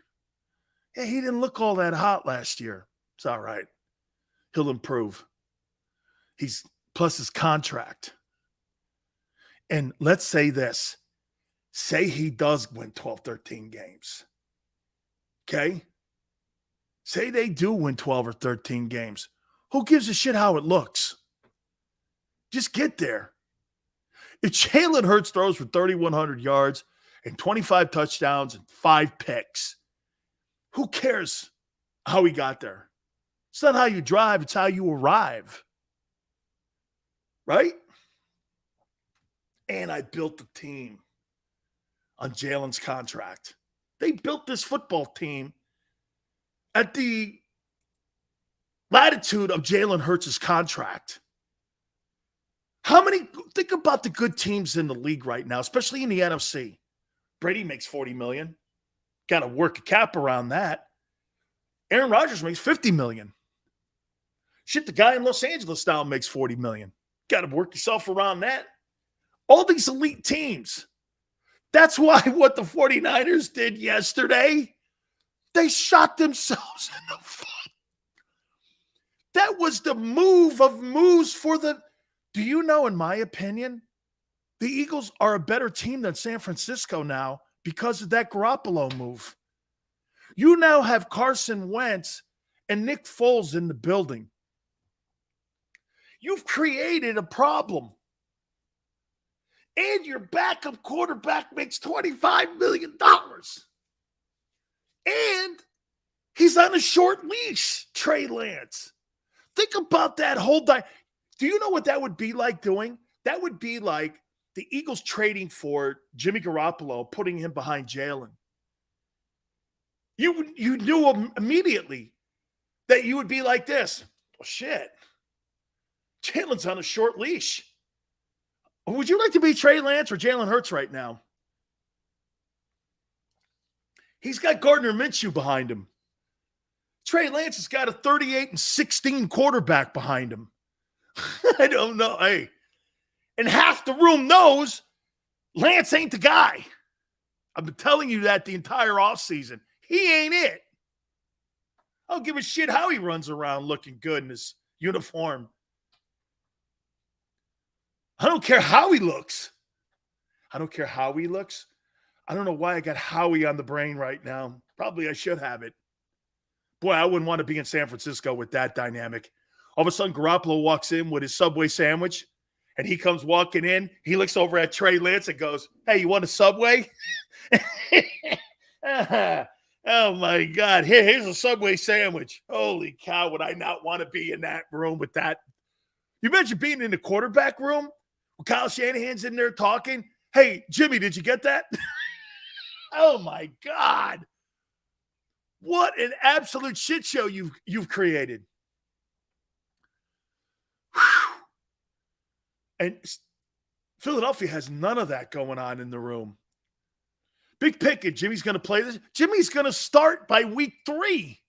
Yeah, he didn't look all that hot last year. It's all right. He'll improve. He's plus his contract. And let's say this. Say he does win 12, 13 games. Okay? Say they do win 12 or 13 games. Who gives a shit how it looks? Just get there. If Jalen Hurts throws for 3,100 yards and 25 touchdowns and 5 picks, who cares how he got there? It's not how you drive, it's how you arrive. Right? And I built the team on Jalen's contract. They built this football team at the latitude of Jalen Hurts' contract. Think about the good teams in the league right now, especially in the NFC. Brady makes $40 million. Got to work a cap around that. Aaron Rodgers makes $50 million. Shit, the guy in Los Angeles now makes $40 million. Got to work yourself around that. All these elite teams. That's why what the 49ers did yesterday, they shot themselves in the foot. That was the move of moves for the... Do you know, in my opinion, the Eagles are a better team than San Francisco now because of that Garoppolo move. You now have Carson Wentz and Nick Foles in the building. You've created a problem. And your backup quarterback makes $25 million. And he's on a short leash, Trey Lance. Think about that whole Do you know what that would be like doing? That would be like the Eagles trading for Jimmy Garoppolo, putting him behind Jalen. You knew immediately that you would be like this. Oh, shit. Jalen's on a short leash. Would you like to be Trey Lance or Jalen Hurts right now? He's got Gardner Minshew behind him. Trey Lance has got a 38-16 quarterback behind him. I don't know. Hey, and half the room knows Lance ain't the guy. I've been telling you that the entire offseason. He ain't it. I don't give a shit how he runs around looking good in his uniform. I don't care how he looks. I don't care how he looks. I don't know why I got Howie on the brain right now. Probably I should have it. Boy, I wouldn't want to be in San Francisco with that dynamic. All of a sudden, Garoppolo walks in with his Subway sandwich, and he comes walking in. He looks over at Trey Lance and goes, "Hey, you want a Subway?" Oh, my God. Here's a Subway sandwich. Holy cow, would I not want to be in that room with that? You imagine being in the quarterback room? Kyle Shanahan's in there talking. "Hey, Jimmy, did you get that?" Oh, my God. What an absolute shit show you've created. Whew. And Philadelphia has none of that going on in the room. Big Pickett, Jimmy's going to play this. Jimmy's going to start by week 3.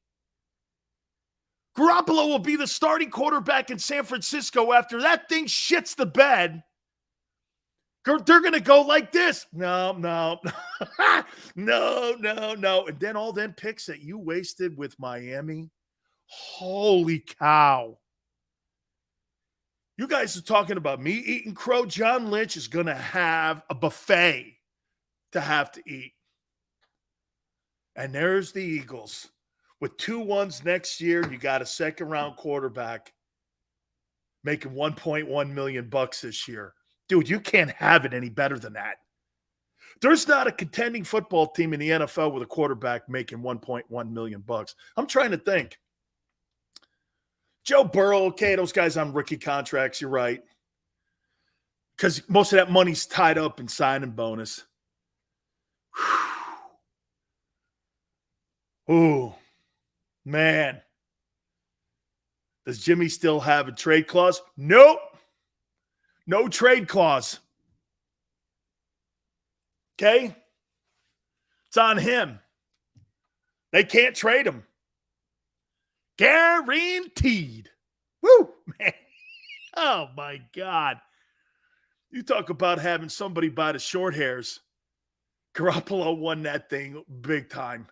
Garoppolo will be the starting quarterback in San Francisco after that thing shits the bed. They're going to go like this. No. No. And then all them picks that you wasted with Miami. Holy cow. You guys are talking about me eating crow. John Lynch is going to have a buffet to have to eat. And there's the Eagles with 2-1s next year. You got a second-round quarterback making $1.1 million this year. Dude, you can't have it any better than that. There's not a contending football team in the NFL with a quarterback making $1.1 million. I'm trying to think. Joe Burrow, okay, those guys on rookie contracts, you're right. Because most of that money's tied up in signing bonus. Ooh, man. Does Jimmy still have a trade clause? Nope. No trade clause. Okay? It's on him. They can't trade him. Guaranteed. Woo, man. Oh, my God. You talk about having somebody by the short hairs. Garoppolo won that thing big time.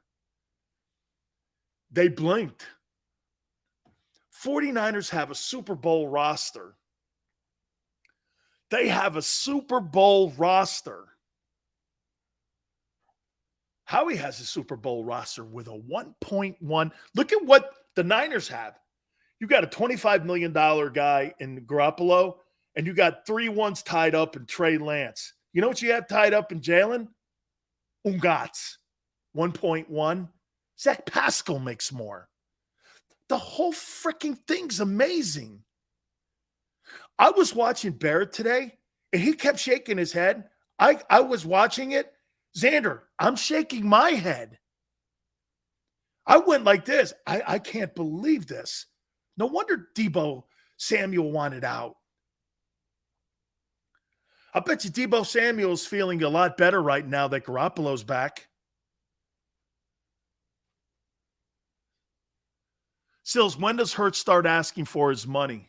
They blinked. 49ers have a Super Bowl roster. They have a Super Bowl roster. Howie has a Super Bowl roster with a 1.1. Look at what the Niners have. You got a $25 million guy in Garoppolo, and you got 3 ones tied up in Trey Lance. You know what you have tied up in Jalen? Ungats, 1.1. Zach Pascal makes more. The whole freaking thing's amazing. I was watching Barrett today, and he kept shaking his head. I was watching it. Xander, I'm shaking my head. I went like this. I can't believe this. No wonder Deebo Samuel wanted out. I bet you Deebo Samuel's feeling a lot better right now that Garoppolo's back. Sills, when does Hurts start asking for his money?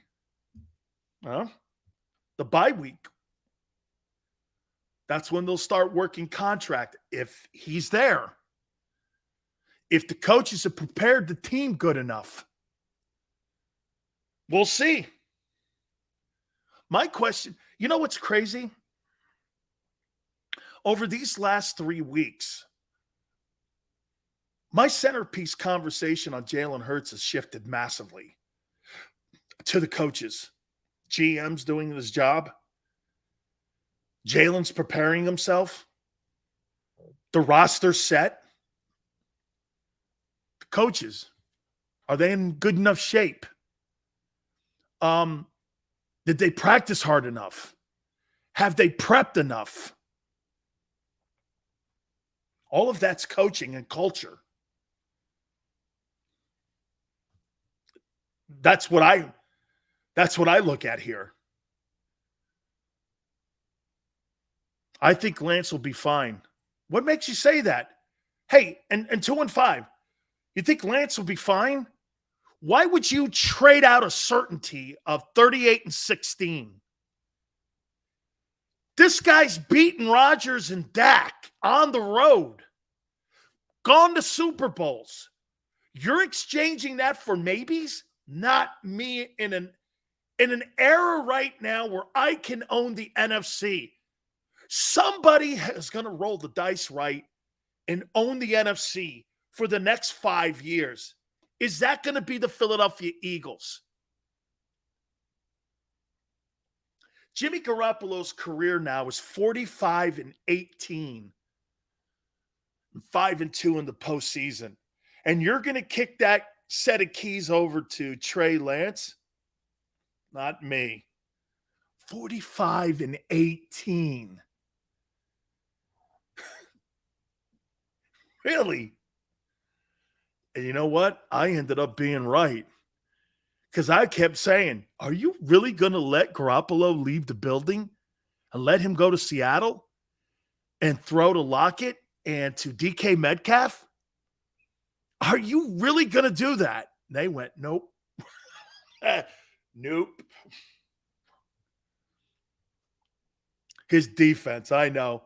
Huh? The bye week. That's when they'll start working contract if he's there. If the coaches have prepared the team good enough. We'll see. My question, you know what's crazy? Over these last 3 weeks, my centerpiece conversation on Jalen Hurts has shifted massively to the coaches. GM's doing his job. Jalen's preparing himself. The roster's set. The coaches, are they in good enough shape? Did they practice hard enough? Have they prepped enough? All of that's coaching and culture. That's what I look at here. I think Lance will be fine. What makes you say that? Hey, and 2-5, you think Lance will be fine? Why would you trade out a certainty of 38-16? This guy's beaten Rodgers and Dak on the road, gone to Super Bowls. You're exchanging that for maybes? Not me in an era right now where I can own the NFC. Somebody is going to roll the dice right and own the NFC for the next 5 years. Is that going to be the Philadelphia Eagles? Jimmy Garoppolo's career now is 45-18, 5-2 in the postseason. And you're going to kick that set of keys over to Trey Lance? Not me. 45-18. Really? And you know what? I ended up being right. Because I kept saying, are you really going to let Garoppolo leave the building and let him go to Seattle and throw to Lockett and to DK Metcalf? Are you really going to do that? And they went, nope. Nope. His defense, I know.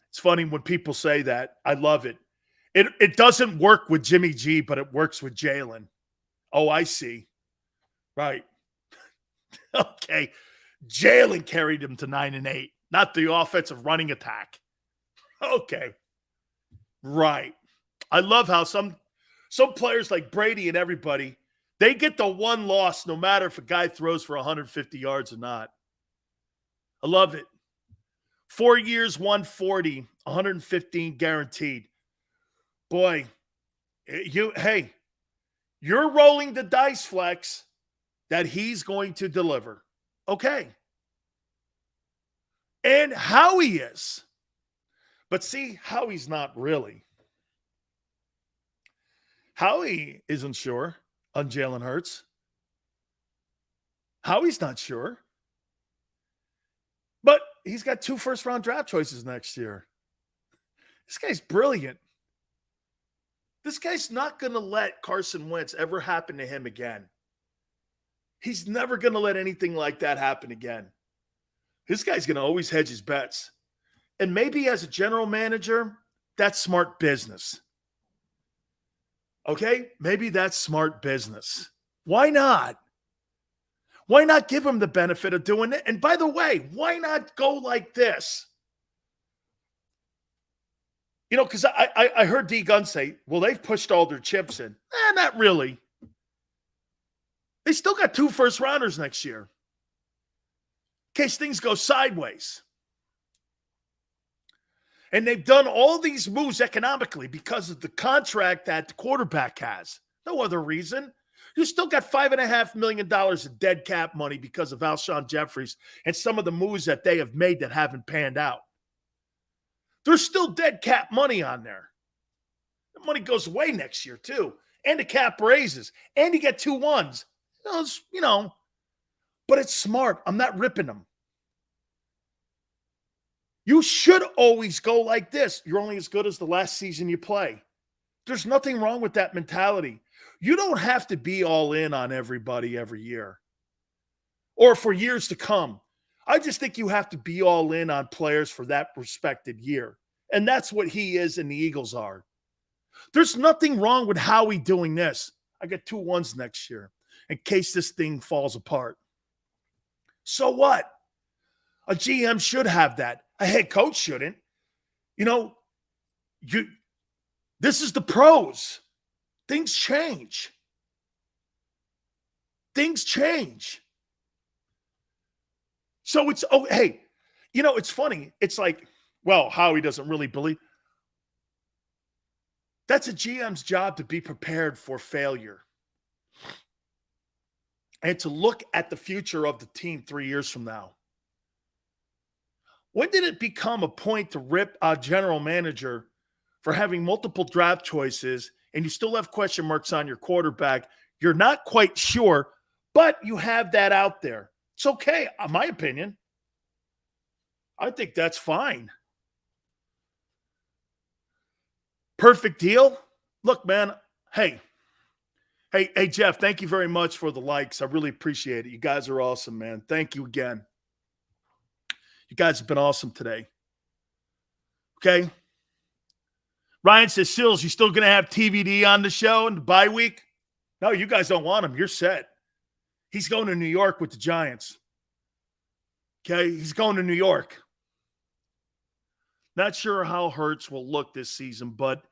It's funny when people say that. I love it. It doesn't work with Jimmy G, but it works with Jalen. Oh, I see. Right. Okay. Jalen carried him to 9-8, not the offensive running attack. Okay. Right. I love how some players like Brady and everybody, they get the one loss no matter if a guy throws for 150 yards or not. I love it. 4 years, 140, 115 guaranteed. Boy, you're rolling the dice, Flex, that he's going to deliver. Okay. And Howie is. But see, Howie's not really. Howie isn't sure on Jalen Hurts. Howie's not sure. But he's got 2 first-round draft choices next year. This guy's brilliant. This guy's not going to let Carson Wentz ever happen to him again. He's never going to let anything like that happen again. This guy's going to always hedge his bets. And maybe as a general manager, that's smart business. Okay? Maybe that's smart business. Why not? Why not give him the benefit of doing it? And by the way, why not go like this? You know, because I heard D. Gunn say, well, they've pushed all their chips in. Not really. They still got 2 first-rounders next year in case things go sideways. And they've done all these moves economically because of the contract that the quarterback has. No other reason. You still got $5.5 million of dead cap money because of Alshon Jeffries and some of the moves that they have made that haven't panned out. There's still dead cap money on there. The money goes away next year, too. And the cap raises. And you get 2 ones. You know, but it's smart. I'm not ripping them. You should always go like this. You're only as good as the last season you play. There's nothing wrong with that mentality. You don't have to be all in on everybody every year or for years to come. I just think you have to be all in on players for that respected year. And that's what he is and the Eagles are. There's nothing wrong with Howie doing this. I got 2 ones next year in case this thing falls apart. So what? A GM should have that. A head coach shouldn't. You know, this is the pros. Things change. Things change. So it's, hey, you know, it's funny. It's like, well, Howie doesn't really believe. That's a GM's job to be prepared for failure and to look at the future of the team 3 years from now. When did it become a point to rip a general manager for having multiple draft choices and you still have question marks on your quarterback? You're not quite sure, but you have that out there. It's okay, in my opinion. I think that's fine. Perfect deal. Look, man, hey, Jeff, thank you very much for the likes. I really appreciate it. You guys are awesome, man. Thank you again. You guys have been awesome today. Okay? Ryan says, Sills, you still going to have TVD on the show in the bye week? No, you guys don't want him. You're set. He's going to New York with the Giants. Okay? He's going to New York. Not sure how Hurts will look this season, but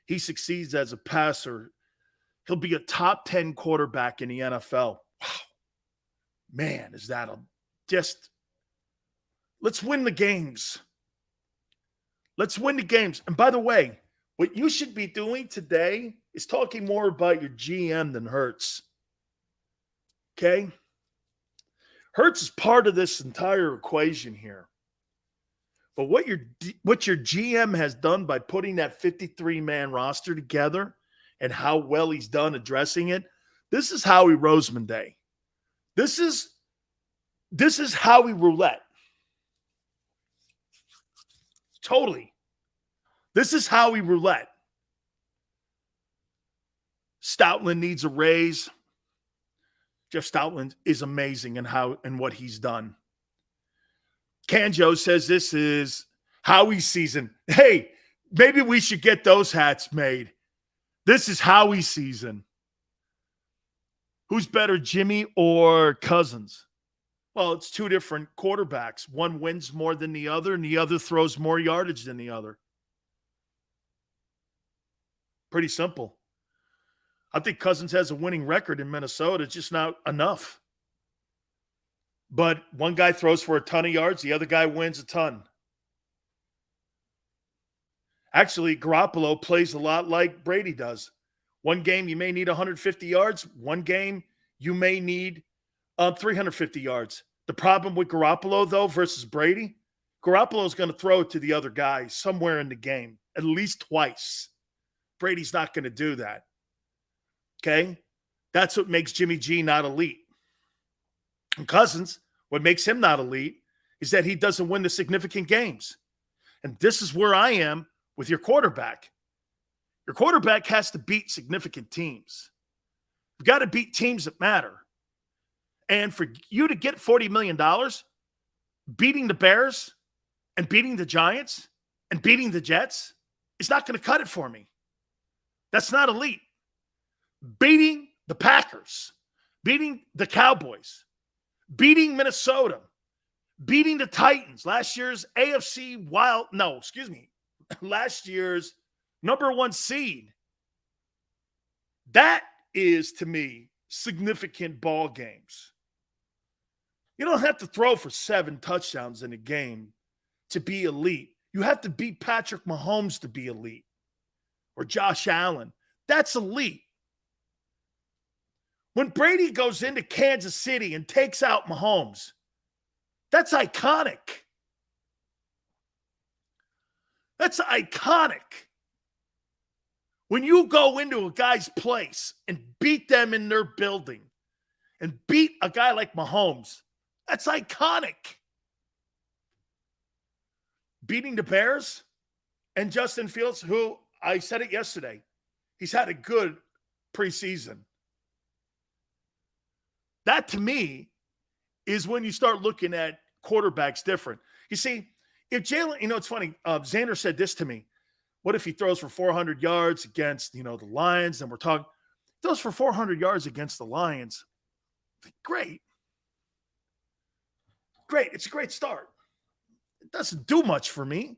he succeeds as a passer. He'll be a top 10 quarterback in the NFL. Wow. Man, is that just – let's win the games. Let's win the games. And by the way, what you should be doing today is talking more about your GM than Hurts. Okay? Hurts is part of this entire equation here. But what your GM has done by putting that 53-man roster together and how well he's done addressing it, this is Howie Roseman Day. This is Howie Roulette. Totally. This is Howie Roulette. Stoutland needs a raise. Jeff Stoutland is amazing in what he's done. Kanjo says this is Howie season. Hey, maybe we should get those hats made. This is Howie season. Who's better, Jimmy or Cousins? Well, it's two different quarterbacks. One wins more than the other, and the other throws more yardage than the other. Pretty simple. I think Cousins has a winning record in Minnesota. It's just not enough. But one guy throws for a ton of yards. The other guy wins a ton. Actually, Garoppolo plays a lot like Brady does. One game you may need 150 yards. One game you may need 350 yards. The problem with Garoppolo, though, versus Brady, Garoppolo is going to throw it to the other guy somewhere in the game, at least twice. Brady's not going to do that. Okay? That's what makes Jimmy G not elite. And Cousins, what makes him not elite is that he doesn't win the significant games. And this is where I am with your quarterback. Your quarterback has to beat significant teams. You've got to beat teams that matter. And for you to get $40 million, beating the Bears and beating the Giants and beating the Jets is not going to cut it for me. That's not elite. Beating the Packers, beating the Cowboys, beating Minnesota, beating the Titans, last year's last year's number one seed. That is, to me, significant ball games. You don't have to throw for 7 touchdowns in a game to be elite. You have to beat Patrick Mahomes to be elite, or Josh Allen. That's elite. When Brady goes into Kansas City and takes out Mahomes, that's iconic. That's iconic. When you go into a guy's place and beat them in their building and beat a guy like Mahomes, that's iconic. Beating the Bears and Justin Fields, who I said it yesterday, he's had a good preseason. That, to me, is when you start looking at quarterbacks different. You see, if Jalen, it's funny, Xander said this to me. What if he throws for 400 yards against, the Lions? And we're talking, throws for 400 yards against the Lions. Great. Great. It's a great start. It doesn't do much for me.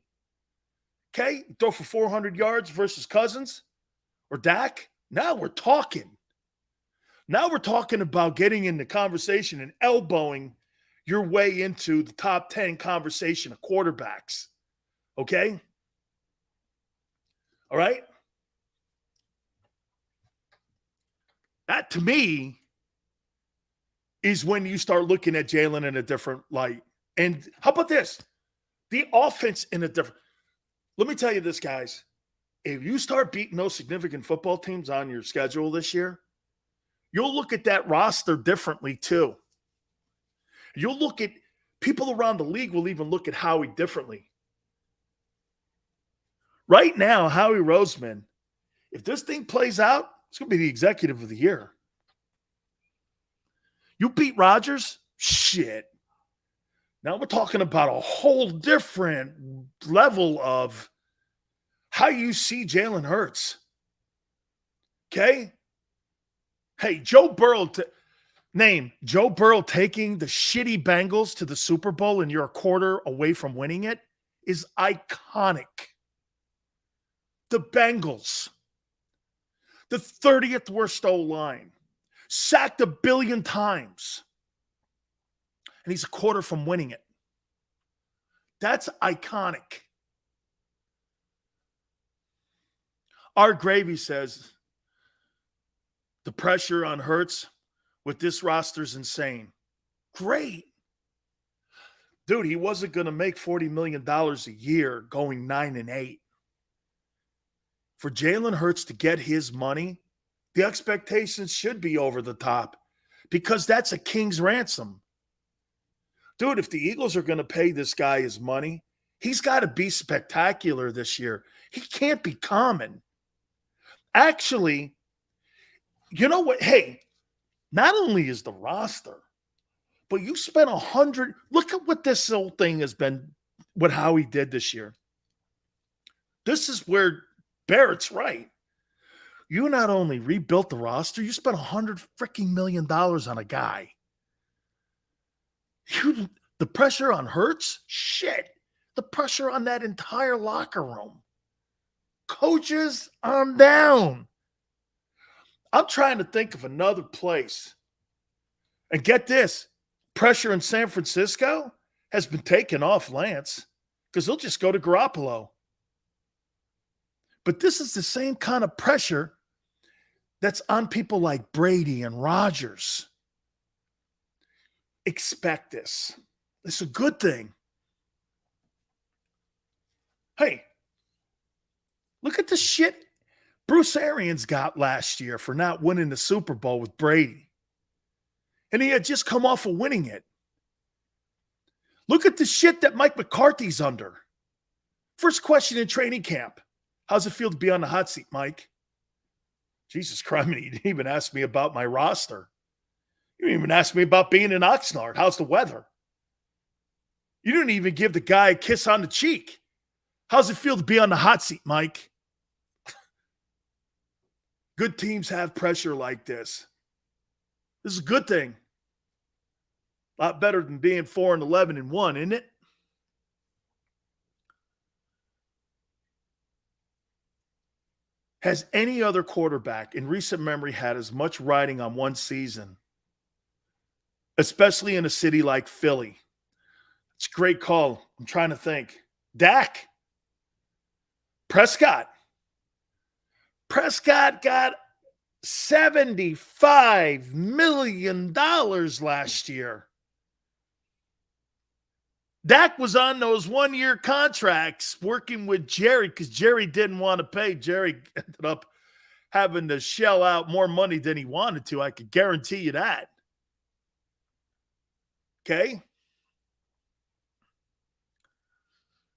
Okay? Throw for 400 yards versus Cousins or Dak. Now we're talking. Now we're talking about getting in the conversation and elbowing your way into the top 10 conversation of quarterbacks. Okay? All right? That, to me, is when you start looking at Jalen in a different light. And how about this? The offense in a different – let me tell you this, guys. If you start beating those significant football teams on your schedule this year, you'll look at that roster differently too. You'll look at – people around the league will even look at Howie differently. Right now, Howie Roseman, if this thing plays out, it's going to be the executive of the year. You beat Rodgers? Shit. Now we're talking about a whole different level of how you see Jalen Hurts. Okay? Hey, Joe Burrow, Joe Burrow taking the shitty Bengals to the Super Bowl and you're a quarter away from winning it is iconic. The Bengals, the 30th worst O-line, sacked 1 billion times. And he's a quarter from winning it. That's iconic. Art Gravy says, the pressure on Hurts with this roster is insane. Great. Dude, he wasn't going to make $40 million a year going 9-8. For Jalen Hurts to get his money, the expectations should be over the top because that's a king's ransom. Dude, if the Eagles are going to pay this guy his money, he's got to be spectacular this year. He can't be common. Actually, you know what? Hey, not only is the roster, But you spent 100. Look at what this whole thing has been, what Howie did this year. This is where Barrett's right. You not only rebuilt the roster, you spent $100 freaking million on a guy. The pressure on Hurts? Shit. The pressure on that entire locker room. Coaches on down. I'm trying to think of another place. And get this, pressure in San Francisco has been taken off Lance because he'll just go to Garoppolo. But this is the same kind of pressure that's on people like Brady and Rodgers. Expect this. It's a good thing. Hey, look at the shit Bruce Arians got last year for not winning the Super Bowl with Brady. And he had just come off of winning it. Look at the shit that Mike McCarthy's under. First question in training camp. How's it feel to be on the hot seat, Mike? Jesus Christ, he didn't even ask me about my roster. You didn't even ask me about being in Oxnard. How's the weather? You didn't even give the guy a kiss on the cheek. How's it feel to be on the hot seat, Mike? Good teams have pressure like this. This is a good thing. A lot better than being 4-11-1, isn't it? Has any other quarterback in recent memory had as much riding on one season, especially in a city like Philly? It's a great call. I'm trying to think. Dak. Prescott. Prescott got $75 million last year. Dak was on those one-year contracts working with Jerry because Jerry didn't want to pay. Jerry ended up having to shell out more money than he wanted to. I could guarantee you that. Okay?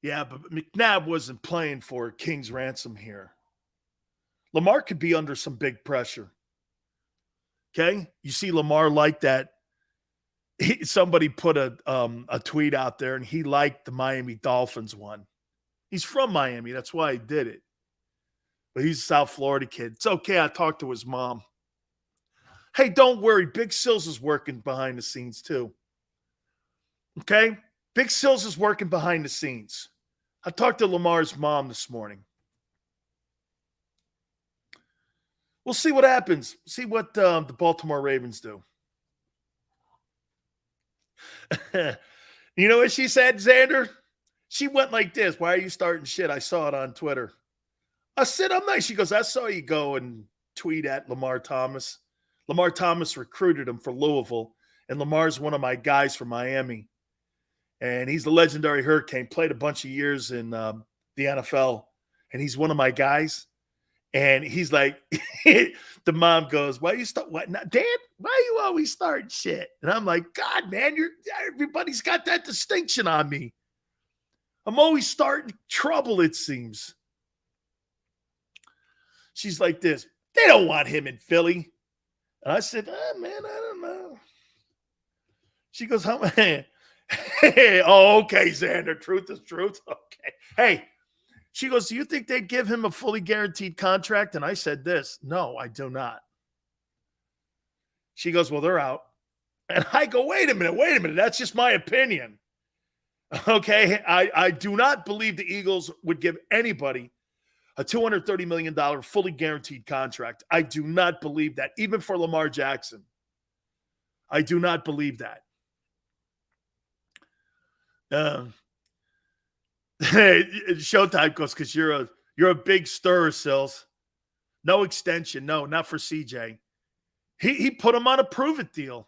Yeah, but McNabb wasn't playing for King's ransom here. Lamar could be under some big pressure. Okay? You see Lamar like that. Somebody put a tweet out there, and he liked the Miami Dolphins one. He's from Miami. That's why he did it. But he's a South Florida kid. It's okay. I talked to his mom. Hey, don't worry. Big Sills is working behind the scenes too. Okay? Big Sills is working behind the scenes. I talked to Lamar's mom this morning. We'll see what happens. See what the Baltimore Ravens do. You know what she said, Xander? She went like this. Why are you starting shit? I saw it on Twitter. I said, I'm nice. She goes, I saw you go and tweet at Lamar Thomas. Lamar Thomas recruited him for Louisville, and Lamar's one of my guys from Miami. And he's the legendary Hurricane, played a bunch of years in the NFL, and he's one of my guys. And he's like, the mom goes, why you start what now, Dad? Why are you always starting shit? And I'm like, God, man, everybody's got that distinction on me. I'm always starting trouble, it seems. She's like this. They don't want him in Philly. And I said, man, I don't know. She goes, oh, okay, Xander. Truth is truth. Okay. Hey. She goes, do you think they'd give him a fully guaranteed contract? And I said this, no, I do not. She goes, well, they're out. And I go, wait a minute. That's just my opinion. Okay, I do not believe the Eagles would give anybody a $230 million fully guaranteed contract. I do not believe that, even for Lamar Jackson. I do not believe that. Showtime goes, because you're a big stirrer, Sills. No extension. No, not for CJ. He put him on a prove-it deal.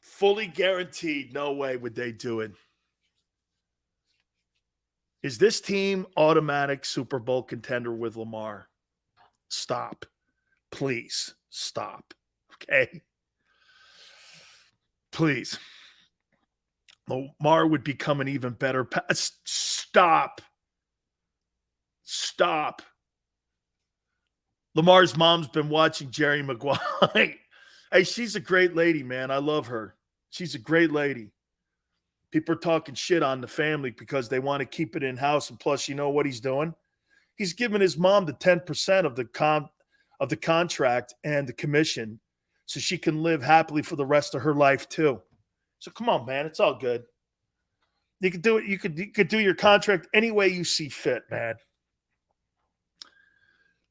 Fully guaranteed. No way would they do it. Is this team automatic Super Bowl contender with Lamar? Stop. Please stop. Okay? Please. Lamar would become an even better Stop. Lamar's mom's been watching Jerry Maguire. Hey, she's a great lady, man. I love her. She's a great lady. People are talking shit on the family because they want to keep it in-house. And plus, you know what he's doing? He's giving his mom the 10% of the contract and the commission so she can live happily for the rest of her life too. So come on, man. It's all good. You could do it. You could do your contract any way you see fit, man.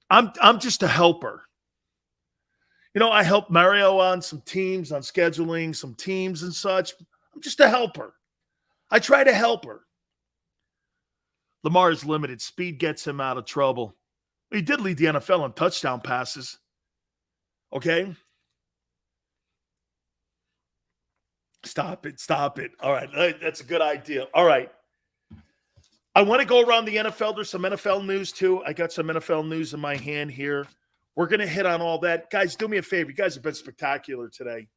I'm just a helper. You know, I help Mario on some teams, on scheduling some teams and such. I'm just a helper. I try to help her. Lamar is limited. Speed gets him out of trouble. He did lead the NFL in touchdown passes. Okay? Stop it. All right. That's a good idea. All right. I want to go around the NFL. There's some NFL news, too. I got some NFL news in my hand here. We're going to hit on all that. Guys, do me a favor. You guys have been spectacular today.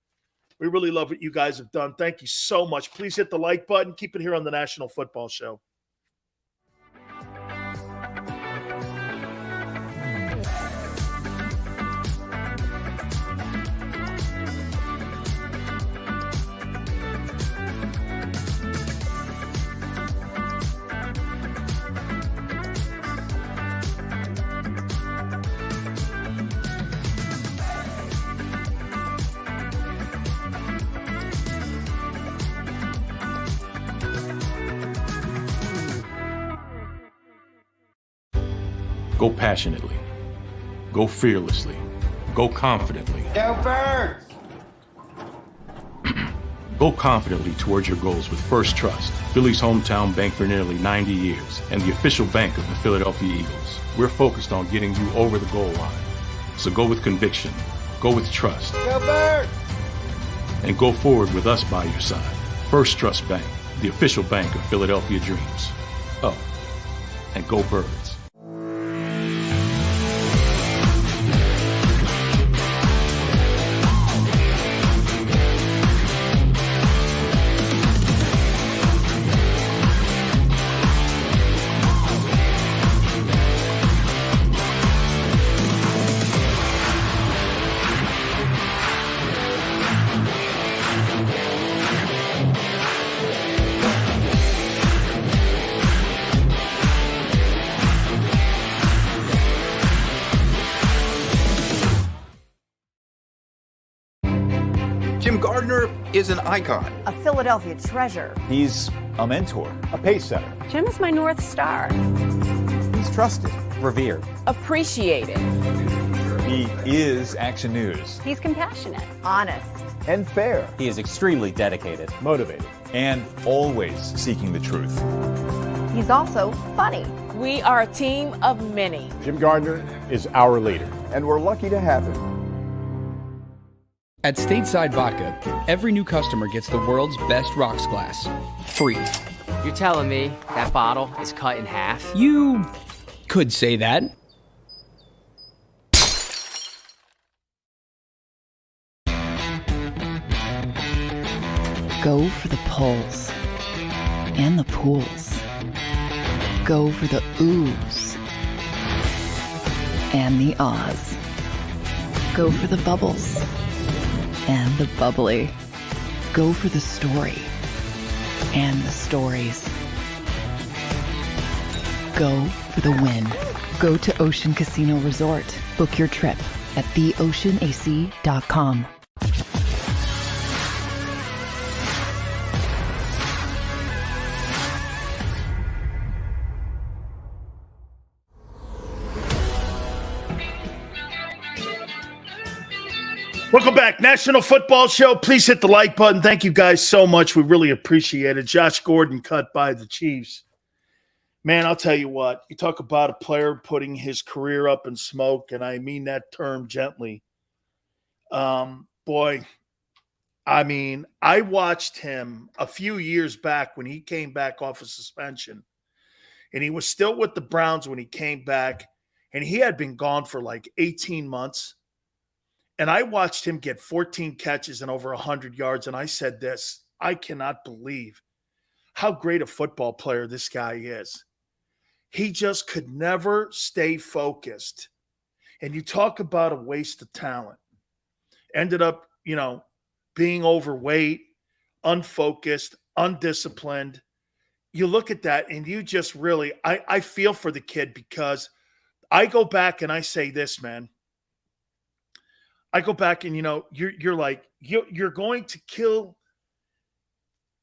We really love what you guys have done. Thank you so much. Please hit the like button. Keep it here on the National Football Show. Go passionately. Go fearlessly. Go confidently. Go Birds! Go confidently towards your goals with First Trust, Philly's hometown bank for nearly 90 years, and the official bank of the Philadelphia Eagles. We're focused on getting you over the goal line. So go with conviction. Go with trust. Go Birds! And go forward with us by your side. First Trust Bank, the official bank of Philadelphia dreams. Oh, and go Birds. Jim Gardner is an icon. A Philadelphia treasure. He's a mentor, a pace setter. Jim is my North Star. He's trusted, revered, appreciated. He is Action News. He's compassionate, honest, and fair. He is extremely dedicated, motivated, and always seeking the truth. He's also funny. We are a team of many. Jim Gardner is our leader, and we're lucky to have him. At Stateside Vodka, every new customer gets the world's best rocks glass, free. You're telling me that bottle is cut in half? You could say that. Go for the pulls and the pools. Go for the oohs and the ahs. Go for the bubbles and the bubbly. Go for the story and the stories. Go for the win. Go to Ocean Casino Resort. Book your trip at theoceanac.com. Welcome back. National Football Show. Please hit the like button. Thank you guys so much. We really appreciate it. Josh Gordon cut by the Chiefs. Man, I'll tell you what. You talk about a player putting his career up in smoke, and I mean that term gently. Boy, I mean, I watched him a few years back when he came back off of suspension, and he was still with the Browns when he came back, and he had been gone for like 18 months. And I watched him get 14 catches and over 100 yards, and I said this, I cannot believe how great a football player this guy is. He just could never stay focused. And you talk about a waste of talent. Ended up, being overweight, unfocused, undisciplined. You look at that and you just really, I feel for the kid, because I go back and I say this, man. I go back and, you're like, you're going to kill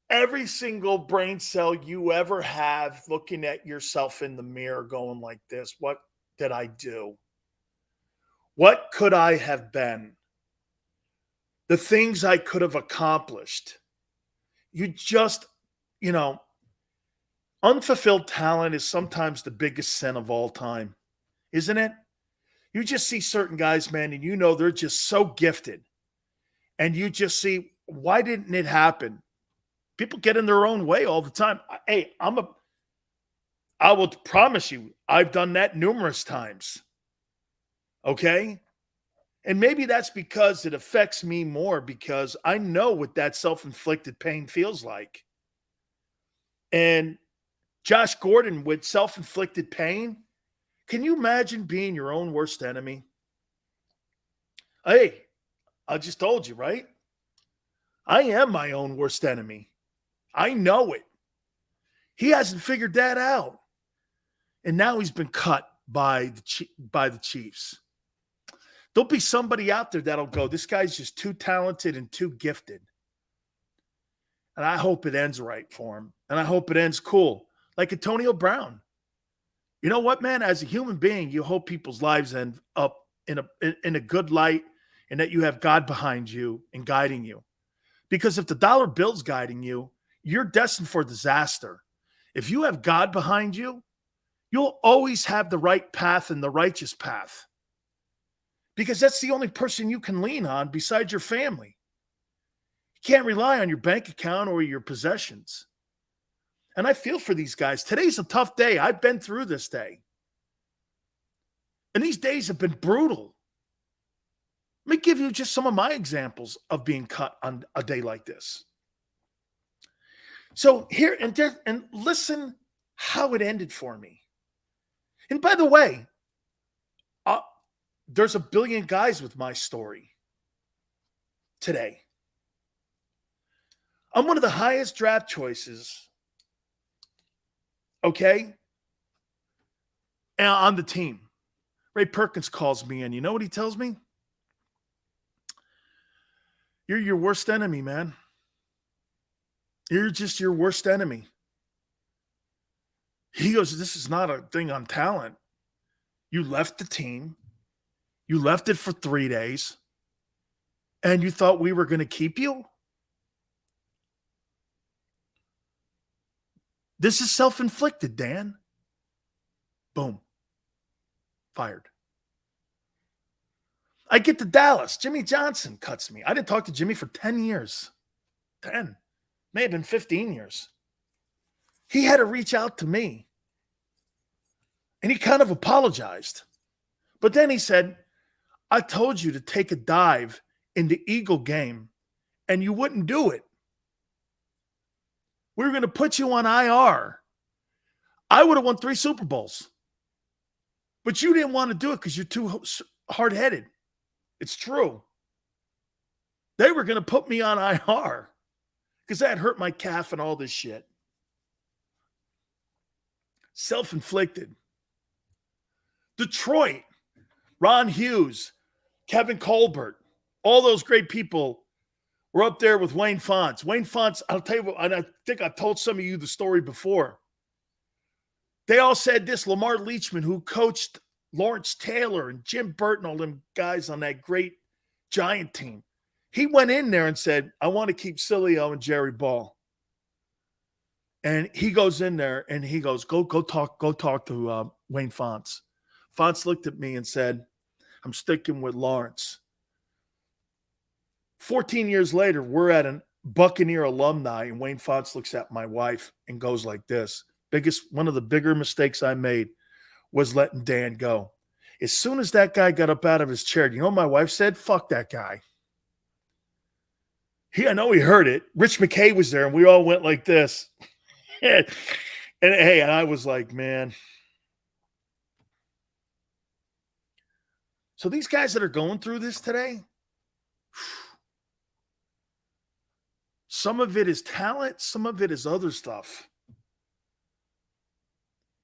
every single brain cell you ever have looking at yourself in the mirror going like this. What did I do? What could I have been? The things I could have accomplished. You just, unfulfilled talent is sometimes the biggest sin of all time, isn't it? You just see certain guys, man, and they're just so gifted. And you just see, why didn't it happen? People get in their own way all the time. Hey, I will promise you, I've done that numerous times. Okay? And maybe that's because it affects me more, because I know what that self-inflicted pain feels like. And Josh Gordon with self-inflicted pain, can you imagine being your own worst enemy? Hey, I just told you, right? I am my own worst enemy. I know it. He hasn't figured that out. And now he's been cut by the Chiefs. There'll be somebody out there that'll go, this guy's just too talented and too gifted. And I hope it ends right for him. And I hope it ends cool. Like Antonio Brown. You know what, man? As a human being, you hope people's lives end up in a good light, and that you have God behind you and guiding you. Because if the dollar bill's guiding you, you're destined for disaster. If you have God behind you, you'll always have the right path and the righteous path. Because that's the only person you can lean on besides your family. You can't rely on your bank account or your possessions. And I feel for these guys. Today's a tough day. I've been through this day. And these days have been brutal. Let me give you just some of my examples of being cut on a day like this. So here, and listen how it ended for me. And by the way, there's a billion guys with my story today. I'm one of the highest draft choices, okay, on the team. Ray Perkins calls me in. You know what he tells me? You're your worst enemy, man. You're just your worst enemy. He goes, this is not a thing on talent. You left the team. You left it for 3 days. And you thought we were going to keep you? This is self-inflicted, Dan. Boom. Fired. I get to Dallas. Jimmy Johnson cuts me. I didn't talk to Jimmy for 10 years. 10. May have been 15 years. He had to reach out to me. And he kind of apologized. But then he said, I told you to take a dive in the Eagle game, and you wouldn't do it. We were going to put you on IR. I would have won 3 Super Bowls. But you didn't want to do it because you're too hard-headed. It's true. They were going to put me on IR because that hurt my calf and all this shit. Self-inflicted. Detroit, Ron Hughes, Kevin Colbert, all those great people were up there with Wayne Fontes. Wayne Fontes, I'll tell you what, and I think I told some of you the story before. They all said this, Lamar Leachman, who coached Lawrence Taylor and Jim Burton, all them guys on that great Giant team. He went in there and said, I want to keep Sileo and Jerry Ball. And he goes in there and he goes, go talk to Wayne Fontes. Fontes looked at me and said, I'm sticking with Lawrence. 14 years later, we're at a Buccaneer alumni, and Wayne Fontes looks at my wife and goes like this. One of the bigger mistakes I made was letting Dan go. As soon as that guy got up out of his chair, you know what my wife said? Fuck that guy. I know he heard it. Rich McKay was there, and we all went like this. And I was like, man. So these guys that are going through this today, some of it is talent, some of it is other stuff.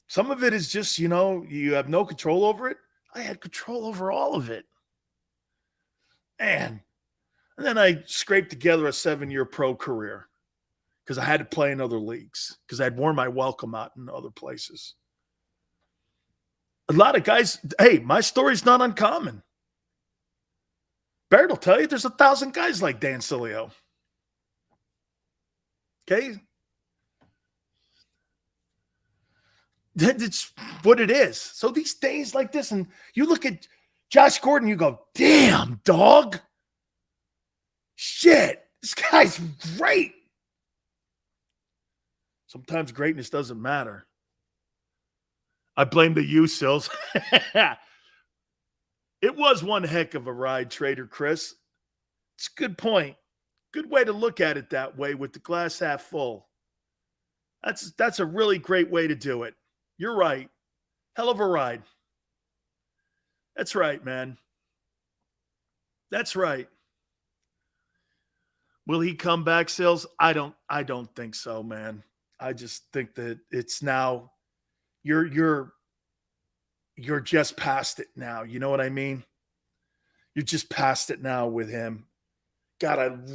Some of it is just, you have no control over it. I had control over all of it. Man. And then I scraped together a 7-year pro career because I had to play in other leagues because I'd worn my welcome out in other places. A lot of guys, hey, my story's not uncommon. Barrett will tell you there's 1,000 guys like Dan Sileo. Okay? It's what it is. So these days like this, and you look at Josh Gordon, you go, damn, dog. Shit, this guy's great. Sometimes greatness doesn't matter. I blame the you, Sills. It was one heck of a ride, Trader Chris. It's a good point. Good way to look at it that way with the glass half full. That's a really great way to do it. You're right. Hell of a ride. That's right, man. That's right. Will he come back, Sills? I don't think so, man. I just think that it's now you're just past it now. You know what I mean? You're just past it now with him. God,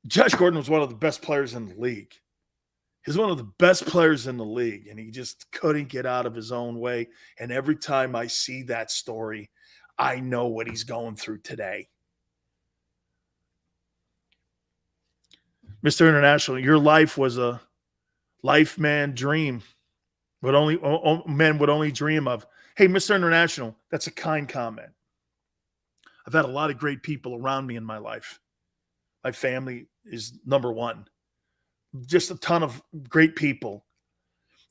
Josh Gordon was one of the best players in the league. He's one of the best players in the league, and he just couldn't get out of his own way. And every time I see that story, I know what he's going through today. Mr. International, your life was a life man dream. What men would only dream of. Hey, Mr. International, that's a kind comment. I've had a lot of great people around me in my life. My family is number one. Just a ton of great people.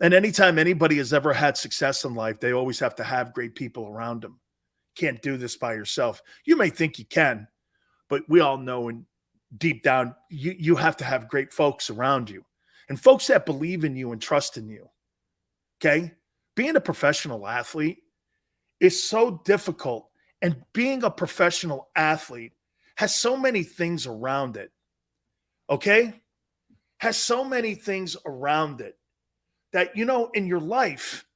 And anytime anybody has ever had success in life, they always have to have great people around them. Can't do this by yourself. You may think you can, but we all know and deep down, you have to have great folks around you. And folks that believe in you and trust in you. Okay? Being a professional athlete is so difficult. And being a professional athlete has so many things around it. Okay? Has so many things around it that, in your life,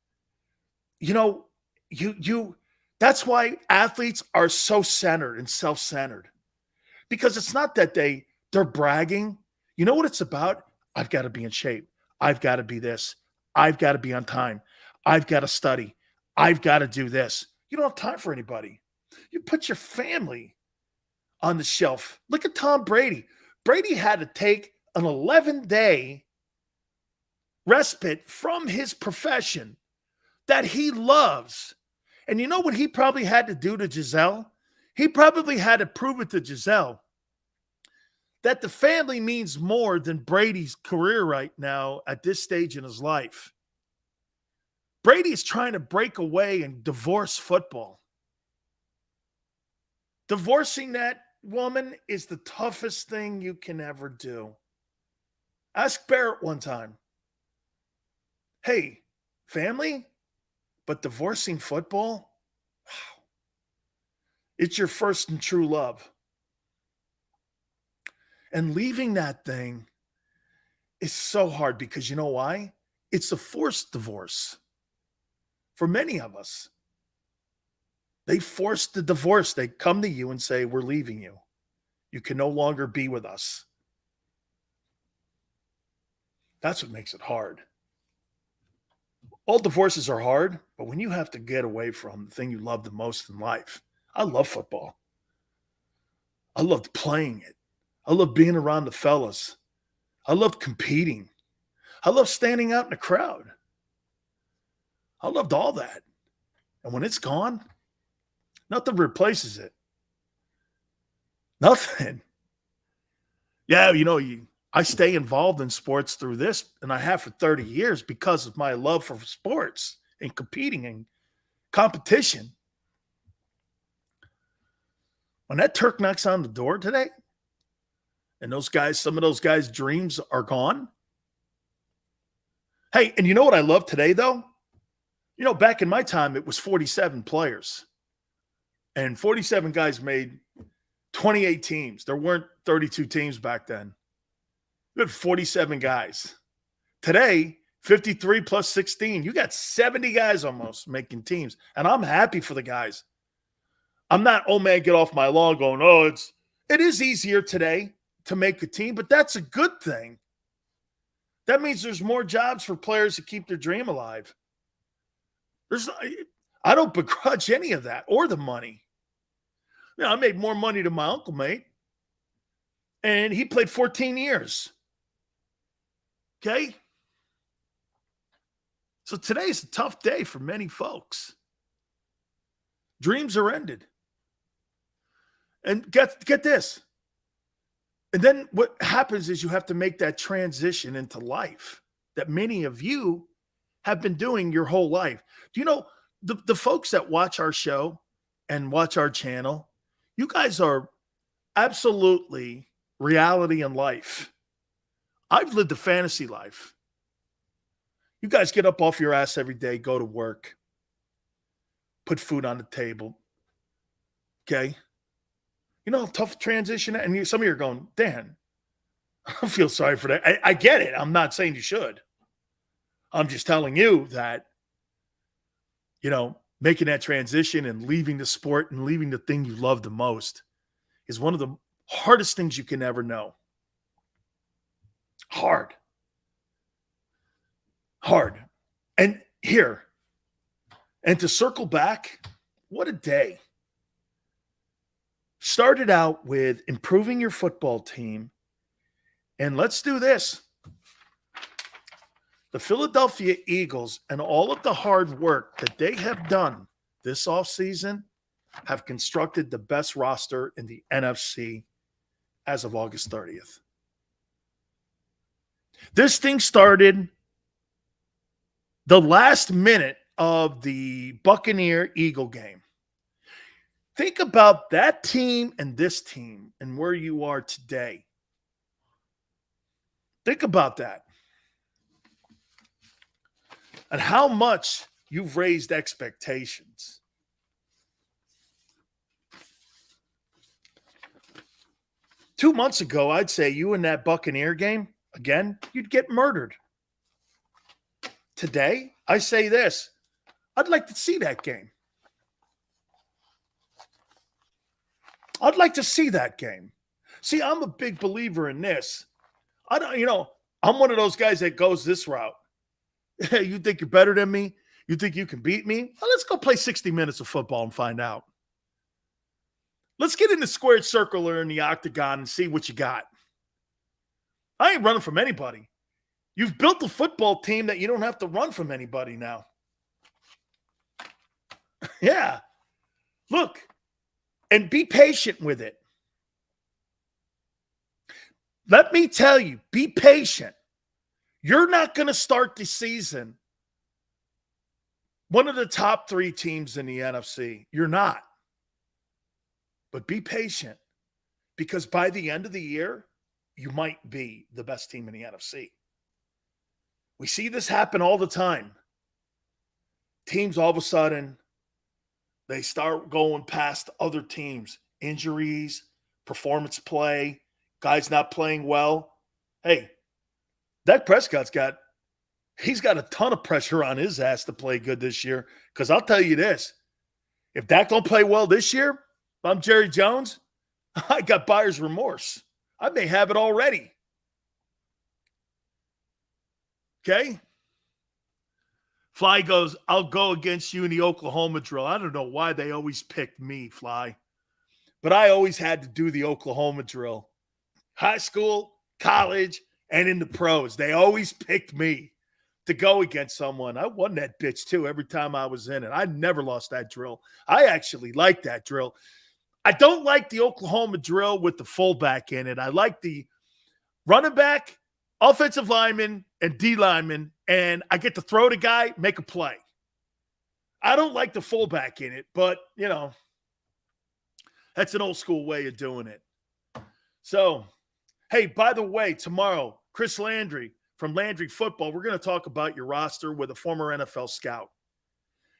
that's why athletes are so centered and self-centered. Because it's not that they're bragging. You know what it's about? I've got to be in shape. I've got to be this. I've got to be on time. I've got to study. I've got to do this. You don't have time for anybody. You put your family on the shelf. Look at Tom Brady. Brady had to take an 11-day respite from his profession that he loves. And you know what he probably had to do to Giselle? He probably had to prove it to Giselle that the family means more than Brady's career right now at this stage in his life. Brady is trying to break away and divorce football. Divorcing that woman is the toughest thing you can ever do. Ask Barrett one time. Hey, family, but divorcing football? Wow. It's your first and true love. And leaving that thing is so hard because you know why? It's a forced divorce. For many of us, they force the divorce. They come to you and say, we're leaving you. You can no longer be with us. That's what makes it hard. All divorces are hard, but when you have to get away from the thing you love the most in life, I love football. I loved playing it. I love being around the fellas. I love competing. I love standing out in the crowd. I loved all that. And when it's gone, nothing replaces it. Nothing. Yeah, I stay involved in sports through this, and I have for 30 years because of my love for sports and competing and competition. When that Turk knocks on the door today, and some of those guys' dreams are gone. Hey, and you know what I love today, though? Back in my time, it was 47 players. And 47 guys made 28 teams. There weren't 32 teams back then. We had 47 guys. Today, 53 plus 16. You got 70 guys almost making teams. And I'm happy for the guys. I'm not, oh man, get off my lawn going, oh, it is easier today to make a team, but that's a good thing. That means there's more jobs for players to keep their dream alive. I don't begrudge any of that or the money. You know, I made more money than my uncle made, and he played 14 years. Okay? So today's a tough day for many folks. Dreams are ended. And get this. And then what happens is you have to make that transition into life that many of you have been doing your whole life. Do you know the folks that watch our show and watch our channel, you guys are absolutely reality in life. I've lived a fantasy life. You guys get up off your ass every day, go to work, put food on the table. Okay? You know, tough transition. And some of you are going, Dan, I feel sorry for that. I get it. I'm not saying you should. I'm just telling you that, you know, making that transition and leaving the sport and leaving the thing you love the most is one of the hardest things you can ever know. Hard. And here, and to circle back, what a day. Started out with improving your football team. And let's do this. The Philadelphia Eagles and all of the hard work that they have done this offseason have constructed the best roster in the NFC as of August 30th. This thing started the last minute of the Buccaneer-Eagle game. Think about that team and this team and where you are today. Think about that. And how much you've raised expectations. Two months ago, I'd say you in that Buccaneer game, again, you'd get murdered. Today, I say this. I'd like to see that game. I'd like to see that game. See, I'm a big believer in this. I'm one of those guys that goes this route. You think you're better than me? You think you can beat me? Well, let's go play 60 minutes of football and find out. Let's get in the squared circle or in the octagon and see what you got. I ain't running from anybody. You've built a football team that you don't have to run from anybody now. Yeah. Look, and be patient with it. Let me tell you, be patient. You're not going to start the season one of the top 3 teams in the NFC. You're not. But be patient, because by the end of the year, you might be the best team in the NFC. We see this happen all the time. Teams all of a sudden, they start going past other teams. Injuries, performance play, guys not playing well. Hey, Dak Prescott's got a ton of pressure on his ass to play good this year. Because I'll tell you this, if Dak don't play well this year, if I'm Jerry Jones, I got buyer's remorse. I may have it already. Okay? Fly goes, I'll go against you in the Oklahoma drill. I don't know why they always picked me, Fly. But I always had to do the Oklahoma drill. High school, college, and in the pros. They always picked me to go against someone. I won that bitch too every time I was in it. I never lost that drill. I actually like that drill. I don't like the Oklahoma drill with the fullback in it. I like the running back, offensive lineman, and D lineman, and I get to throw the guy, make a play. I don't like the fullback in it, but, that's an old school way of doing it. So, hey, by the way, tomorrow, Chris Landry from Landry Football, we're going to talk about your roster with a former NFL scout.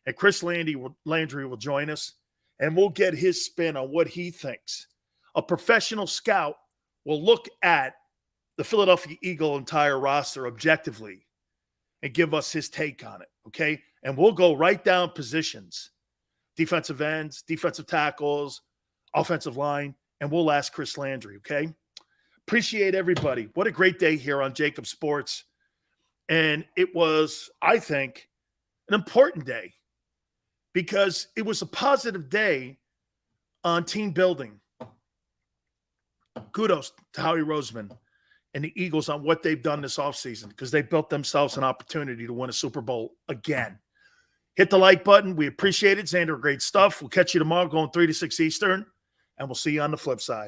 And Chris Landry will join us, and we'll get his spin on what he thinks. A professional scout will look at the Philadelphia Eagle entire roster objectively and give us his take on it, okay? And we'll go right down positions, defensive ends, defensive tackles, offensive line, and we'll ask Chris Landry, okay? Appreciate everybody. What a great day here on JAKIB Sports. And it was, I think, an important day because it was a positive day on team building. Kudos to Howie Roseman and the Eagles on what they've done this offseason because they built themselves an opportunity to win a Super Bowl again. Hit the like button. We appreciate it. Xander, great stuff. We'll catch you tomorrow going 3 to 6 Eastern, and we'll see you on the flip side.